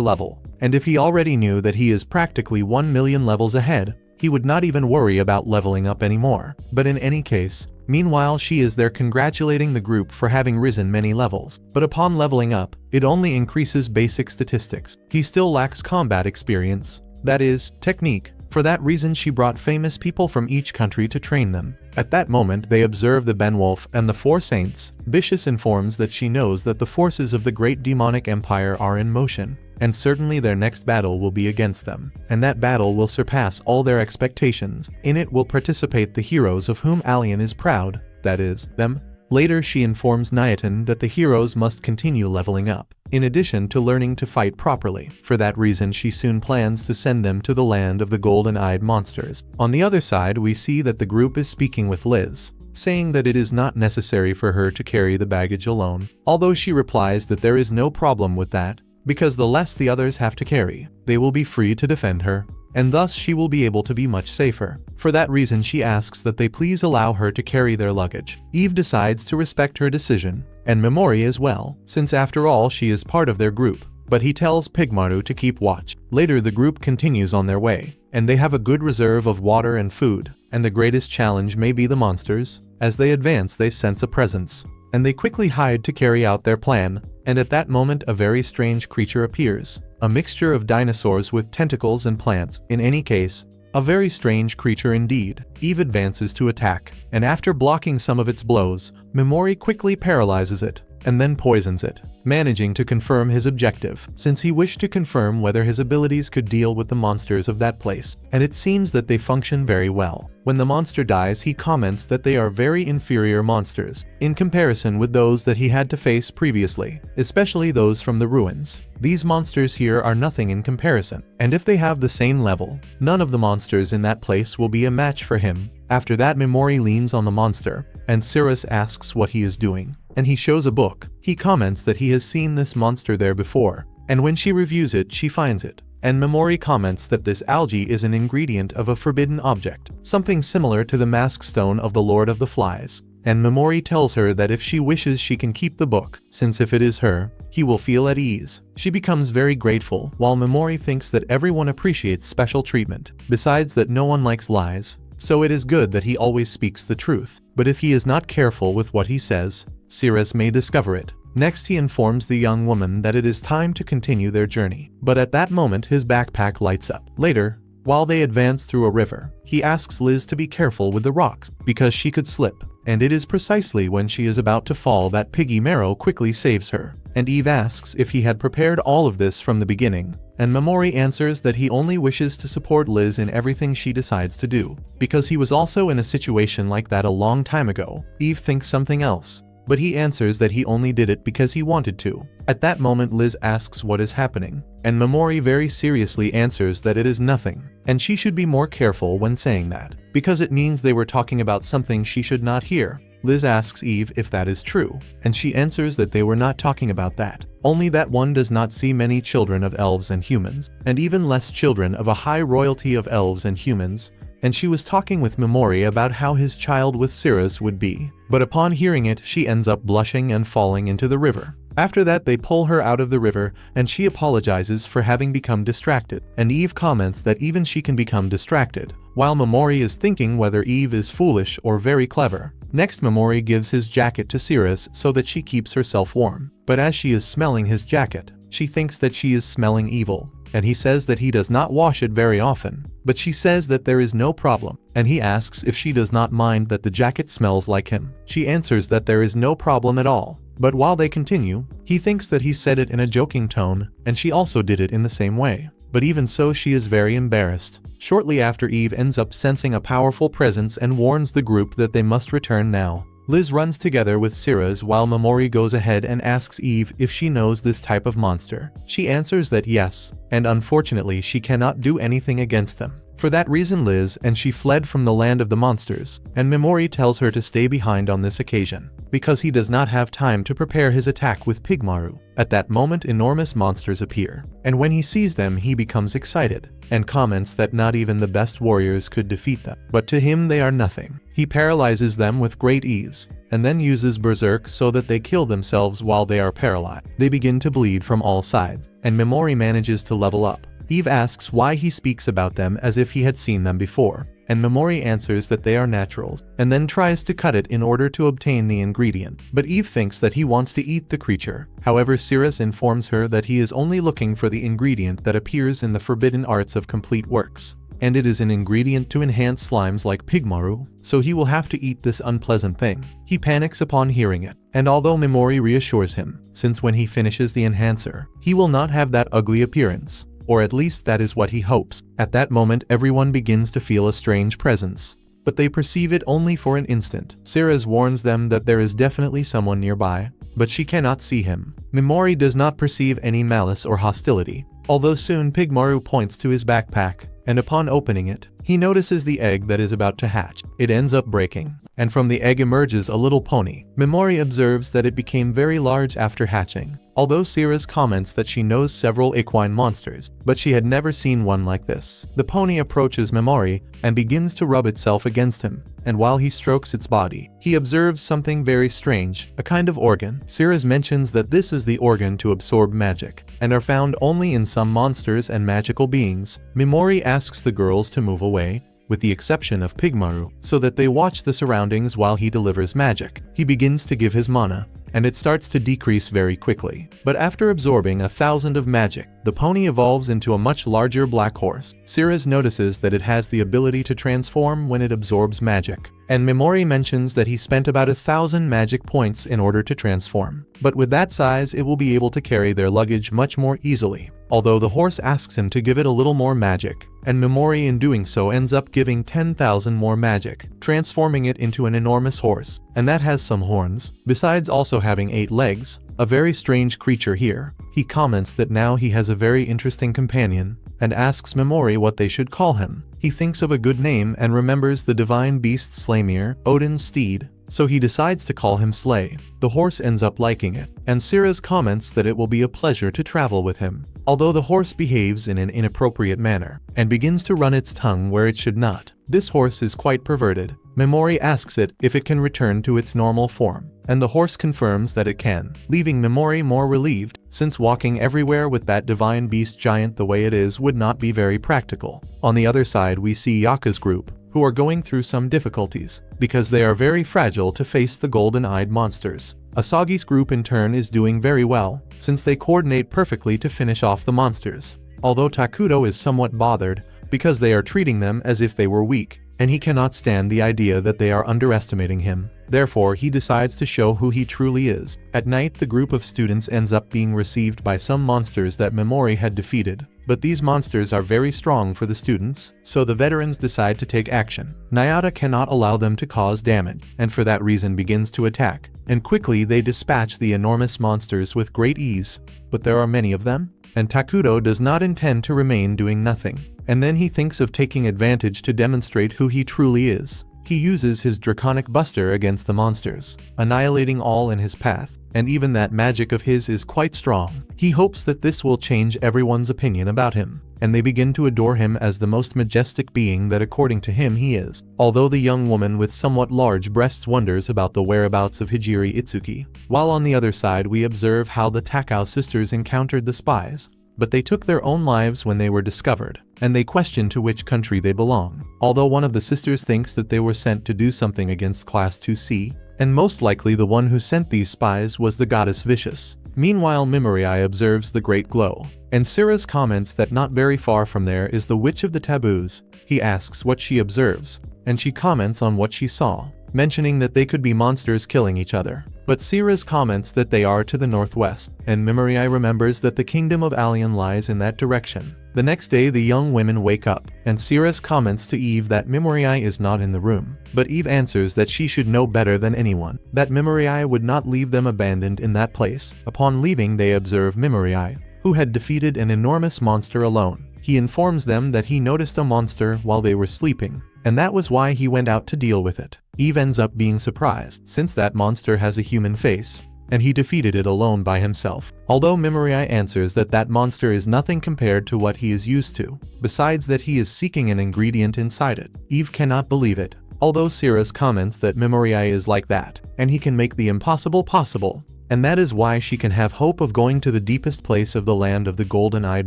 level, and if he already knew that he is practically 1 million levels ahead, he would not even worry about leveling up anymore. But in any case, meanwhile she is there congratulating the group for having risen many levels, but upon leveling up, it only increases basic statistics. He still lacks combat experience, that is, technique. For that reason she brought famous people from each country to train them. At that moment they observe the Benwolf and the four saints. Vicious informs that she knows that the forces of the great demonic empire are in motion, and certainly their next battle will be against them, and that battle will surpass all their expectations. In it will participate the heroes of whom Alien is proud, that is, them. Later she informs Nyaten that the heroes must continue leveling up, in addition to learning to fight properly. For that reason she soon plans to send them to the land of the golden-eyed monsters. On the other side we see that the group is speaking with Liz, saying that it is not necessary for her to carry the baggage alone, although she replies that there is no problem with that, because the less the others have to carry, they will be free to defend her, and thus she will be able to be much safer. For that reason she asks that they please allow her to carry their luggage. Eve decides to respect her decision, and Memori as well, since after all she is part of their group, but he tells Pigmaru to keep watch. Later the group continues on their way, and they have a good reserve of water and food, and the greatest challenge may be the monsters. As they advance they sense a presence, and they quickly hide to carry out their plan, and at that moment a very strange creature appears, a mixture of dinosaurs with tentacles and plants. In any case, a very strange creature indeed. Eve advances to attack, and after blocking some of its blows, Memori quickly paralyzes it, and then poisons it, managing to confirm his objective, since he wished to confirm whether his abilities could deal with the monsters of that place, and it seems that they function very well. When the monster dies he comments that they are very inferior monsters, in comparison with those that he had to face previously, especially those from the ruins. These monsters here are nothing in comparison, and if they have the same level, none of the monsters in that place will be a match for him. After that Memori leans on the monster, and Cirrus asks what he is doing, and he shows a book. He comments that he has seen this monster there before, and when she reviews it she finds it, and Memori comments that this algae is an ingredient of a forbidden object, something similar to the mask stone of the Lord of the Flies. and Memori tells her that if she wishes she can keep the book, since if it is her, he will feel at ease. She becomes very grateful, while Memori thinks that everyone appreciates special treatment, besides that no one likes lies, so it is good that he always speaks the truth. But if he is not careful with what he says, Ceres may discover it. Next he informs the young woman that it is time to continue their journey. But at that moment his backpack lights up. Later, while they advance through a river, he asks Liz to be careful with the rocks, because she could slip. And it is precisely when she is about to fall that Piggy Marrow quickly saves her. And Eve asks if he had prepared all of this from the beginning. And Memori answers that he only wishes to support Liz in everything she decides to do, because he was also in a situation like that a long time ago. Eve thinks something else, but he answers that he only did it because he wanted to. At that moment Liz asks what is happening, and Memori very seriously answers that it is nothing, and she should be more careful when saying that, because it means they were talking about something she should not hear. Liz asks Eve if that is true, and she answers that they were not talking about that, only that one does not see many children of elves and humans, and even less children of a high royalty of elves and humans, and she was talking with Memori about how his child with Ceres would be. But upon hearing it, she ends up blushing and falling into the river. After that they pull her out of the river, and she apologizes for having become distracted, and Eve comments that even she can become distracted, while Memori is thinking whether Eve is foolish or very clever. Next Memori gives his jacket to Ceres so that she keeps herself warm, but as she is smelling his jacket, she thinks that she is smelling evil, and he says that he does not wash it very often, but she says that there is no problem, and he asks if she does not mind that the jacket smells like him. She answers that there is no problem at all. But while they continue, he thinks that he said it in a joking tone, and she also did it in the same way. But even so, she is very embarrassed. Shortly after, Eve ends up sensing a powerful presence and warns the group that they must return now. Liz runs together with Ceres while Memori goes ahead and asks Eve if she knows this type of monster. She answers that yes, and unfortunately she cannot do anything against them. For that reason Liz and she fled from the land of the monsters, and Memori tells her to stay behind on this occasion, because he does not have time to prepare his attack with Pigmaru. At that moment enormous monsters appear, and when he sees them he becomes excited, and comments that not even the best warriors could defeat them, but to him they are nothing. He paralyzes them with great ease, and then uses Berserk so that they kill themselves while they are paralyzed. They begin to bleed from all sides, and Memori manages to level up. Eve asks why he speaks about them as if he had seen them before, and Memori answers that they are naturals, and then tries to cut it in order to obtain the ingredient. But Eve thinks that he wants to eat the creature. However, Ceres informs her that he is only looking for the ingredient that appears in the forbidden arts of complete works, and it is an ingredient to enhance slimes like Pigmaru, so he will have to eat this unpleasant thing. He panics upon hearing it, and although Memori reassures him, since when he finishes the enhancer, he will not have that ugly appearance, or at least that is what he hopes. At that moment everyone begins to feel a strange presence, but they perceive it only for an instant. Ceres warns them that there is definitely someone nearby, but she cannot see him. Memori does not perceive any malice or hostility, although soon Pigmaru points to his backpack, and upon opening it, he notices the egg that is about to hatch. It ends up breaking, and from the egg emerges a little pony. Memori observes that it became very large after hatching, although Ceres comments that she knows several equine monsters, but she had never seen one like this. The pony approaches Memori and begins to rub itself against him, and while he strokes its body, he observes something very strange, a kind of organ. Ceres mentions that this is the organ to absorb magic, and are found only in some monsters and magical beings. Memori asks the girls to move away, with the exception of Pigmaru, so that they watch the surroundings while he delivers magic. He begins to give his mana, and it starts to decrease very quickly. But after absorbing 1,000 of magic, the pony evolves into a much larger black horse. Ceres notices that it has the ability to transform when it absorbs magic, and Memori mentions that he spent about 1,000 magic points in order to transform. But with that size it will be able to carry their luggage much more easily, although the horse asks him to give it a little more magic, and Memori in doing so ends up giving 10,000 more magic, transforming it into an enormous horse, and that has some horns, besides also having 8 legs, a very strange creature here. He comments that now he has a very interesting companion, and asks Memori what they should call him. He thinks of a good name and remembers the divine beast Slaymir, Odin's steed, so he decides to call him Slay. The horse ends up liking it, and Ceres comments that it will be a pleasure to travel with him, although the horse behaves in an inappropriate manner, and begins to run its tongue where it should not. This horse is quite perverted, Memori asks it if it can return to its normal form, and the horse confirms that it can, leaving Memori more relieved, since walking everywhere with that divine beast giant the way it is would not be very practical. On the other side we see Yaka's group, who are going through some difficulties, because they are very fragile to face the golden-eyed monsters. Asagi's group in turn is doing very well, since they coordinate perfectly to finish off the monsters. Although Takuto is somewhat bothered, because they are treating them as if they were weak, and he cannot stand the idea that they are underestimating him. Therefore he decides to show who he truly is. At night the group of students ends up being received by some monsters that Memori had defeated. But these monsters are very strong for the students, so the veterans decide to take action. Nayata cannot allow them to cause damage, and for that reason begins to attack. And quickly they dispatch the enormous monsters with great ease. But there are many of them, and Takuto does not intend to remain doing nothing. And then he thinks of taking advantage to demonstrate who he truly is. He uses his draconic buster against the monsters, annihilating all in his path. And even that magic of his is quite strong. He hopes that this will change everyone's opinion about him, and they begin to adore him as the most majestic being that according to him he is. Although the young woman with somewhat large breasts wonders about the whereabouts of Hijiri Itsuki, while on the other side we observe how the Takao sisters encountered the spies. But they took their own lives when they were discovered, and they question to which country they belong. Although one of the sisters thinks that they were sent to do something against Class 2C, and most likely the one who sent these spies was the goddess Vicious. Meanwhile Memori observes the great glow, and Syrah's comments that not very far from there is the Witch of the Taboos. He asks what she observes, and she comments on what she saw, mentioning that they could be monsters killing each other. But Syrah's comments that they are to the northwest, and Memori remembers that the kingdom of Alien lies in that direction. The next day the young women wake up, and Syrah's comments to Eve that Memori is not in the room. But Eve answers that she should know better than anyone, that Memori would not leave them abandoned in that place. Upon leaving they observe Memori, who had defeated an enormous monster alone. He informs them that he noticed a monster while they were sleeping, and that was why he went out to deal with it. Eve ends up being surprised, since that monster has a human face, and he defeated it alone by himself. Although Memori answers that that monster is nothing compared to what he is used to, besides that he is seeking an ingredient inside it. Eve cannot believe it, although Syrah's comments that Memori is like that, and he can make the impossible possible. And that is why she can have hope of going to the deepest place of the land of the golden-eyed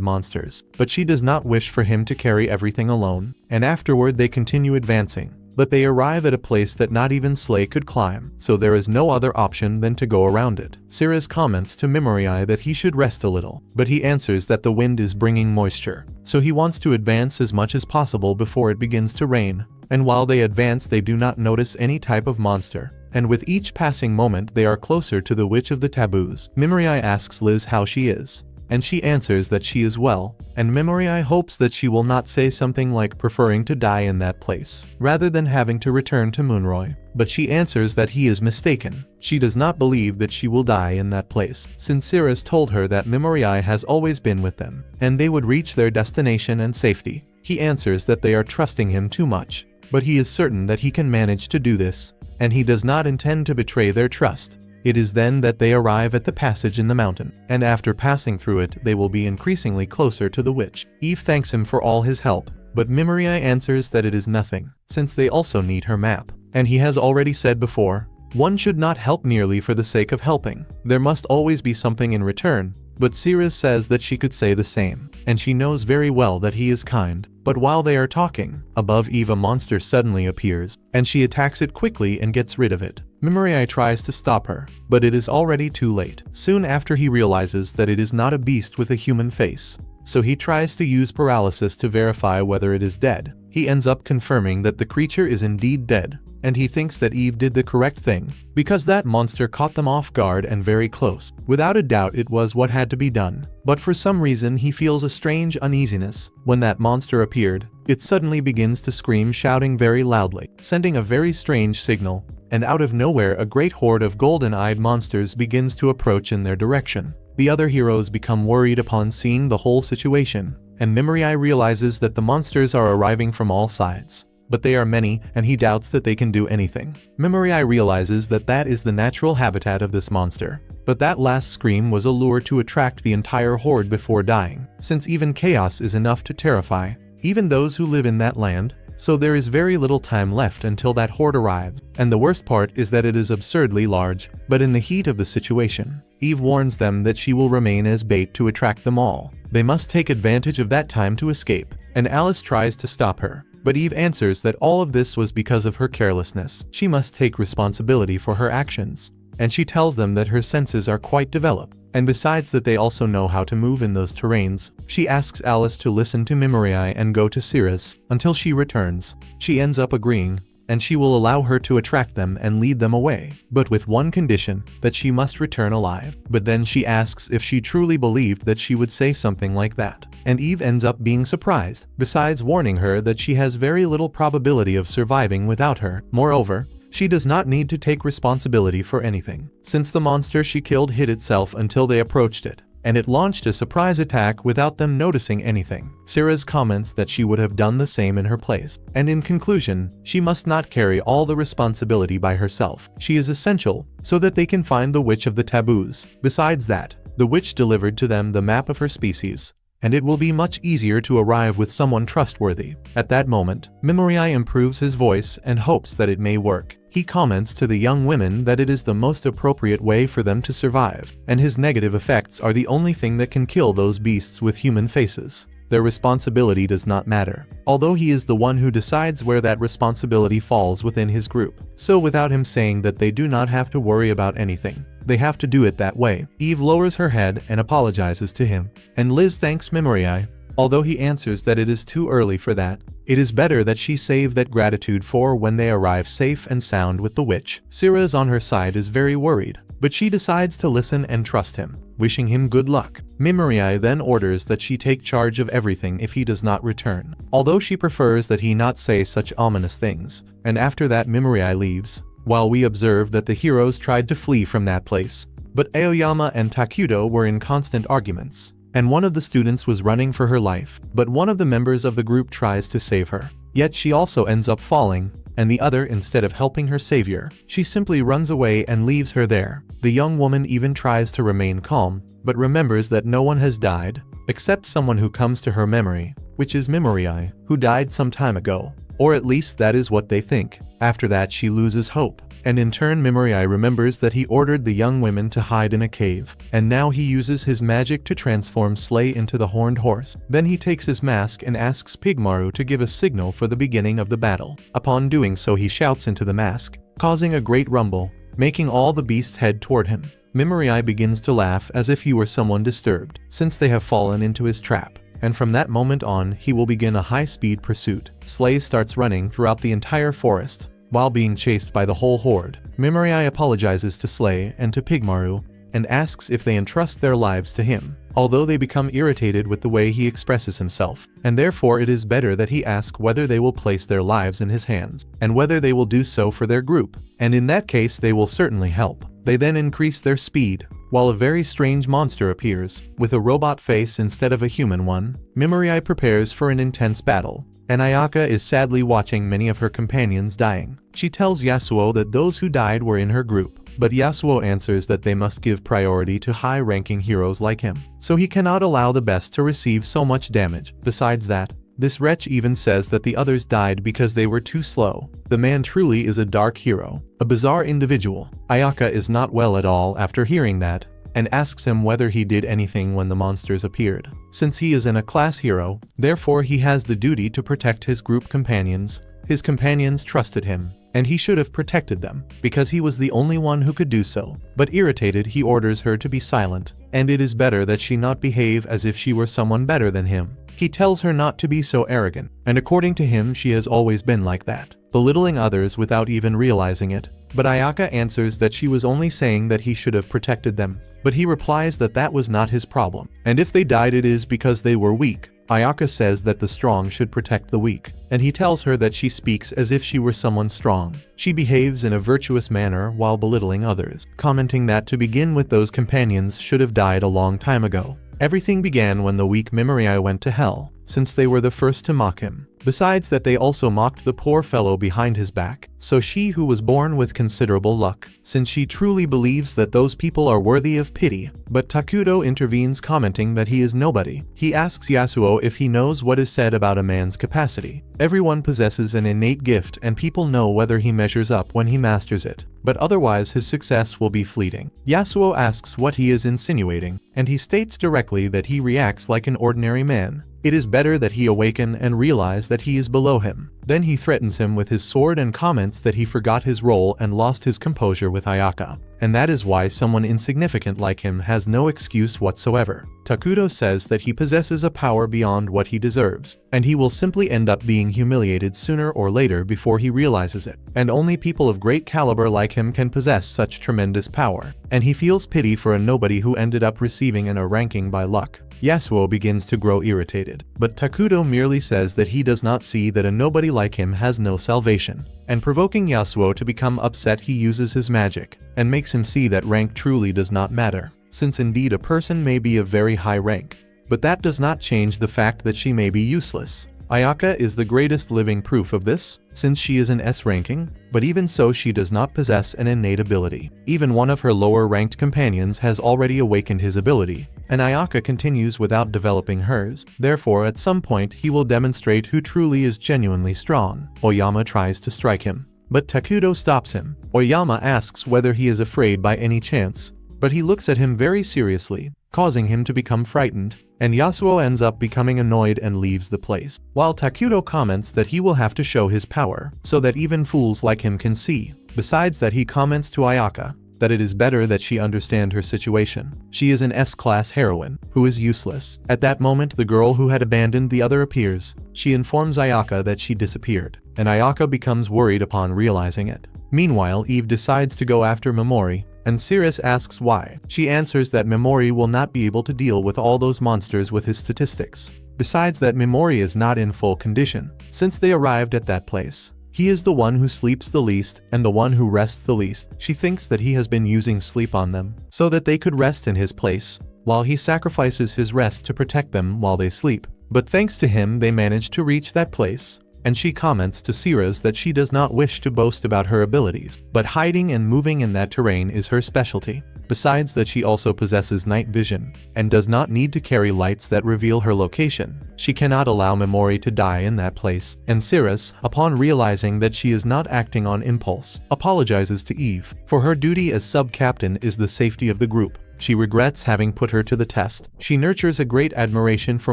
monsters. But she does not wish for him to carry everything alone, and afterward they continue advancing. But they arrive at a place that not even Slay could climb, so there is no other option than to go around it. Syrah's comments to Memori that he should rest a little, but he answers that the wind is bringing moisture, so he wants to advance as much as possible before it begins to rain. And while they advance they do not notice any type of monster. And with each passing moment they are closer to the Witch of the Taboos. Memori asks Liz how she is, and she answers that she is well, and Memori hopes that she will not say something like preferring to die in that place, rather than having to return to Moonroy. But she answers that he is mistaken. She does not believe that she will die in that place, since Syrah's told her that Memori has always been with them, and they would reach their destination and safety. He answers that they are trusting him too much, but he is certain that he can manage to do this, and he does not intend to betray their trust. It is then that they arrive at the passage in the mountain, and after passing through it they will be increasingly closer to the witch. Eve thanks him for all his help, but Memori answers that it is nothing, since they also need her map. And he has already said before, one should not help merely for the sake of helping. There must always be something in return. But Syrah says that she could say the same, and she knows very well that he is kind. But while they are talking, above Eve a monster suddenly appears, and she attacks it quickly and gets rid of it. Memori tries to stop her, but it is already too late. Soon after he realizes that it is not a beast with a human face, so he tries to use paralysis to verify whether it is dead. He ends up confirming that the creature is indeed dead, and he thinks that Eve did the correct thing, because that monster caught them off guard and very close. Without a doubt it was what had to be done, but for some reason he feels a strange uneasiness. When that monster appeared, it suddenly begins to scream, shouting very loudly, sending a very strange signal, and out of nowhere a great horde of golden-eyed monsters begins to approach in their direction. The other heroes become worried upon seeing the whole situation, and Memori realizes that the monsters are arriving from all sides. But they are many, and he doubts that they can do anything. Memori realizes that that is the natural habitat of this monster. But that last scream was a lure to attract the entire horde before dying, since even chaos is enough to terrify even those who live in that land. so there is very little time left until that horde arrives. And the worst part is that it is absurdly large. But in the heat of the situation, Eve warns them that she will remain as bait to attract them all. They must take advantage of that time to escape, and Alice tries to stop her. But Eve answers that all of this was because of her carelessness. She must take responsibility for her actions. And she tells them that her senses are quite developed, and besides that they also know how to move in those terrains. She asks Alice to listen to Mimuri and go to Cirrus until she returns. She ends up agreeing, and she will allow her to attract them and lead them away, but with one condition, that she must return alive. But then she asks if she truly believed that she would say something like that, and Eve ends up being surprised, besides warning her that she has very little probability of surviving without her. Moreover, she does not need to take responsibility for anything, since the monster she killed hid itself until they approached it, and it launched a surprise attack without them noticing anything. Cirrus comments that she would have done the same in her place, and in conclusion, she must not carry all the responsibility by herself. She is essential so that they can find the witch of the taboos. Besides that, the witch delivered to them the map of her species, and it will be much easier to arrive with someone trustworthy. At that moment, Mimuri improves his voice and hopes that it may work. He comments to the young women that it is the most appropriate way for them to survive, and his negative effects are the only thing that can kill those beasts with human faces. Their responsibility does not matter, although he is the one who decides where that responsibility falls within his group. So without him saying that they do not have to worry about anything, they have to do it that way. Eve lowers her head and apologizes to him, and Liz thanks Mimuri, although he answers that it is too early for that. It is better that she save that gratitude for when they arrive safe and sound with the witch. Cirrus on her side is very worried, but she decides to listen and trust him, wishing him good luck. Mimuri then orders that she take charge of everything if he does not return, although she prefers that he not say such ominous things. And after that Mimuri leaves, while we observe that the heroes tried to flee from that place. But Aoyama and Takuto were in constant arguments, and one of the students was running for her life, but one of the members of the group tries to save her. Yet she also ends up falling, and the other, instead of helping her savior, she simply runs away and leaves her there. The young woman even tries to remain calm, but remembers that no one has died, except someone who comes to her memory, which is Mimuri, who died some time ago. Or at least that is what they think. After that she loses hope, and in turn Mimuri remembers that he ordered the young women to hide in a cave, and now he uses his magic to transform Slay into the horned horse. Then he takes his mask and asks Pigmaru to give a signal for the beginning of the battle. Upon doing so he shouts into the mask, causing a great rumble, making all the beasts head toward him. Mimuri begins to laugh as if he were someone disturbed, since they have fallen into his trap. And from that moment on, he will begin a high-speed pursuit. Slay starts running throughout the entire forest, while being chased by the whole horde. Mimuri apologizes to Slay and to Pigmaru, and asks if they entrust their lives to him, although they become irritated with the way he expresses himself, and therefore it is better that he ask whether they will place their lives in his hands, and whether they will do so for their group, and in that case they will certainly help. They then increase their speed, while a very strange monster appears, with a robot face instead of a human one. Mimuri prepares for an intense battle, and Ayaka is sadly watching many of her companions dying. She tells Yasuo that those who died were in her group, but Yasuo answers that they must give priority to high-ranking heroes like him, so he cannot allow the best to receive so much damage. Besides that, this wretch even says that the others died because they were too slow. The man truly is a dark hero, a bizarre individual. Ayaka is not well at all after hearing that, and asks him whether he did anything when the monsters appeared. Since he is a class hero, therefore he has the duty to protect his group companions. His companions trusted him, and he should have protected them, because he was the only one who could do so. But irritated, he orders her to be silent, and it is better that she not behave as if she were someone better than him. He tells her not to be so arrogant, and according to him she has always been like that, belittling others without even realizing it. But Ayaka answers that she was only saying that he should have protected them, but he replies that that was not his problem, and if they died it is because they were weak. Ayaka says that the strong should protect the weak, and he tells her that she speaks as if she were someone strong. She behaves in a virtuous manner while belittling others, commenting that to begin with those companions should have died a long time ago. Everything began when the weak Mimuri went to hell, since they were the first to mock him. Besides that, they also mocked the poor fellow behind his back. So she, who was born with considerable luck, since she truly believes that those people are worthy of pity. But Takuto intervenes, commenting that he is nobody. He asks Yasuo if he knows what is said about a man's capacity. Everyone possesses an innate gift, and people know whether he measures up when he masters it. But otherwise his success will be fleeting. Yasuo asks what he is insinuating, and he states directly that he reacts like an ordinary man. It is better that he awaken and realize that he is below him. Then he threatens him with his sword and comments that he forgot his role and lost his composure with Ayaka. And that is why someone insignificant like him has no excuse whatsoever. Takuto says that he possesses a power beyond what he deserves, and he will simply end up being humiliated sooner or later before he realizes it. And only people of great caliber like him can possess such tremendous power. And he feels pity for a nobody who ended up receiving a ranking by luck. Yasuo begins to grow irritated, but Takuto merely says that he does not see that a nobody like him has no salvation. And provoking Yasuo to become upset, he uses his magic, and makes him see that rank truly does not matter, since indeed a person may be of very high rank, but that does not change the fact that she may be useless. Ayaka is the greatest living proof of this, since she is an S ranking, but even so she does not possess an innate ability. Even one of her lower ranked companions has already awakened his ability, and Ayaka continues without developing hers. Therefore at some point he will demonstrate who truly is genuinely strong. Oyama tries to strike him, but Takuto stops him. Oyama asks whether he is afraid by any chance, but he looks at him very seriously, causing him to become frightened, and Yasuo ends up becoming annoyed and leaves the place. While Takuto comments that he will have to show his power, so that even fools like him can see. Besides that, he comments to Ayaka that it is better that she understand her situation. She is an S-class heroine, who is useless. At that moment the girl who had abandoned the other appears. She informs Ayaka that she disappeared, and Ayaka becomes worried upon realizing it. Meanwhile, Eve decides to go after Memori, and Sirius asks why. She answers that Memori will not be able to deal with all those monsters with his statistics. Besides that, Memori is not in full condition, since they arrived at that place. He is the one who sleeps the least and the one who rests the least. She thinks that he has been using sleep on them, so that they could rest in his place, while he sacrifices his rest to protect them while they sleep. But thanks to him they manage to reach that place. And she comments to Sirius that she does not wish to boast about her abilities, but hiding and moving in that terrain is her specialty. Besides that, she also possesses night vision, and does not need to carry lights that reveal her location. She cannot allow Memori to die in that place, and Sirius, upon realizing that she is not acting on impulse, apologizes to Eve, for her duty as sub-captain is the safety of the group. She regrets having put her to the test. She nurtures a great admiration for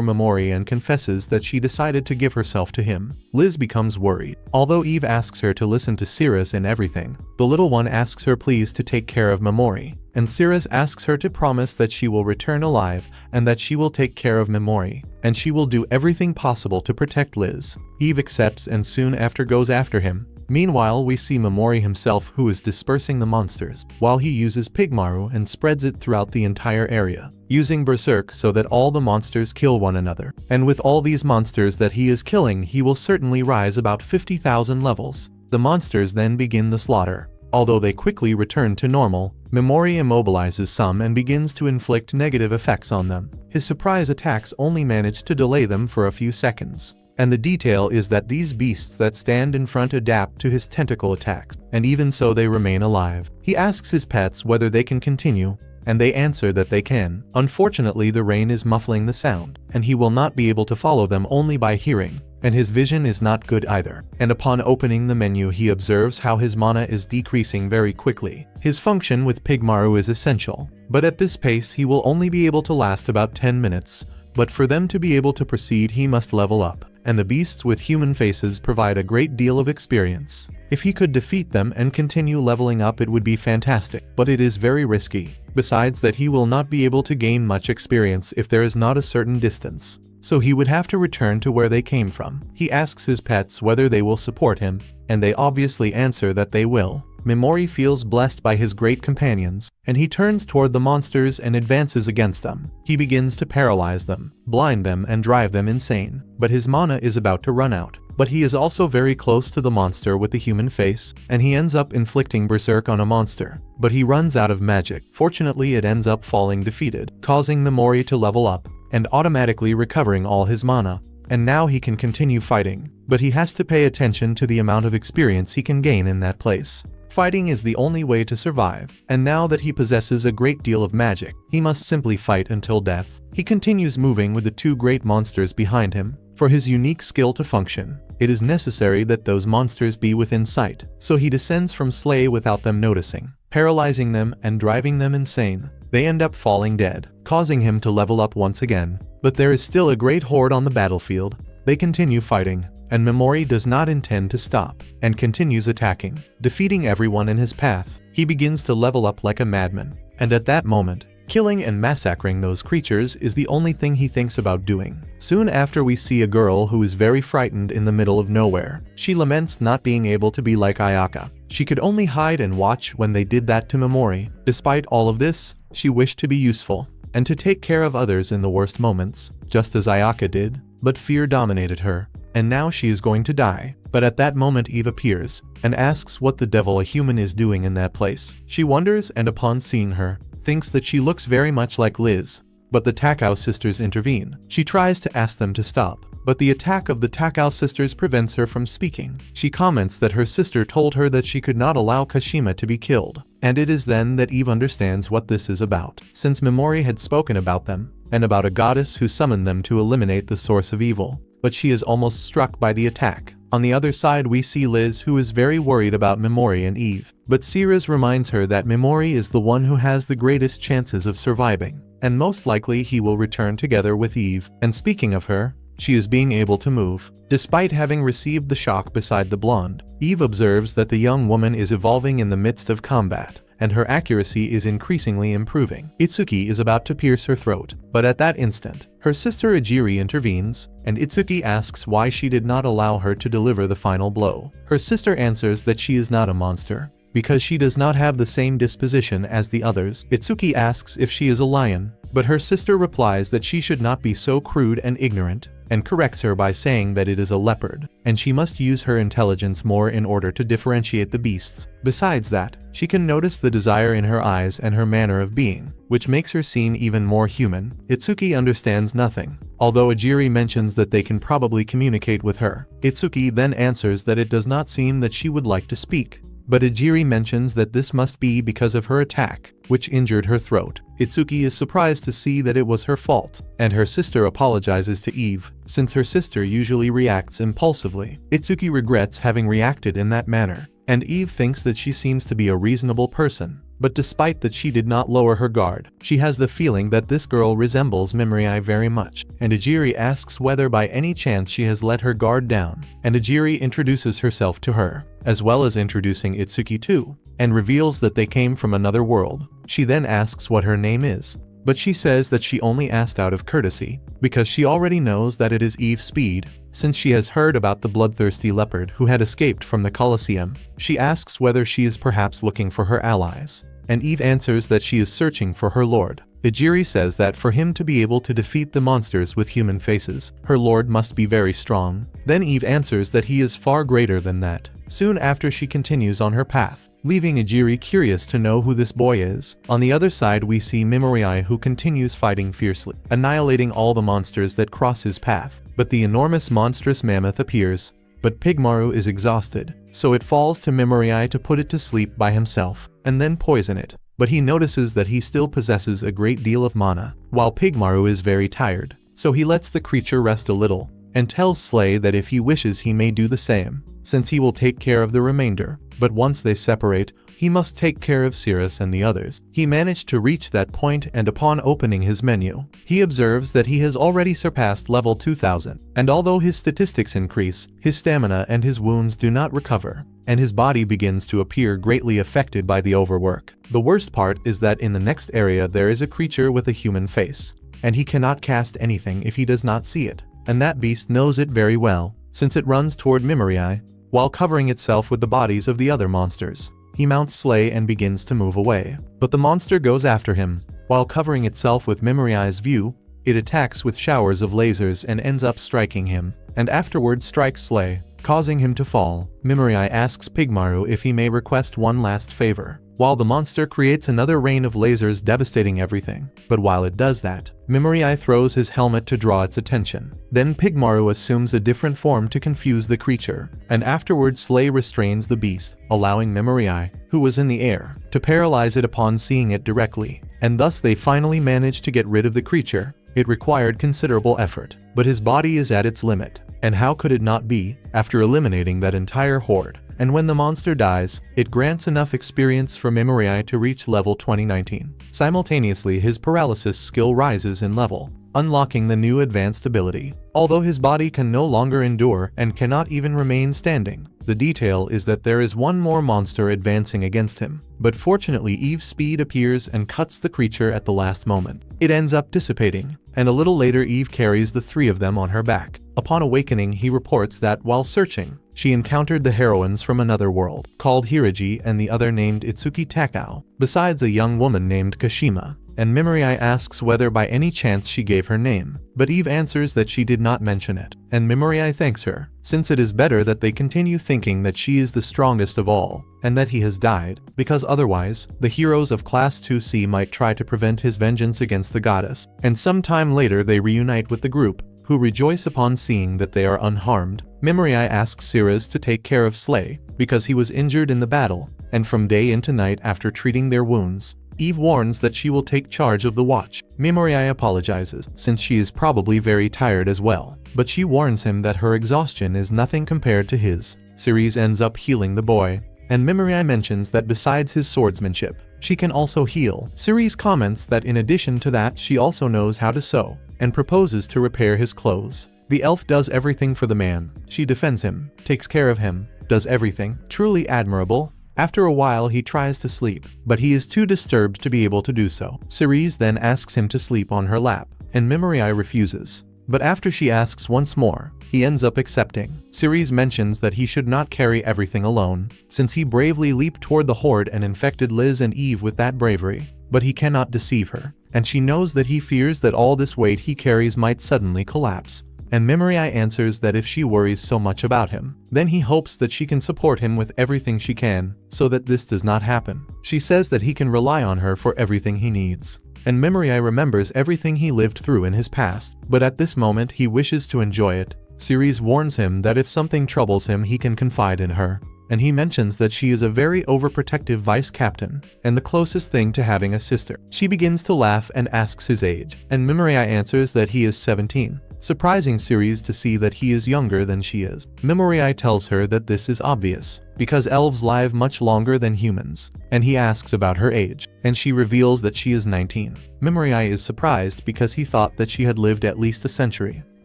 Memori and confesses that she decided to give herself to him. Liz becomes worried. Although Eve asks her to listen to Sirius in everything, the little one asks her please to take care of Memori, and Sirius asks her to promise that she will return alive and that she will take care of Memori, and she will do everything possible to protect Liz. Eve accepts and soon after goes after him. Meanwhile, we see Memori himself, who is dispersing the monsters, while he uses Pigmaru and spreads it throughout the entire area, using Berserk so that all the monsters kill one another. And with all these monsters that he is killing, he will certainly rise about 50,000 levels. The monsters then begin the slaughter. Although they quickly return to normal, Memori immobilizes some and begins to inflict negative effects on them. His surprise attacks only manage to delay them for a few seconds. And the detail is that these beasts that stand in front adapt to his tentacle attacks, and even so they remain alive. He asks his pets whether they can continue, and they answer that they can. Unfortunately, the rain is muffling the sound, and he will not be able to follow them only by hearing, and his vision is not good either. And upon opening the menu, he observes how his mana is decreasing very quickly. His function with Pigmaru is essential, but at this pace he will only be able to last about 10 minutes, but for them to be able to proceed he must level up. And the beasts with human faces provide a great deal of experience. If he could defeat them and continue leveling up, it would be fantastic, but it is very risky. Besides that, he will not be able to gain much experience if there is not a certain distance, so he would have to return to where they came from. He asks his pets whether they will support him, and they obviously answer that they will. Memori feels blessed by his great companions, and he turns toward the monsters and advances against them. He begins to paralyze them, blind them, and drive them insane. But his mana is about to run out. But he is also very close to the monster with the human face, and he ends up inflicting Berserk on a monster. But he runs out of magic. Fortunately, it ends up falling defeated, causing Memori to level up, and automatically recovering all his mana. and now he can continue fighting, but he has to pay attention to the amount of experience he can gain in that place. Fighting is the only way to survive, and now that he possesses a great deal of magic, he must simply fight until death. He continues moving with the two great monsters behind him. For his unique skill to function, it is necessary that those monsters be within sight, so he descends from Slay without them noticing, paralyzing them and driving them insane. They end up falling dead, causing him to level up once again. But there is still a great horde on the battlefield. They continue fighting, and Memori does not intend to stop, and continues attacking, defeating everyone in his path. He begins to level up like a madman, and at that moment, killing and massacring those creatures is the only thing he thinks about doing. Soon after, we see a girl who is very frightened in the middle of nowhere. She laments not being able to be like Ayaka. She could only hide and watch when they did that to Memori. Despite all of this, she wished to be useful, and to take care of others in the worst moments, just as Ayaka did, but fear dominated her, and now she is going to die. But at that moment Eve appears, and asks what the devil a human is doing in that place. She wonders, and upon seeing her, thinks that she looks very much like Liz. But the Takao sisters intervene. She tries to ask them to stop, but the attack of the Takao sisters prevents her from speaking. She comments that her sister told her that she could not allow Kashima to be killed, and it is then that Eve understands what this is about, since Memori had spoken about them, and about a goddess who summoned them to eliminate the source of evil. But she is almost struck by the attack. On the other side, we see Liz, who is very worried about Memori and Eve, but Ceres reminds her that Memori is the one who has the greatest chances of surviving, and most likely he will return together with Eve. And speaking of her, she is being able to move, despite having received the shock beside the blonde. Eve observes that the young woman is evolving in the midst of combat, and her accuracy is increasingly improving. Itsuki is about to pierce her throat, but at that instant, her sister Ejiri intervenes, and Itsuki asks why she did not allow her to deliver the final blow. Her sister answers that she is not a monster, because she does not have the same disposition as the others. Itsuki asks if she is a lion, but her sister replies that she should not be so crude and ignorant, and corrects her by saying that it is a leopard, and she must use her intelligence more in order to differentiate the beasts. Besides that, she can notice the desire in her eyes and her manner of being, which makes her seem even more human. Itsuki understands nothing, although Ejiri mentions that they can probably communicate with her. Itsuki then answers that it does not seem that she would like to speak, but Ejiri mentions that this must be because of her attack, which injured her throat. Itsuki is surprised to see that it was her fault, and her sister apologizes to Eve, since her sister usually reacts impulsively. Itsuki regrets having reacted in that manner, and Eve thinks that she seems to be a reasonable person. But despite that she did not lower her guard, she has the feeling that this girl resembles Memori very much, and Ejiri asks whether by any chance she has let her guard down, and Ejiri introduces herself to her, as well as introducing Itsuki too, and reveals that they came from another world. She then asks what her name is, but she says that she only asked out of courtesy, because she already knows that it is Eve Speed, since she has heard about the bloodthirsty leopard who had escaped from the Colosseum. She asks whether she is perhaps looking for her allies, and Eve answers that she is searching for her lord. Ejiri says that for him to be able to defeat the monsters with human faces, her lord must be very strong. Then Eve answers that he is far greater than that. Soon after, she continues on her path, leaving Ejiri curious to know who this boy is. On the other side, we see Memori, who continues fighting fiercely, annihilating all the monsters that cross his path. But the enormous monstrous mammoth appears, but Pigmaru is exhausted, so it falls to Memori to put it to sleep by himself, and then poison it. But he notices that he still possesses a great deal of mana, while Pigmaru is very tired, so he lets the creature rest a little, and tells Slay that if he wishes he may do the same, since he will take care of the remainder. But once they separate, he must take care of Cirrus and the others. He managed to reach that point, and upon opening his menu, he observes that he has already surpassed level 2000, and although his statistics increase, his stamina and his wounds do not recover, and his body begins to appear greatly affected by the overwork. The worst part is that in the next area there is a creature with a human face, and he cannot cast anything if he does not see it, and that beast knows it very well, since it runs toward Memori, while covering itself with the bodies of the other monsters. He mounts Slay and begins to move away, but the monster goes after him. While covering itself with Memori's view, it attacks with showers of lasers and ends up striking him, and afterwards strikes Slay, causing him to fall. Memori asks Pigmaru if he may request one last favor, while the monster creates another rain of lasers devastating everything. But while it does that, Memory throws his helmet to draw its attention. Then Pigmaru assumes a different form to confuse the creature, and afterwards Slay restrains the beast, allowing Memory, who was in the air, to paralyze it upon seeing it directly, and thus they finally manage to get rid of the creature. It required considerable effort, but his body is at its limit, and how could it not be, after eliminating that entire horde? And when the monster dies, it grants enough experience for Memory to reach level 2019. Simultaneously, his paralysis skill rises in level, unlocking the new advanced ability. Although his body can no longer endure and cannot even remain standing, the detail is that there is one more monster advancing against him. But fortunately, Eve's speed appears and cuts the creature at the last moment. It ends up dissipating, and a little later Eve carries the three of them on her back. Upon awakening, he reports that while searching, she encountered the heroines from another world, called Hiragi, and the other named Itsuki Takao, besides a young woman named Kashima. And Memory asks whether by any chance she gave her name, but Eve answers that she did not mention it, and Memory thanks her, since it is better that they continue thinking that she is the strongest of all, and that he has died, because otherwise, the heroes of Class 2C might try to prevent his vengeance against the goddess. And sometime later they reunite with the group, who rejoice upon seeing that they are unharmed. Memory asks Siras to take care of Slay, because he was injured in the battle, and from day into night after treating their wounds, Eve warns that she will take charge of the watch. Memory apologizes, since she is probably very tired as well, but she warns him that her exhaustion is nothing compared to his. Ceres ends up healing the boy, and Memory mentions that besides his swordsmanship, she can also heal. Ceres comments that in addition to that she also knows how to sew, and proposes to repair his clothes. The elf does everything for the man. She defends him, takes care of him, does everything. Truly admirable. After a while he tries to sleep, but he is too disturbed to be able to do so. Ceres then asks him to sleep on her lap, and Memory refuses. But after she asks once more, he ends up accepting. Ceres mentions that he should not carry everything alone, since he bravely leaped toward the horde and infected Liz and Eve with that bravery. But he cannot deceive her, and she knows that he fears that all this weight he carries might suddenly collapse. And Memory answers that if she worries so much about him, then he hopes that she can support him with everything she can, so that this does not happen. She says that he can rely on her for everything he needs. And Memory remembers everything he lived through in his past, but at this moment he wishes to enjoy it. Ceres warns him that if something troubles him he can confide in her, and he mentions that she is a very overprotective vice captain, and the closest thing to having a sister. She begins to laugh and asks his age, and Memory answers that he is 17. Surprising Ceres to see that he is younger than she is. Memory tells her that this is obvious, because elves live much longer than humans, and he asks about her age, and she reveals that she is 19. Memory is surprised because he thought that she had lived at least a century,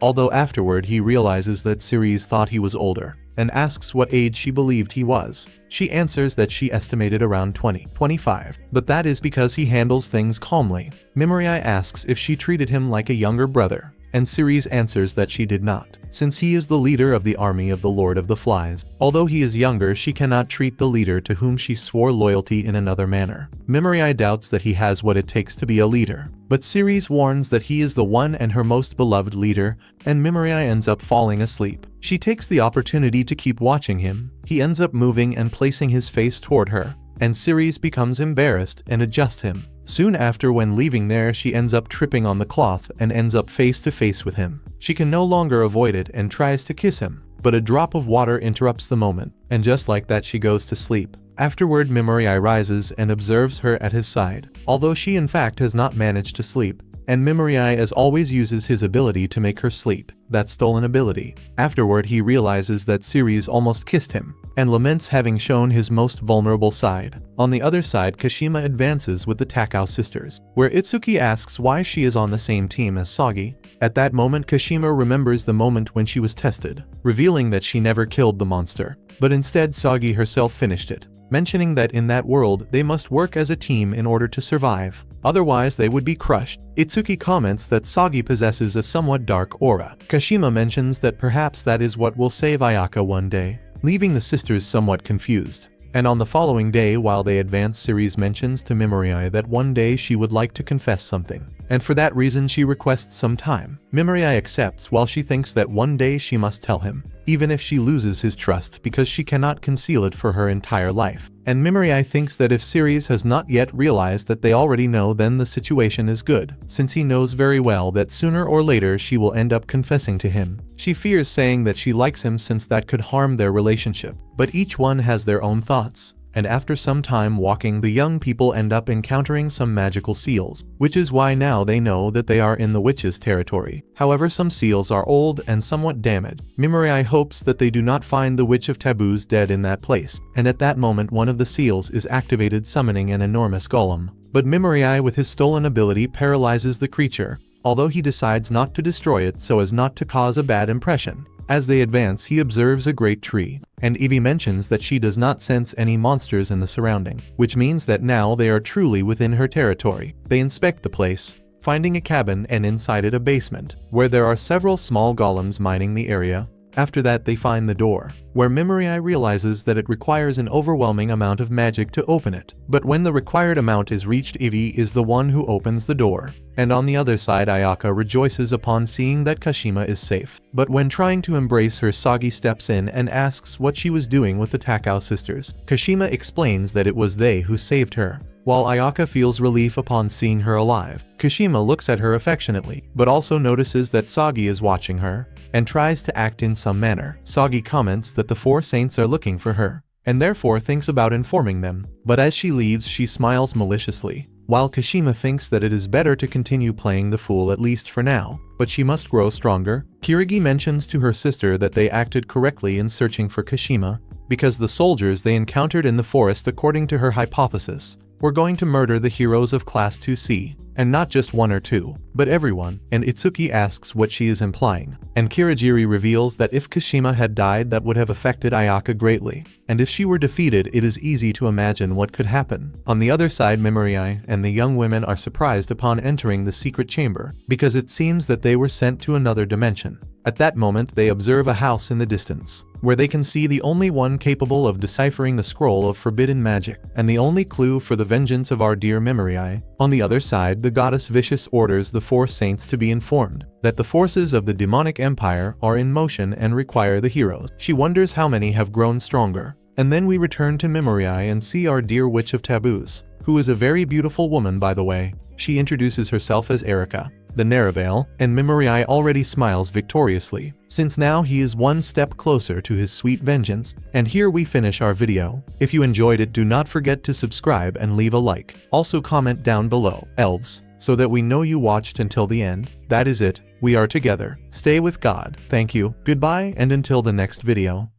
although afterward he realizes that Ceres thought he was older, and asks what age she believed he was. She answers that she estimated around 25, but that is because he handles things calmly. Memory asks if she treated him like a younger brother, and Ceres answers that she did not, since he is the leader of the army of the Lord of the Flies. Although he is younger, she cannot treat the leader to whom she swore loyalty in another manner. Memory doubts that he has what it takes to be a leader, but Ceres warns that he is the one and her most beloved leader, and Memory ends up falling asleep. She takes the opportunity to keep watching him. He ends up moving and placing his face toward her, and Ceres becomes embarrassed and adjusts him. Soon after, when leaving there, she ends up tripping on the cloth and ends up face to face with him. She can no longer avoid it and tries to kiss him, but a drop of water interrupts the moment, and just like that she goes to sleep. Afterward, Memory rises and observes her at his side, although she in fact has not managed to sleep, and Memory as always uses his ability to make her sleep, that stolen ability. Afterward he realizes that Ceres almost kissed him, and laments having shown his most vulnerable side. On the other side, Kashima advances with the Takao sisters, where Itsuki asks why she is on the same team as Sagi. At that moment Kashima remembers the moment when she was tested, revealing that she never killed the monster, but instead Sagi herself finished it, mentioning that in that world they must work as a team in order to survive, otherwise they would be crushed. Itsuki comments that Sagi possesses a somewhat dark aura. Kashima mentions that perhaps that is what will save Ayaka one day, leaving the sisters somewhat confused. And on the following day, while they advance, Ceres mentions to Memory that one day she would like to confess something, and for that reason she requests some time. Memory accepts while she thinks that one day she must tell him, even if she loses his trust, because she cannot conceal it for her entire life. and Mimuri thinks that if Ceres has not yet realized that they already know, then the situation is good, since he knows very well that sooner or later she will end up confessing to him. She fears saying that she likes him since that could harm their relationship, but each one has their own thoughts. And after some time walking, the young people end up encountering some magical seals, which is why now they know that they are in the witch's territory. However, some seals are old and somewhat damaged. Mimuri hopes that they do not find the Witch of Taboos dead in that place, and at that moment one of the seals is activated, summoning an enormous golem. But Mimuri with his stolen ability paralyzes the creature, although he decides not to destroy it so as not to cause a bad impression. As they advance, he observes a great tree, and Evie mentions that she does not sense any monsters in the surrounding, which means that now they are truly within her territory. They inspect the place, finding a cabin and inside it a basement, where there are several small golems mining the area. After that they find the door, where Mimuri realizes that it requires an overwhelming amount of magic to open it. But when the required amount is reached, Evie is the one who opens the door. And on the other side, Ayaka rejoices upon seeing that Kashima is safe. But when trying to embrace her, Sagi steps in and asks what she was doing with the Takao sisters. Kashima explains that it was they who saved her. While Ayaka feels relief upon seeing her alive, Kashima looks at her affectionately, but also notices that Sagi is watching her, and tries to act in some manner. Sagi comments that the four saints are looking for her, and therefore thinks about informing them, but as she leaves she smiles maliciously. While Kashima thinks that it is better to continue playing the fool at least for now, but she must grow stronger. Kirigi mentions to her sister that they acted correctly in searching for Kashima, because the soldiers they encountered in the forest, according to her hypothesis, were going to murder the heroes of Class 2C, and not just one or two, but everyone, and Itsuki asks what she is implying, and Kirigiri reveals that if Kashima had died that would have affected Ayaka greatly, and if she were defeated it is easy to imagine what could happen. On the other side, Mimuri and the young women are surprised upon entering the secret chamber, because it seems that they were sent to another dimension. At that moment they observe a house in the distance, where they can see the only one capable of deciphering the scroll of forbidden magic, and the only clue for the vengeance of our dear Mimuri. On the other side, the goddess Vicious orders the four saints to be informed that the forces of the demonic empire are in motion and require the heroes. She wonders how many have grown stronger. And then we return to Mimuri and see our dear Witch of Taboos, who is a very beautiful woman by the way. She introduces herself as Erika, the Nereveil, and Mimuri already smiles victoriously, since now he is one step closer to his sweet vengeance. And here we finish our video. If you enjoyed it, do not forget to subscribe and leave a like. Also comment down below, elves, so that we know you watched until the end. That is it, we are together. Stay with God. Thank you, goodbye, and until the next video.